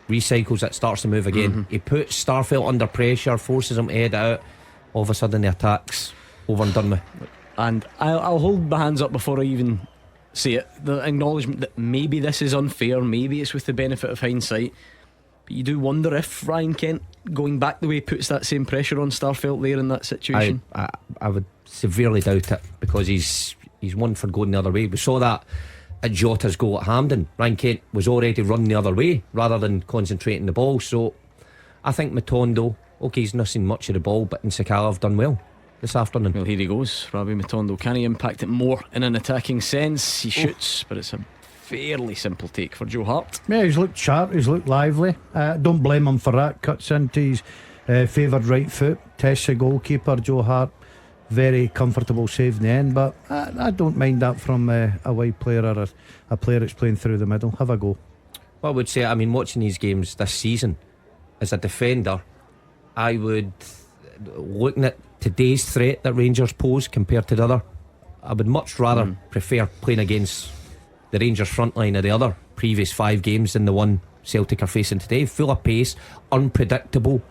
recycles it, starts to move again. He puts Starfelt under pressure, forces him to head out. All of a sudden the attack's over and done with. And I'll hold my hands up before I even say it. The acknowledgement that maybe this is unfair, maybe it's with the benefit of hindsight, but you do wonder if Ryan Kent going back the way puts that same pressure on Starfelt there in that situation. I would severely doubt it, because he's one for going the other way. We saw that at Jota's goal at Hampden. Ryan Kent was already running the other way rather than concentrating the ball. So I think Matondo, okay, he's not seen much of the ball, but Sakala have done well this afternoon. Well, here he goes, Rabi Matondo. Can he impact it more in an attacking sense? He shoots, but it's a fairly simple take for Joe Hart. Yeah, he's looked sharp, he's looked lively. Don't blame him for that. Cuts into his favoured right foot, tests the goalkeeper. Joe Hart, very comfortable save in the end. But I don't mind that from a wide player or a player that's playing through the middle. Have a go. Well, I would say, I mean, watching these games this season, as a defender, I would, looking at today's threat that Rangers pose compared to the other, I would much rather prefer playing against the Rangers front line of the other previous 5 games than the one Celtic are facing today. Full of pace, unpredictable,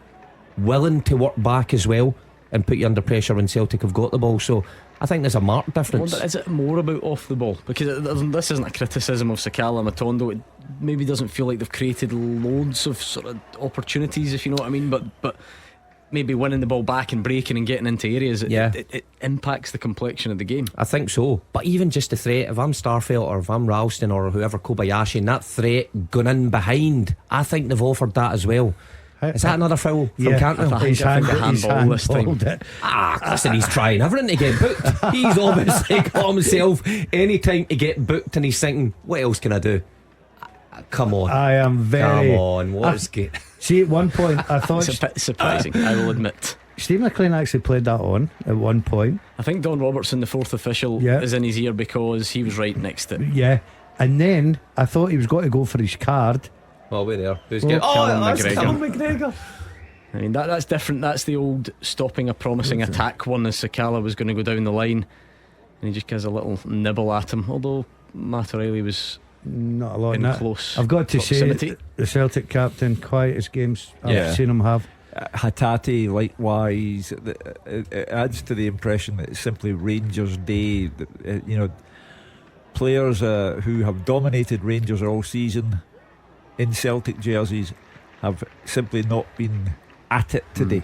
willing to work back as well and put you under pressure when Celtic have got the ball. So I think there's a marked difference. Is it more about off the ball? Because this isn't a criticism of Sakala, Matondo. It maybe doesn't feel like they've created loads of sort of opportunities, if you know what I mean, but maybe winning the ball back and breaking and getting into areas, it impacts the complexion of the game. I think so. But even just the threat, if I'm Starfelt or if I'm Ralston or whoever, Kobayashi, and that threat going in behind, I think they've offered that as well. Is that another foul from Cantwell? I think a handball this time. Listen, he's trying everything to get booked. He's obviously got himself any time to get booked, and he's thinking, what else can I do? Come on. I am very. Come on, what's good? See, at one point I thought it's a bit surprising, I will admit. Steve McLean actually played that on at one point. I think Don Robertson, the fourth official, is in his ear because he was right next to it. Yeah, And then I thought he was going to go for his card. Oh, we're there. Who's getting? Callum McGregor. I mean, that's different. That's the old stopping a promising attack one, as Sakala was going to go down the line, and he just gives a little nibble at him. Although Matarelli was not a lot in close. I've got to proximity. say, the Celtic captain, quietest games I've seen him have. Hatate likewise. It adds to the impression that it's simply Rangers Day. Players who have dominated Rangers all season in Celtic jerseys have simply not been at it today.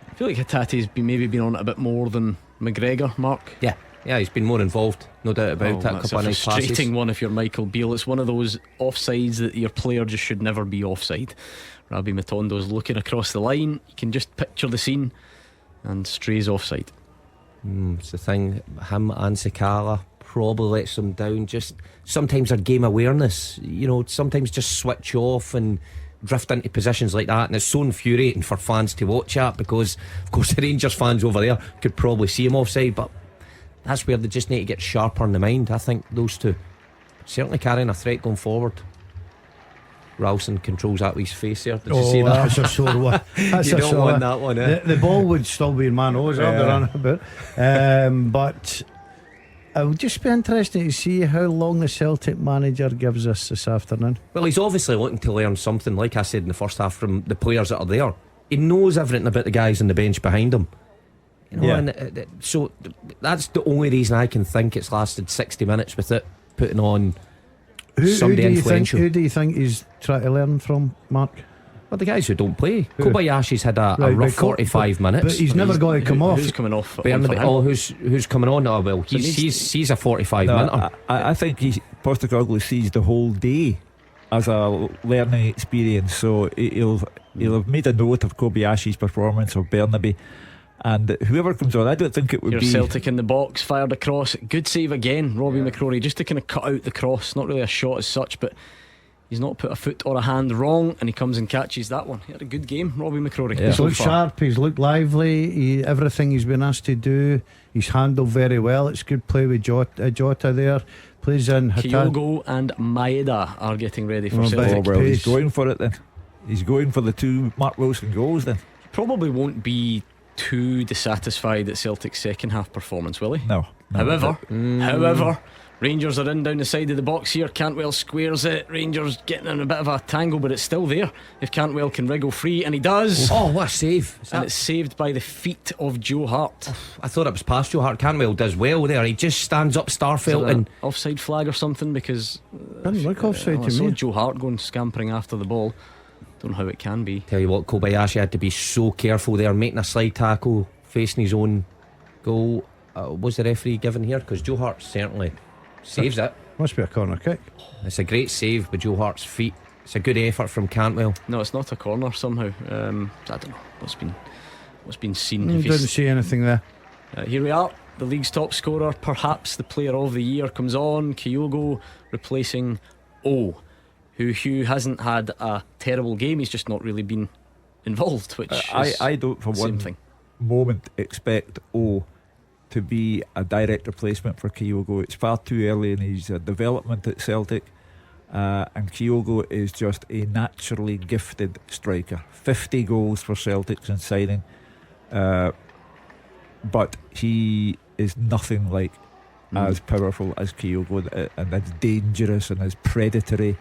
I feel like Hatate's maybe been on it a bit more than McGregor, Mark. Yeah, he's been more involved, no doubt about it. That's a frustrating one if you're Michael Beale. It's one of those offsides that your player just should never be offside. Rabbi Matondo's looking across the line, you can just picture the scene, and strays offside. It's the thing, him and Sakala probably lets them down. Just sometimes their game awareness, sometimes just switch off and drift into positions like that, and it's so infuriating for fans to watch at, because of course the Rangers fans over there could probably see him offside, but that's where they just need to get sharper in the mind. I think those two certainly carrying a threat going forward. Ralston controls that with his face there. Did you see that? That's a sore one. That's you a don't sore want one. that one, eh? The ball would still be in my nose. I'll be running about. But it would just be interesting to see how long the Celtic manager gives us this afternoon. Well, he's obviously looking to learn something, like I said in the first half, from the players that are there. He knows everything about the guys on the bench behind him. And so that's the only reason I can think it's lasted 60 minutes with it putting on somebody influential. Who do you think he's trying to learn from, Mark? Well, the guys who don't play. Kobayashi's had a rough 45 minutes, but he's never got to come off. Who's coming off? Who's coming on? Oh well, he's a 45 minute. I think Postecoglou sees the whole day as a learning experience. So he'll have made a note of Kobayashi's performance, or Bernaby, and whoever comes on. I don't think it would be Celtic in the box, fired across. Good save again, Robbie McCrory, just to kind of cut out the cross. Not really a shot as such, but he's not put a foot or a hand wrong, and he comes and catches that one. He had a good game, Robbie McCrory. He's looked sharp, he's looked lively. Everything he's been asked to do, he's handled very well. It's good play with Jota there. Plays in Kyogo and Maeda are getting ready for Celtic. Well, he's going for it then. He's going for the 2 Mark Wilson goals then. Probably won't be too dissatisfied at Celtic's second half performance, will he? No. However, Rangers are in down the side of the box here. Cantwell squares it. Rangers getting in a bit of a tangle, but it's still there if Cantwell can wriggle free, and he does. Oh, what a save. And it's saved by the feet of Joe Hart. I thought it was past Joe Hart. Cantwell does well there. He just stands up Starfelt and offside flag or something, because didn't look offside to I saw me. Joe Hart going scampering after the ball. Don't know how it can be. Tell you what, Kobayashi had to be so careful there, making a slide tackle, facing his own goal. Was the referee given here? Because Joe Hart certainly saves it. Must be a corner kick. It's a great save with Joe Hart's feet. It's a good effort from Cantwell. No, it's not a corner somehow. I don't know what's been seen. Didn't see anything there. Here we are. The league's top scorer, perhaps the player of the year, comes on. Kyogo replacing O, who Hugh hasn't had a terrible game. He's just not really been involved, which I don't for one moment expect O to be a direct replacement for Kyogo. It's far too early in his development at Celtic, and Kyogo is just a naturally gifted striker. 50 goals for Celtic since signing, but he is nothing like as powerful as Kyogo, and as dangerous and as predatory.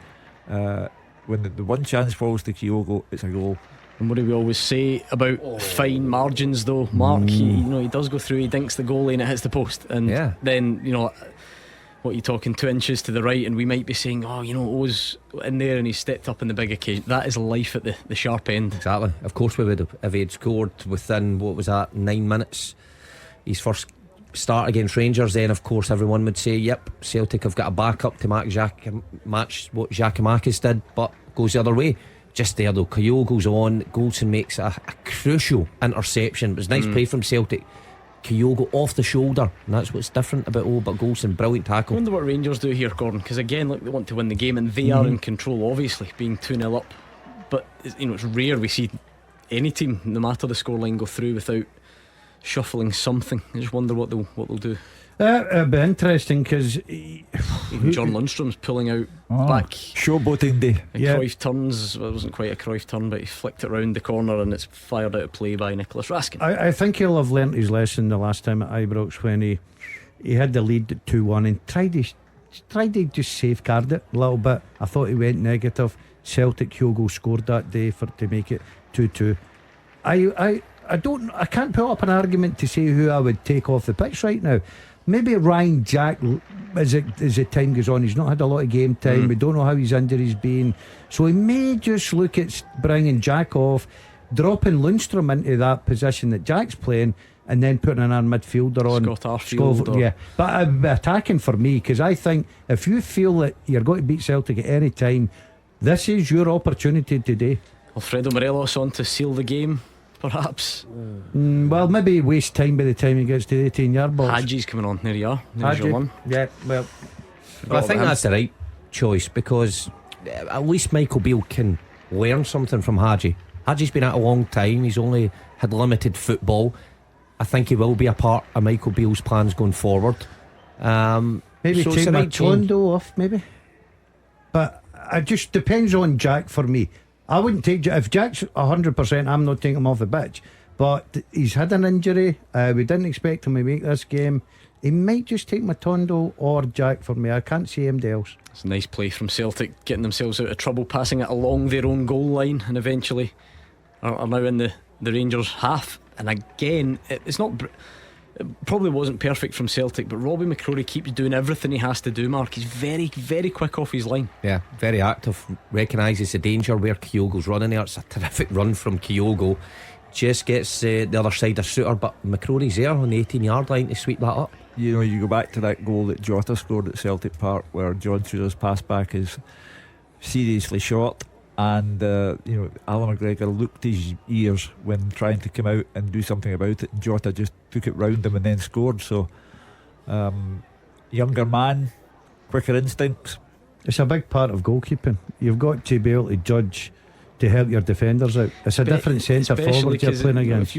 When the one chance falls to Kyogo, it's a goal. And what do we always say about fine margins, though, Mark? He does go through, he dinks the goalie and it hits the post, and then what you talking 2 inches to the right, and we might be saying, O's in there and he stepped up in the big occasion. That is life at the sharp end. Exactly. Of course we would have, if he had scored within 9 minutes his first start against Rangers. Then of course everyone would say, yep, Celtic have got a backup to match what Giacomakis did, but goes the other way. Just there though, Kyogo's on. Goldson makes a crucial interception. It was nice play from Celtic. Kyogo off the shoulder, and that's what's different about but Goldson, brilliant tackle. I wonder what Rangers do here, Gordon, because again, look, they want to win the game and they are in control, obviously, being 2-0 up, but it's rare we see any team, no matter the scoreline, go through without shuffling something. I just wonder what they'll do. It'll be interesting because even John Lundstrom's pulling out back. Showboating day. Cruyff turns. Well, it wasn't quite a Cruyff turn, but he flicked it round the corner and it's fired out of play by Nicholas Raskin. I think he'll have learnt his lesson the last time at Ibrox when he had the lead at 2-1 and tried to just safeguard it a little bit. I thought he went negative. Celtic, Hugo scored that day to make it 2-2. I can't put up an argument to say who I would take off the pitch right now. Maybe Ryan Jack, as the time goes on. He's not had a lot of game time. We don't know how his injury's been, so he may just look at bringing Jack off, dropping Lundstrom into that position that Jack's playing, and then putting in our midfielder on Scott Arfield. Yeah, but attacking for me, because I think if you feel that you're going to beat Celtic at any time, this is your opportunity today. Alfredo Morelos on to seal the game, perhaps. Well, maybe waste time by the time he gets to the 18-yard box. Hadji's coming on. There you are. There's your one. Yeah, well, I think that's the right choice, because at least Michael Beale can learn something from Hadji. Hadji's been out a long time. He's only had limited football. I think he will be a part of Michael Beale's plans going forward. Maybe so take Matondo off, maybe. But it just depends on Jack for me. I wouldn't take if Jack's 100%. I'm not taking him off the pitch. But he's had an injury. We didn't expect him to make this game. He might just take Matondo or Jack for me. I can't see anybody else. It's a nice play from Celtic, getting themselves out of trouble, passing it along their own goal line, and eventually are now in the Rangers half. And again, it's not. It probably wasn't perfect from Celtic, but Robbie McCrory keeps doing everything he has to do, Mark. He's very, very quick off his line. Yeah, very active. Recognises the danger where Kyogo's running there. It's a terrific run from Kyogo. Just gets the other side of Suter, but McCrory's there on the 18-yard line to sweep that up. You know, you go back to that goal that Jota scored at Celtic Park, where John Tudor's pass back is seriously short, and Alan McGregor looked his ears when trying to come out and do something about it, and Jota just took it round him and then scored. So younger man, quicker instincts. It's a big part of goalkeeping. You've got to be able to judge to help your defenders out. It's a different centre forward you're playing against.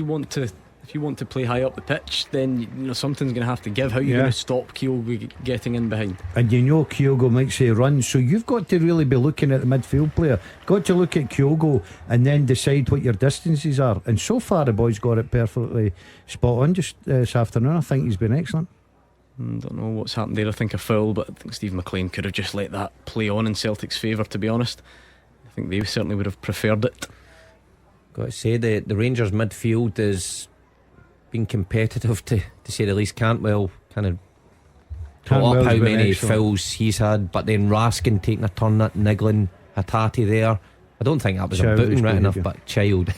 If you want to play high up the pitch, then something's going to have to give. How are you going to stop Kyogo getting in behind? And Kyogo might say run, so you've got to really be looking at the midfield player. Got to look at Kyogo and then decide what your distances are. And so far the boy's got it perfectly spot on just this afternoon. I think he's been excellent. Don't know what's happened there. I think a foul, but I think Steve McLean could have just let that play on in Celtic's favour, to be honest. I think they certainly would have preferred it. Got to say the Rangers midfield is being competitive to say the least. Cantwell kind of brought up how many fouls he's had, but then Raskin taking a turn at niggling Hatate there. I don't think that was a booting right enough, but Child.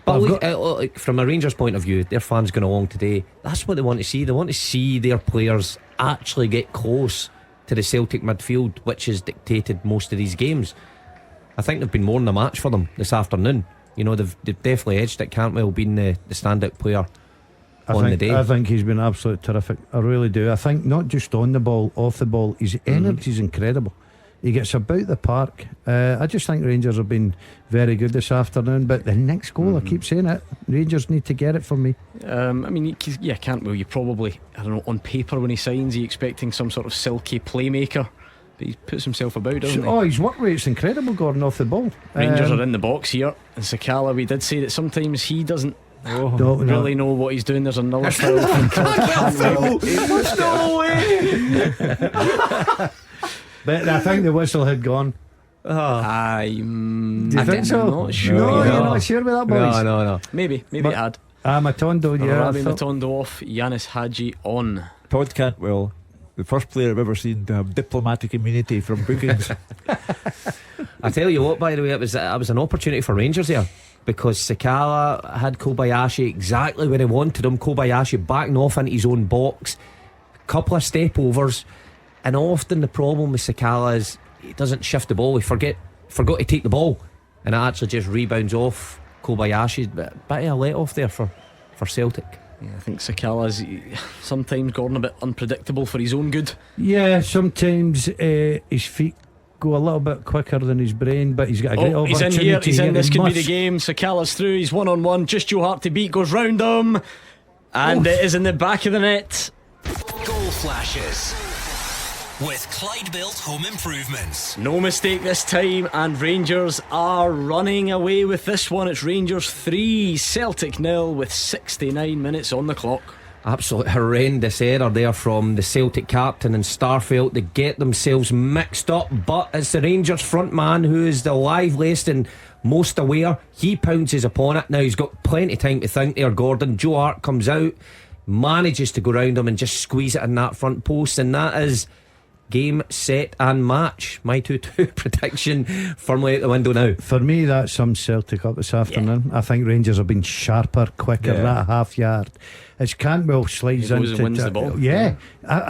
But from a Rangers point of view, their fans going along today, that's what they want to see. They want to see their players actually get close to the Celtic midfield, which has dictated most of these games. I think they've been more than a match for them this afternoon. They've definitely edged it. Cantwell being the standout player on the day. I think he's been absolutely terrific. I really do. I think not just on the ball, off the ball, his energy is incredible. He gets about the park. I just think Rangers have been very good this afternoon. But the next goal, I keep saying it, Rangers need to get it for me. Cantwell, you probably, I don't know, on paper when he signs, he's expecting some sort of silky playmaker, but he puts himself about, doesn't he? Oh, his work rate's incredible, Gordon, off the ball. Rangers are in the box here, and Sakala, we did say that sometimes he doesn't really know what he's doing. There's another foul from Cantwell. No way. But I think the whistle had gone. I think so. I'm not sure. No, you're not sure with that, boys? No. Maybe it had. Matondo, yeah. Matondo off, Yanis Hadji on. Todd Cantwell, the first player I've ever seen to have diplomatic immunity from bookings. I tell you what, by the way, it was an opportunity for Rangers there, because Sakala had Kobayashi exactly where he wanted him. Kobayashi backing off into his own box, couple of step overs. And often the problem with Sakala is he doesn't shift the ball. He forgot to take the ball, and it actually just rebounds off Kobayashi. Bit of a let off there for Celtic. Yeah, I think Sakala's sometimes Gordon a bit unpredictable for his own good. Yeah, sometimes his feet go a little bit quicker than his brain, but he's got a great He's opportunity. in here, he's in. This could be the must. game. Sakala's through, he's 1-on-1. Just Joe Hart to beat, goes round him, and it is in the back of the net. Goal flashes with Clyde Built Home Improvements. No mistake this time, and Rangers are running away with this one. It's Rangers 3, Celtic 0 with 69 minutes on the clock. Absolute horrendous error there from the Celtic captain and Starfelt to get themselves mixed up, but it's the Rangers front man who is the liveliest and most aware. He pounces upon it. Now he's got plenty of time to think there, Gordon. Joe Hart comes out, manages to go round him and just squeeze it in that front post, and that is game, set and match. My 2-2 prediction firmly out the window now. For me, that sums Celtic up this afternoon. I think Rangers have been sharper, quicker, that half yard. As Cantwell slides He goes and into wins the ball.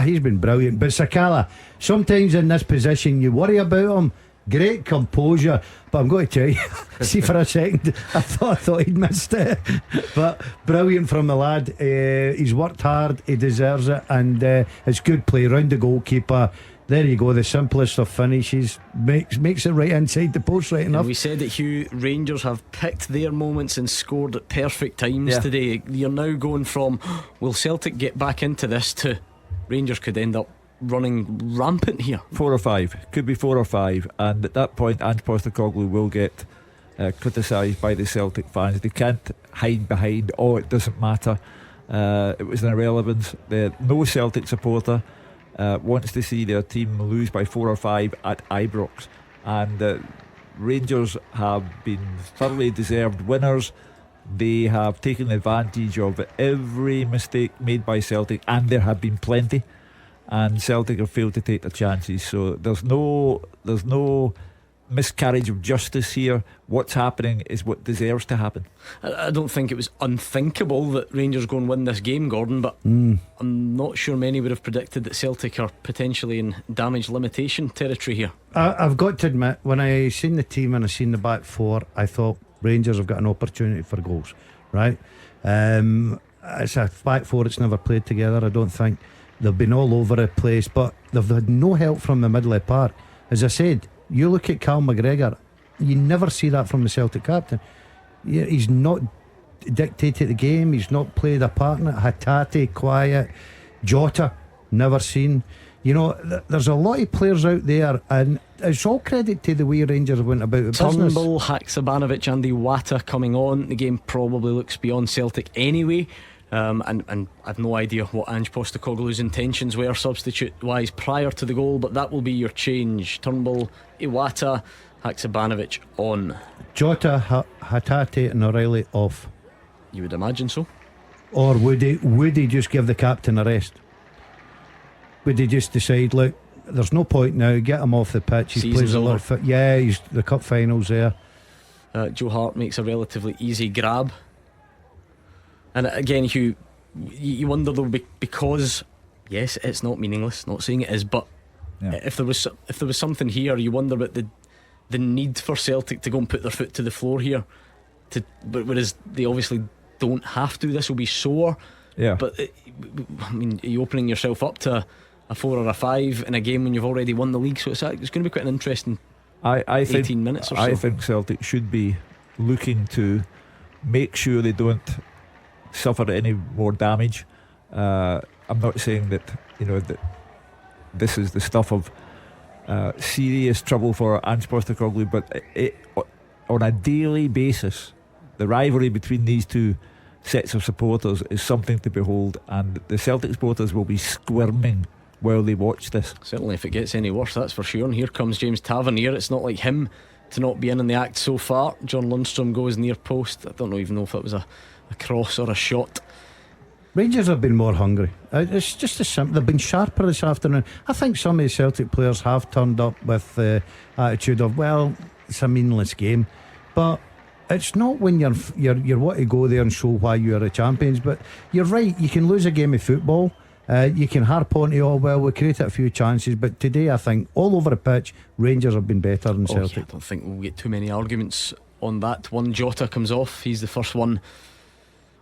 He's been brilliant. But Sakala, sometimes in this position you worry about him. Great composure, but I'm going to tell you, see, for a second I thought he'd missed it, but brilliant from the lad. He's worked hard, he deserves it, and it's good play round the goalkeeper. There you go, the simplest of finishes, makes it right inside the post, right enough. And we said that, Hugh, Rangers have picked their moments and scored at perfect times today. You're now going from, will Celtic get back into this, to Rangers could end up running rampant here. 4 or 5, could be 4 or 5, and at that point Ange Postecoglou will get criticised by the Celtic fans. They can't hide behind, it doesn't matter, it was an irrelevance. No Celtic supporter wants to see their team lose by 4 or 5 at Ibrox, and Rangers have been thoroughly deserved winners. They have taken advantage of every mistake made by Celtic, and there have been plenty, and Celtic have failed to take their chances. So there's no miscarriage of justice here. What's happening is what deserves to happen. I don't think it was unthinkable that Rangers go and win this game, Gordon, but I'm not sure many would have predicted that Celtic are potentially in damage limitation territory here. I've got to admit, when I seen the team and I seen the back four, I thought Rangers have got an opportunity for goals, right? It's a back four that's never played together. I don't think they've been all over the place, but they've had no help from the middle of the park. As I said, you look at Cal McGregor, you never see that from the Celtic captain. He's not dictated the game, he's not played a part in it. Hatate, quiet. Jota, never seen. You know, there's a lot of players out there, and it's all credit to the way Rangers went about the business. Turnbull, Haksabanovic and Iwata coming on. The game probably looks beyond Celtic anyway. And I've no idea what Ange Postecoglou's intentions were substitute wise prior to the goal, but that will be your change. Turnbull, Iwata, Haksabanovic on. Jota, Hatate and O'Reilly off. You would imagine so. Or would he just give the captain a rest? Would he just decide, look, there's no point now, get him off the pitch, he's Season's plays a lot over. of he's the cup finals there. Joe Hart makes a relatively easy grab. And again, Hugh, you wonder though, because yes, it's not meaningless, not saying it is, but if there was something here, you wonder about the need for Celtic to go and put their foot to the floor here, but whereas they obviously don't have to. This will be sore, but I mean, are you opening yourself up to a 4 or a 5 in a game when you've already won the league? So it's going to be quite an interesting 18 minutes or so. I think Celtic should be looking to make sure they don't suffer any more damage. I'm not saying that that this is the stuff of serious trouble for Ange Postecoglou, but on a daily basis, the rivalry between these two sets of supporters is something to behold, and the Celtic supporters will be squirming while they watch this. Certainly if it gets any worse, that's for sure. And here comes James Tavernier. It's not like him to not be in the act so far. John Lundstrom goes near post. I don't even know if that was a cross or a shot. Rangers have been more hungry. It's just as simple. They've been sharper this afternoon. I think some of the Celtic players have turned up with the attitude of, well, it's a meaningless game, but it's not when you're want to go there and show why you're the champions. But you're right, you can lose a game of football, you can harp on to, well, we created a few chances, but today I think all over the pitch Rangers have been better than Celtic. I don't think we'll get too many arguments on that one. Jota comes off. He's the first one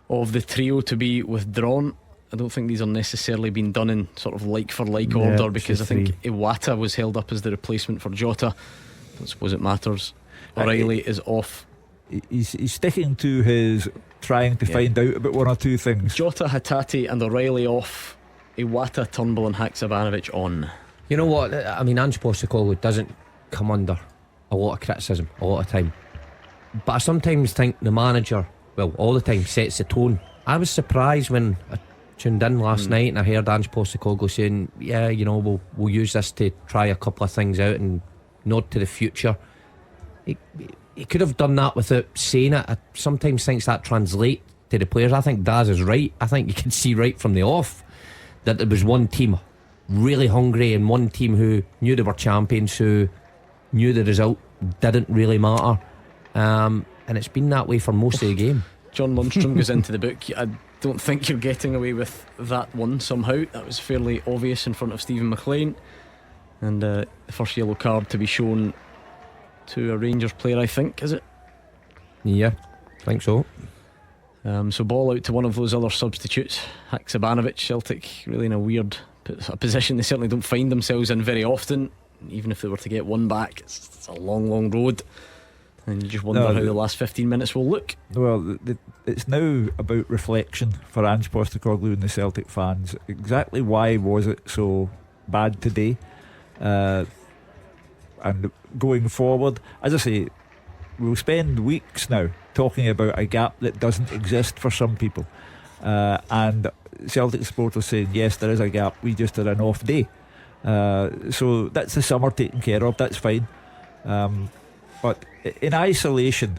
of the trio to be withdrawn. I don't think these are necessarily being done in sort of like for like order, because I think Iwata was held up as the replacement for Jota. I don't suppose it matters. O'Reilly is off. He's sticking to his trying to find out about one or two things. Jota, Hatate and O'Reilly off. Iwata, Turnbull and Haksabanovic on. You know what? I mean, Ange Postecoglou doesn't come under a lot of criticism a lot of time, but I sometimes think the manager, well, all the time, sets the tone. I was surprised when I tuned in last night and I heard Ange Postecoglou saying, yeah, you know, we'll use this to try a couple of things out and nod to the future. He could have done that without saying it. I sometimes think that translates to the players. I think Daz is right. I think you can see right from the off that there was one team really hungry and one team who knew they were champions, who knew the result didn't really matter, and it's been that way for most of the game. John Lundstrom goes into the book. I don't think you're getting away with that one somehow. That was fairly obvious in front of Stephen McLean, and the first yellow card to be shown to a Rangers player, I think, is it? Yeah, I think so. So ball out to one of those other substitutes, Haksabanovic. Celtic really in a weird position they certainly don't find themselves in very often. Even if they were to get one back, it's a long road, and you just wonder how the last 15 minutes will look. Well, it's now about reflection for Ange Postecoglou and the Celtic fans. Exactly why was it so bad today? And going forward, as I say, we'll spend weeks now talking about a gap that doesn't exist for some people, and Celtic supporters saying, yes, there is a gap, we just had an off day. So that's the summer taken care of, that's fine. But in isolation,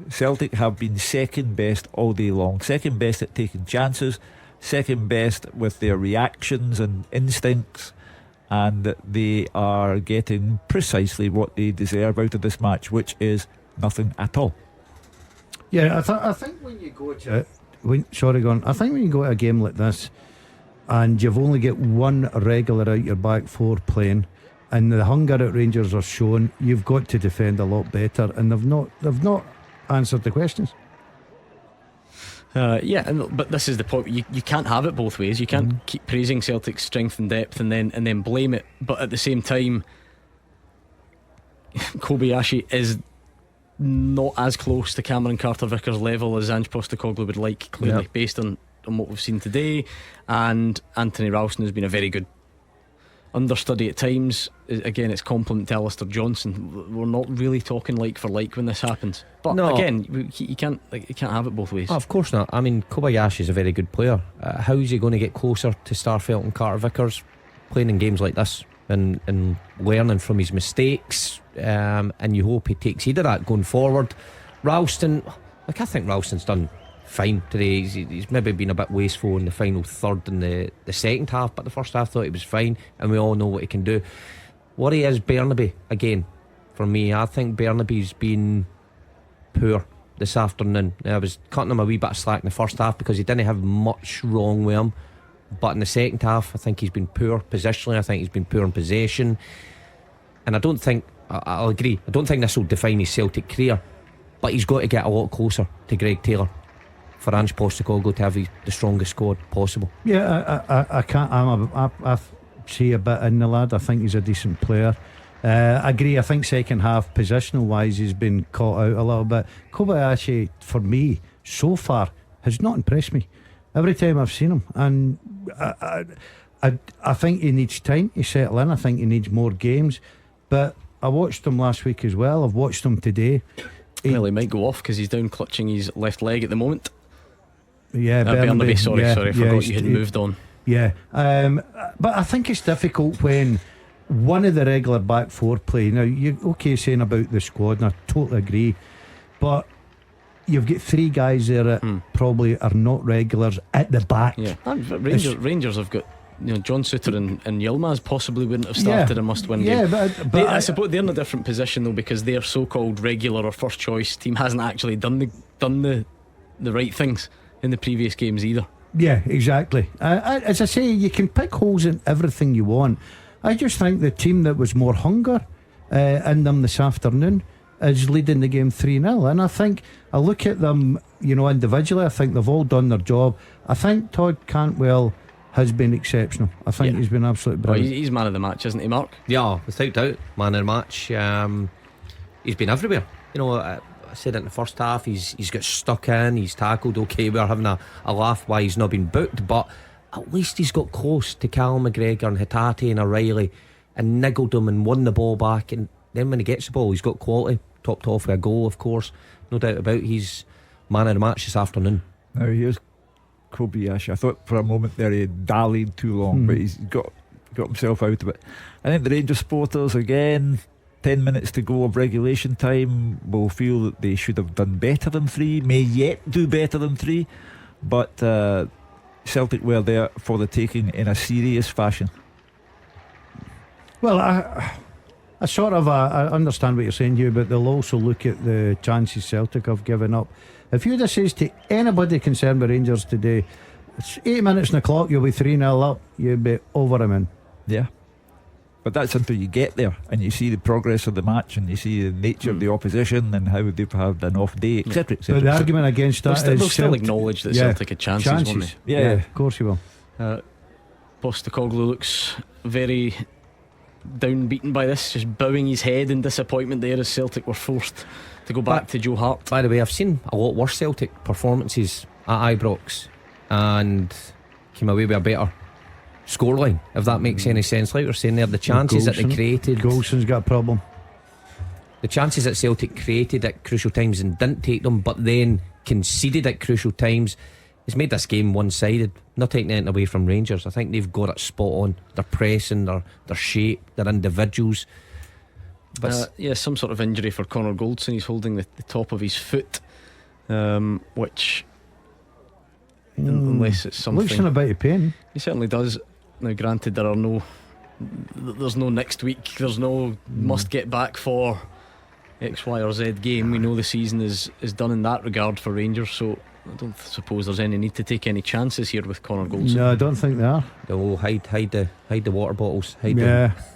Celtic have been second best all day long. Second best at taking chances, second best with their reactions and instincts, and they are getting precisely what they deserve out of this match, which is nothing at all. Yeah, I think when you go to I think when you go to a game like this and you've only got one regular out your back four playing, and the hunger at Rangers are shown, you've got to defend a lot better, and they've not answered the questions. But this is the point. You can't have it both ways. You can't keep praising Celtic's strength and depth and then blame it, but at the same time, Kobayashi is not as close to Cameron Carter-Vickers' level as Ange Postecoglou would like, clearly, based on what we've seen today. And Anthony Ralston has been a very good understudy at times. Again, it's compliment to Alistair Johnson. We're not really talking like for like when this happens, but again, you can't have it both ways. Oh, of course not. I mean, Kobayashi is a very good player. How is he going to get closer to Starfelt and Carter-Vickers? Playing in games like this and learning from his mistakes, and you hope he takes heed of that going forward. Ralston, I think Ralston's done fine today. He's maybe been a bit wasteful in the final third in the second half, but the first half I thought he was fine, and we all know what he can do. Worry is Bernaby again for me. I think Bernaby's been poor this afternoon. I was cutting him a wee bit of slack in the first half because he didn't have much wrong with him, but in the second half I think he's been poor positionally. I think he's been poor in possession, and I don't think, I'll agree, I don't think this will define his Celtic career, but he's got to get a lot closer to Greg Taylor for Ange Postecoglou to have the strongest squad possible. Yeah, I can't. I see a bit in the lad. I think he's a decent player. I agree. I think second half, positional wise, he's been caught out a little bit. Kobayashi, for me, so far, has not impressed me every time I've seen him, and I think he needs time to settle in. I think he needs more games. But I watched him last week as well. I've watched him today. He might go off because he's down clutching his left leg at the moment. Yeah, Bernaby, sorry, I forgot you had moved on. Yeah, but I think it's difficult when one of the regular back four play. Now, you're okay saying about the squad, and I totally agree, but you've got three guys there that probably are not regulars at the back. Yeah, Rangers have got, John Suter and Yilmaz possibly wouldn't have started a must-win game. But I suppose they're in a different position though, because their so-called regular or first choice team hasn't actually done the right things in the previous games either. Yeah, exactly. As I say, you can pick holes in everything you want. I just think the team that was more hunger in them this afternoon is leading the game 3-0. And I think I look at them, individually, I think they've all done their job. I think Todd Cantwell has been exceptional. I think he's been absolutely brilliant. He's man of the match, isn't he, Mark? Yeah, without doubt, man of the match. He's been everywhere. I said it in the first half. He's got stuck in. He's tackled. Okay, we're having a laugh why he's not been booked, but at least he's got close to Cal McGregor and Hatate and O'Reilly and niggled him and won the ball back. And then when he gets the ball, he's got quality. Topped off with a goal, of course. No doubt about it. He's man of the match this afternoon. Now here's Kobayashi. I thought for a moment there he dallied too long, but he's got himself out of it. I think the Rangers supporters, again, 10 minutes to go of regulation time, will feel that they should have done better than 3, may yet do better than 3, but Celtic were there for the taking in a serious fashion. Well, I sort of I understand what you're saying, Hugh, but they'll also look at the chances Celtic have given up. If you'd have said to anybody concerned with Rangers today, it's 8 minutes on the clock, you'll be 3-0 up, you'd be over them in. Yeah, but that's until you get there and you see the progress of the match and you see the nature of the opposition and how they've had an off day, etc. But the argument against that they'll is still acknowledge that Celtic had chances, won't they? Yeah, of course you will. Postecoglou looks very downbeaten by this, just bowing his head in disappointment there as Celtic were forced to go back to Joe Hart. By the way, I've seen a lot worse Celtic performances at Ibrox and came away with a better scoreline, if that makes any sense. Like we're saying there, the chances that they created, Golson's got a problem. the chances that Celtic created at crucial times and didn't take them, but then conceded at crucial times, has made this game one-sided. Not taking anything away from Rangers. I think they've got it spot on. Their pressing, their shape, their individuals. But some sort of injury for Connor Goldson. He's holding the top of his foot, which unless it's something, looks in a bit of pain. He certainly does. Now granted, there's no next week, there's no must get back for X, Y or Z game. We know the season is done in that regard for Rangers, so I don't suppose there's any need to take any chances here with Connor Goldson. No, I don't think they are. They'll hide the water bottles.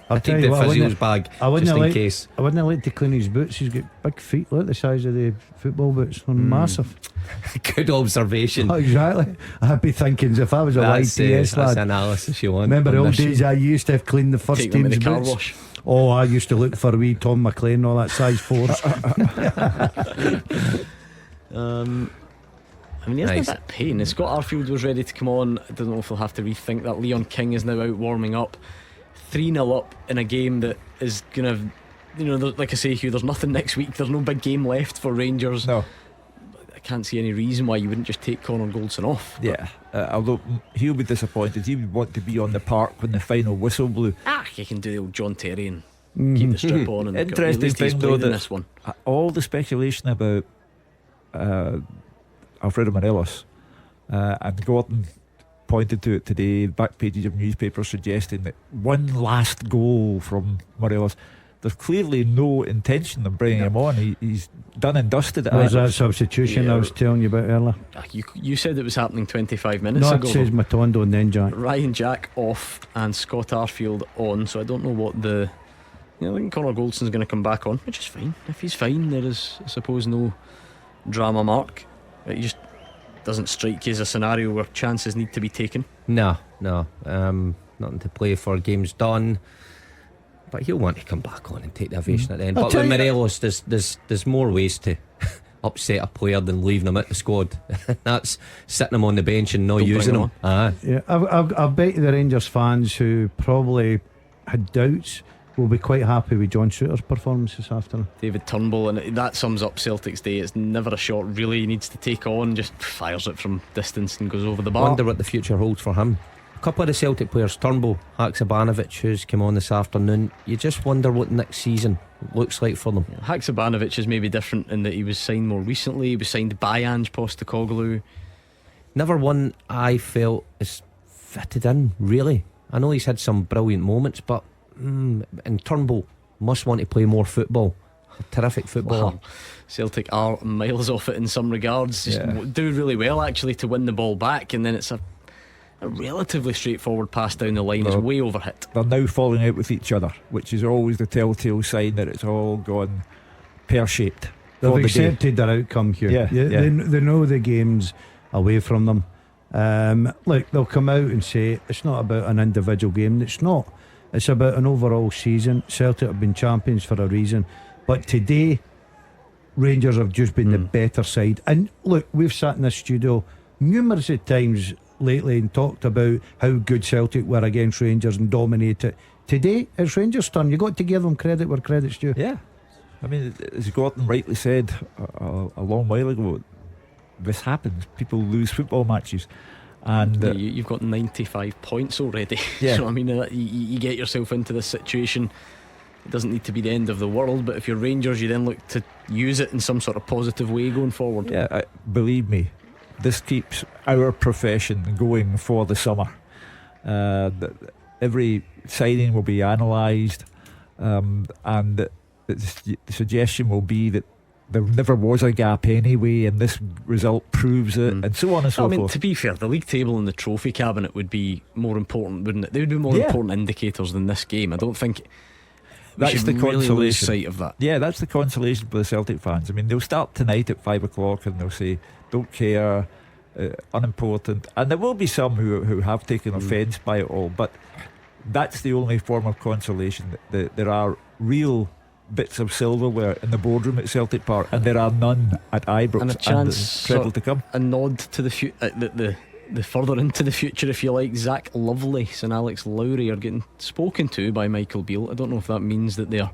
I'll tell the you what, physio's bag just in case. I wouldn't like to clean his boots. He's got big feet, look the size of the football boots. They're massive. Good observation. Oh, exactly. I'd be thinking if I was a YTS lad. That's analysis you want. Remember the old days I used to have cleaned the first Take them in team's the car boots. wash. Oh, I used to look for wee Tom McLean and all that size 4s. I mean, he hasn't had that pain. Scott Arfield was ready to come on. I don't know if he'll have to rethink that. Leon King is now out warming up. 3-0 up in a game that is going to, like I say, Hugh, there's nothing next week. There's no big game left for Rangers. No, I can't see any reason why you wouldn't just take Connor Goldson off. Yeah, although he'll be disappointed. He would want to be on the park when the final whistle blew. You can do the old John Terry and keep the strip on. And Interesting thing though, that this one, all the speculation about Alfredo Morelos and Gordon pointed to it today, back pages of newspapers suggesting that one last goal from Morelos. There's clearly no intention of bringing him on. He's done and dusted. There's that substitution I was telling you about earlier. You said it was happening 25 minutes ago. No, it says Matondo and then Jack. Ryan Jack off and Scott Arfield on, so I don't know what I think Connor Goldson's going to come back on, which is fine. If he's fine, there is, I suppose, no drama, Mark. It just doesn't strike you as a scenario where chances need to be taken. No, nothing to play for. Game's done. But he'll want to come back on and take the ovation at the end. But with Morelos, there's more ways to upset a player than leaving him at the squad. That's sitting him on the bench and not using him. Yeah, I bet the Rangers fans who probably had doubts will be quite happy with John Shooter's performance this afternoon. David Turnbull, and that sums up Celtic's day. It's never a shot really he needs to take on, just fires it from distance and goes over the bar. Wonder what the future holds for him. A couple of the Celtic players, Turnbull, Haksabanovic, who's come on this afternoon, you just wonder what next season looks like for them. Haksabanovic is maybe different in that he was signed more recently. He was signed by Ange Postecoglou. Never one I felt is fitted in, really. I know he's had some brilliant moments, but and Turnbull must want to play more football. A terrific footballer. Well, Celtic are miles off it in some regards. Just do really well actually to win the ball back, and then it's a relatively straightforward pass down the line. Is way overhit. They're now falling out with each other, which is always the telltale sign that it's all gone pear-shaped. They've accepted their outcome here. They know the game's away from them. Look, they'll come out and say it's not about an individual game. It's not. It's about an overall season. Celtic have been champions for a reason, but today Rangers have just been the better side. And look, we've sat in this studio numerous of times lately and talked about how good Celtic were against Rangers and dominated. Today it's Rangers' turn. You got to give them credit where credit's due. Yeah, I mean, as Gordon rightly said a long while ago, this happens. People lose football matches, and you've got 95 points already. Yeah. So I mean, you get yourself into this situation. It doesn't need to be the end of the world, but if you're Rangers, you then look to use it in some sort of positive way going forward. Yeah, believe me, this keeps our profession going for the summer. Every signing will be analysed, and the suggestion will be that there never was a gap anyway, and this result proves it, and so on and so forth. To be fair, the league table and the trophy cabinet would be more important, wouldn't it? They would be more important indicators than this game. I don't think that's the consolation. Really lose sight of that. Yeah, that's the consolation for the Celtic fans. I mean, they'll start tonight at 5 o'clock and they'll say, don't care, unimportant. And there will be some who have taken offence by it all, but that's the only form of consolation. There are real bits of silverware in the boardroom at Celtic Park, and there are none at Ibrox, and a chance, treble to come. A nod to the further into the future, if you like. Zach Lovelace and Alex Lowry are getting spoken to by Michael Beale. I don't know if that means that they're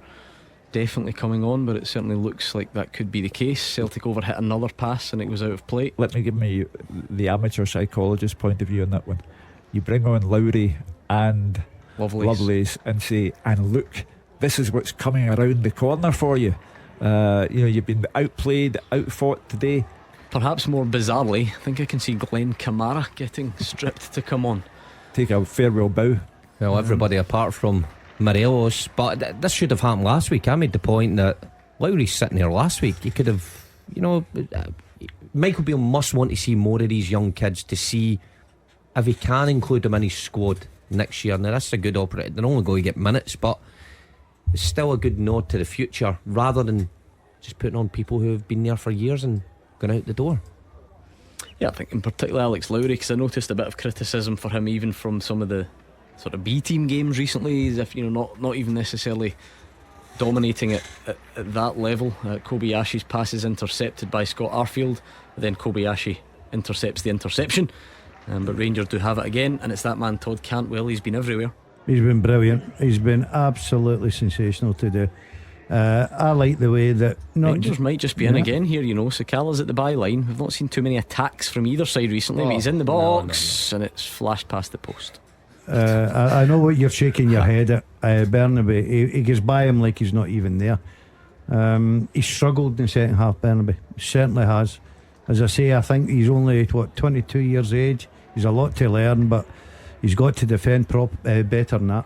definitely coming on, but it certainly looks like that could be the case. Celtic overhit another pass and it was out of play. Let me give me the amateur psychologist point of view on that one. You bring on Lowry and Lovelace and say, and look, this is what's coming around the corner for you. You've been outplayed, outfought today. Perhaps more bizarrely, I think I can see Glenn Kamara getting stripped to come on. Take a farewell bow. Well, everybody apart from Morelos. But this should have happened last week. I made the point that Lowry's sitting there last week. You could have, Michael Beale must want to see more of these young kids to see if he can include them in his squad next year. Now, that's a good operator. They're only going to get minutes, but it's still a good nod to the future rather than just putting on people who have been there for years and gone out the door. Yeah, I think in particular Alex Lowry, because I noticed a bit of criticism for him even from some of the sort of B team games recently, as if not even necessarily dominating it at that level. Kobayashi's pass is intercepted by Scott Arfield, then Kobayashi intercepts the interception, but Rangers do have it again, and it's that man Todd Cantwell. He's been everywhere. He's been brilliant. He's been absolutely sensational today. I like the way that Rangers might just be in again here. Sakala's at the byline. We've not seen too many attacks from either side recently, but he's in the box and it's flashed past the post. I know what you're shaking your head at, Bernaby. He goes by him like he's not even there. He struggled in the second half, Bernaby. He certainly has. As I say, I think he's only 22 years age. He's a lot to learn, but he's got to defend better than that.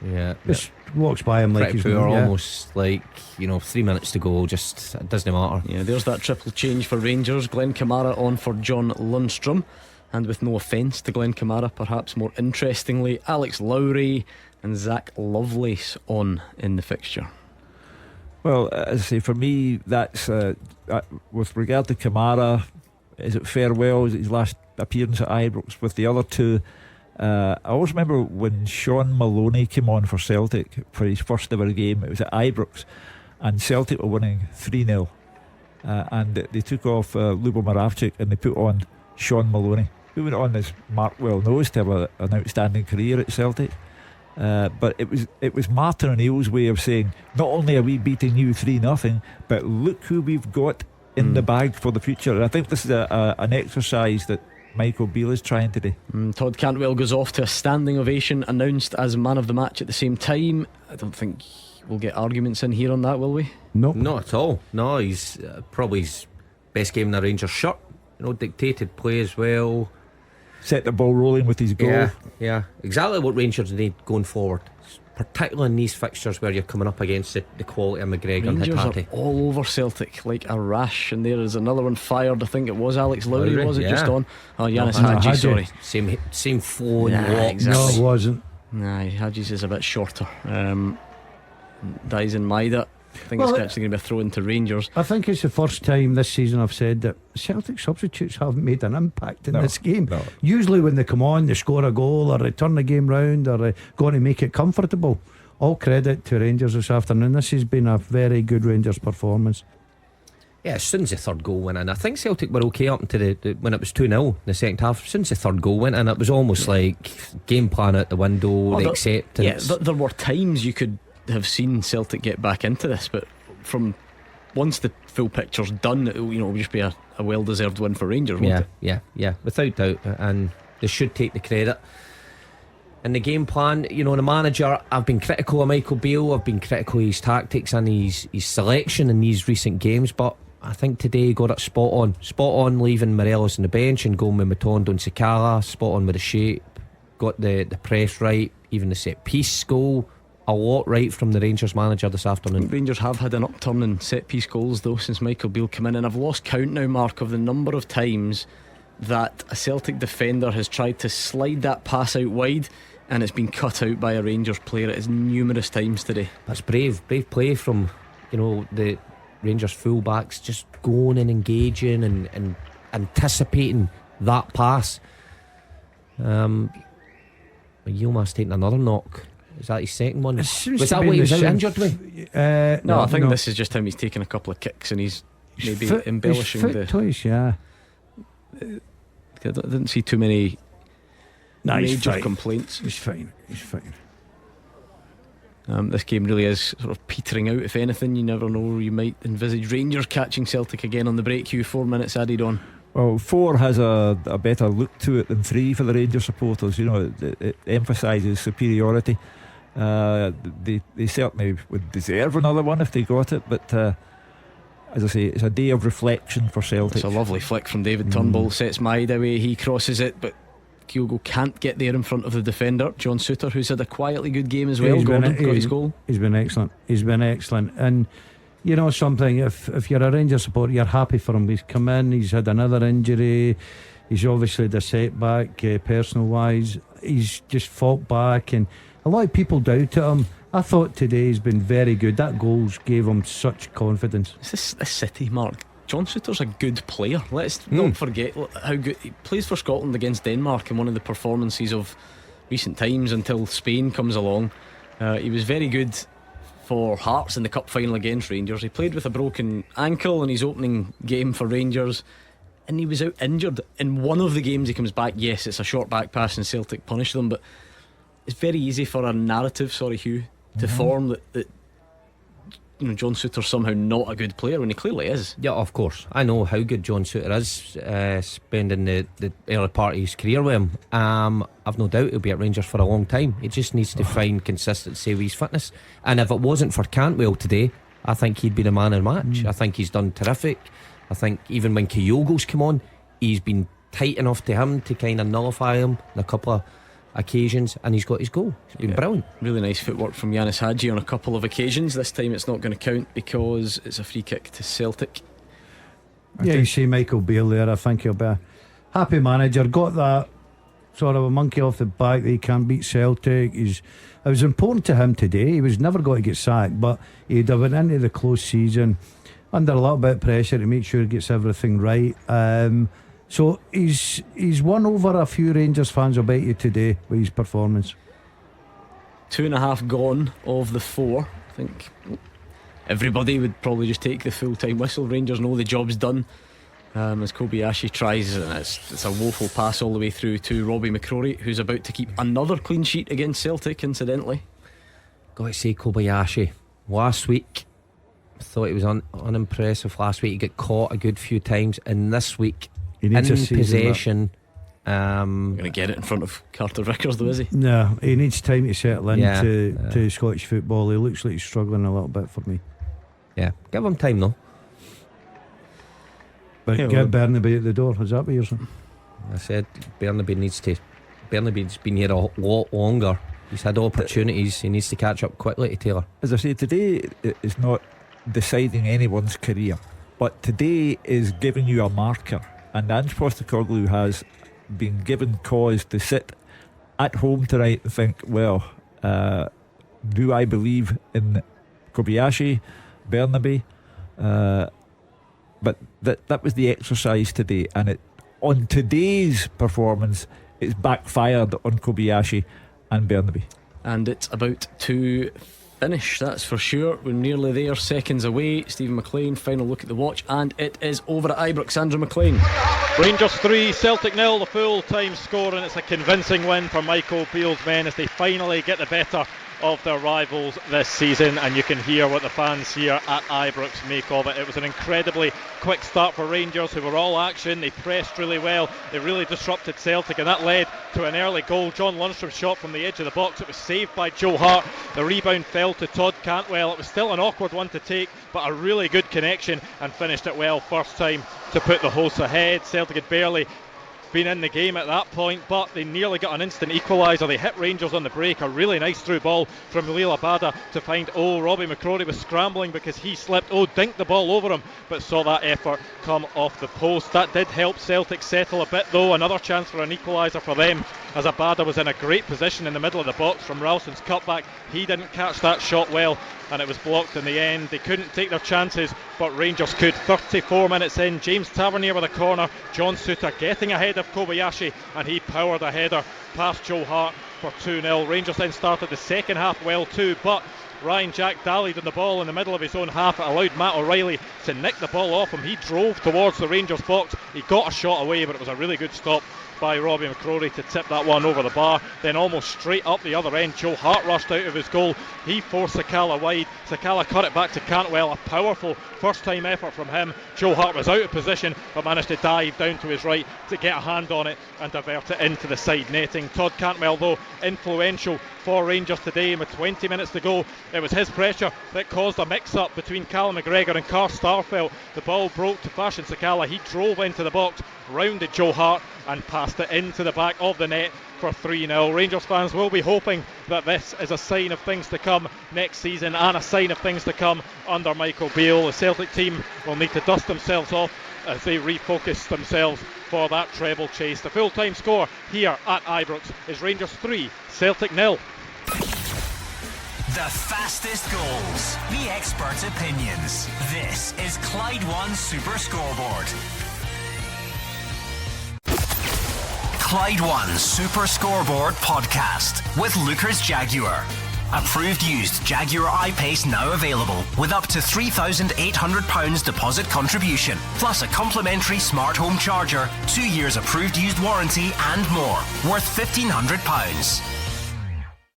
Yeah, just walks by him like he's poor, almost like 3 minutes to go. Just it doesn't matter. Yeah, there's that triple change for Rangers. Glenn Kamara on for John Lundstrom, and with no offence to Glenn Kamara, perhaps more interestingly, Alex Lowry and Zach Lovelace on in the fixture. Well, as I say, for me, that's with regard to Kamara. Is it farewell? Is it his last appearance at Ibrox? With the other two, I always remember when Sean Maloney came on for Celtic for his first ever game. It was at Ibrox, and Celtic were winning 3-0, and they took off Lubo Moravcik and they put on Sean Maloney, who went on, as Mark well knows, to have an outstanding career at Celtic. But it was Martin O'Neill's way of saying, not only are we beating you 3-0, but look who we've got in the bag for the future. And I think this is an exercise that Michael Beale is trying to do. Todd Cantwell goes off to a standing ovation, announced as man of the match at the same time. I don't think we'll get arguments in here on that, will we? Nope. Not at all. No, he's probably his best game in the Rangers shirt. Dictated play as well, set the ball rolling with his goal. Yeah, exactly what Rangers need going forward, particularly in these fixtures where you're coming up against the quality of McGregor and Rangers Hatate. are all over Celtic like a rash, and there is another one fired. I think it was Alex Lowry, was it? Yeah. Just on? Oh, Yanis Hadji, sorry. Same flow and walk. Exactly. No, it wasn't. Hadji's is a bit shorter. Dyson Maida I think it's actually going to be a throw into Rangers. I think it's the first time this season I've said that Celtic substitutes haven't made an impact in this game. Usually when they come on, they score a goal or they turn the game round or they going to make it comfortable. All credit to Rangers this afternoon. This has been a very good Rangers performance. Yeah, as soon as the third goal went in, I think Celtic were okay up until when it was 2-0 in the second half. As soon as the third goal went in, it was almost like game plan out the window, the acceptance. Yeah, there were times you could have seen Celtic get back into this, but from once the full picture's done, it will just be a well-deserved win for Rangers, won't it? Yeah, without doubt. And they should take the credit. And the game plan, the manager, I've been critical of Michael Beale, I've been critical of his tactics and his selection in these recent games, but I think today he got it spot on leaving Morelos on the bench and going with Matondo and Sakala, spot on with the shape, got the press right, even the set piece goal, a lot right from the Rangers manager this afternoon. Rangers have had an upturn in set piece goals though since Michael Beale came in, and I've lost count now, Mark, of the number of times that a Celtic defender has tried to slide that pass out wide and it's been cut out by a Rangers player. It is numerous times today. That's brave play from the Rangers fullbacks, just going and engaging and anticipating that pass. Yilmaz's taking another knock. Is that his second one? Was that what he was out injured with? No, I think this is just him. He's taking a couple of kicks and he's maybe embellishing the twice, yeah. I didn't see too many major complaints. He's fine. This game really is sort of petering out. If anything, you never know. You might envisage Rangers catching Celtic again on the break. Hugh, 4 minutes added on. Well, 4 has a better look to it than 3 for the Rangers supporters. It emphasises superiority. They certainly would deserve another one if they got it, but as I say, it's a day of reflection for Celtic. It's a lovely flick from David Turnbull. Sets Maid away, he crosses it, but Kyogo can't get there in front of the defender, John Souttar, who's had a quietly good game as well. Got his goal. He's been excellent. And something, if you're a Rangers supporter, you're happy for him. He's come in, he's had another injury, he's obviously the setback personal wise. He's just fought back, and a lot of people doubted him. I thought today he's been very good. That goals gave him such confidence. Is this City, Mark? John Souttar's a good player. Let's not forget how good he plays for Scotland against Denmark in one of the performances of recent times until Spain comes along. He was very good for Hearts in the cup final against Rangers. He played with a broken ankle in his opening game for Rangers, and he was out injured in one of the games. He comes back. Yes, it's a short back pass and Celtic punish them, but it's very easy for a narrative, Hugh, to form that John Souttar's somehow not a good player when he clearly is. Yeah, of course. I know how good John Souttar is, spending the early part of his career with him. I've no doubt he'll be at Rangers for a long time. He just needs to find consistency with his fitness. And if it wasn't for Cantwell today, I think he'd be the man of the match. I think he's done terrific. I think even when Kyogo's come on, he's been tight enough to him to kind of nullify him on a couple of occasions, and he's got his goal. It's been brilliant. Really nice footwork from Yanis Hadji on a couple of occasions. This time it's not going to count because it's a free kick to Celtic. You see Michael Beale there. I think he'll be a happy manager. Got that sort of a monkey off the back that he can't beat Celtic. It was important to him today. He was never going to get sacked, but he'd have went into the close season under a little bit of pressure to make sure he gets everything right. So he's won over a few Rangers fans, I bet you, today with his performance. 2.5 gone of the 4. I think everybody would probably just take the full-time whistle. Rangers know the job's done, as Kobayashi tries, and it's a woeful pass all the way through to Robbie McCrory, who's about to keep another clean sheet against Celtic, incidentally. Got to say, Kobayashi last week, I thought he was unimpressive. Last week he got caught a good few times, and this week in possession, going to get it in front of Carter Vickers though, is he? No, he needs time to settle into Scottish football. He looks like he's struggling a little bit for me. Yeah, give him time though. But get Bernabei at the door. Is that what you're saying? I said Bernabei's been here a lot longer. He's had opportunities. He needs to catch up quickly to Taylor. As I say, today is not deciding anyone's career, but today is giving you a marker. And Ange Postecoglou has been given cause to sit at home tonight and think, well, do I believe in Kobayashi? Burnaby. But that was the exercise today, and on today's performance, it's backfired on Kobayashi and Burnaby. And it's about to finish, that's for sure. We're nearly there, seconds away. Stephen McLean, final look at the watch, and it is over at Ibrox. Andrew McLean. Rangers 3, Celtic 0, the full time score, and it's a convincing win for Michael Beale's men as they finally get the better of their rivals this season, and you can hear what the fans here at Ibrox make of it. It was an incredibly quick start for Rangers, who were all action. They pressed really well, they really disrupted Celtic, and that led to an early goal. John Lundstrom's shot from the edge of the box, it was saved by Joe Hart. The rebound fell to Todd Cantwell. It was still an awkward one to take, but a really good connection, and finished it well. First time to put the hosts ahead. Celtic had barely been in the game at that point, but they nearly got an instant equaliser. They hit Rangers on the break. A really nice through ball from Leila Bada to find Robbie McCrory was scrambling because he slipped. Dinked the ball over him, but saw that effort come off the post. That did help Celtic settle a bit though. Another chance for an equaliser for them, as Abada was in a great position in the middle of the box from Ralston's cutback. He didn't catch that shot well, and it was blocked in the end. They couldn't take their chances, but Rangers could. 34 minutes in, James Tavernier with a corner. John Suter getting ahead of Kobayashi, and he powered a header past Joe Hart for 2-0. Rangers then started the second half well too, but Ryan Jack dallied on the ball in the middle of his own half. It allowed Matt O'Reilly to nick the ball off him. He drove towards the Rangers box. He got a shot away, but it was a really good stop by Robbie McCrory to tip that one over the bar. Then almost straight up the other end, Joe Hart rushed out of his goal. He forced Sakala wide. Sakala cut it back to Cantwell. A powerful first time effort from him. Joe Hart was out of position, but managed to dive down to his right to get a hand on it and divert it into the side netting. Todd Cantwell, though, influential for Rangers today, and with 20 minutes to go, it was his pressure that caused a mix-up between Callum McGregor and Carl Starfelt. The ball broke to Fashion Sakala. He drove into the box, rounded Joe Hart, and passed it into the back of the net for 3-0. Rangers fans will be hoping that this is a sign of things to come next season, and a sign of things to come under Michael Beale. The Celtic team will need to dust themselves off as they refocus themselves for that treble chase. The full-time score here at Ibrox is Rangers 3, Celtic 0. The fastest goals, the experts' opinions. This is Clyde One Super Scoreboard. Clyde One Super Scoreboard podcast with Lucas Jaguar. Approved used Jaguar I-Pace now available with up to £3,800 deposit contribution, plus a complimentary smart home charger, 2 years approved used warranty and more, worth £1,500.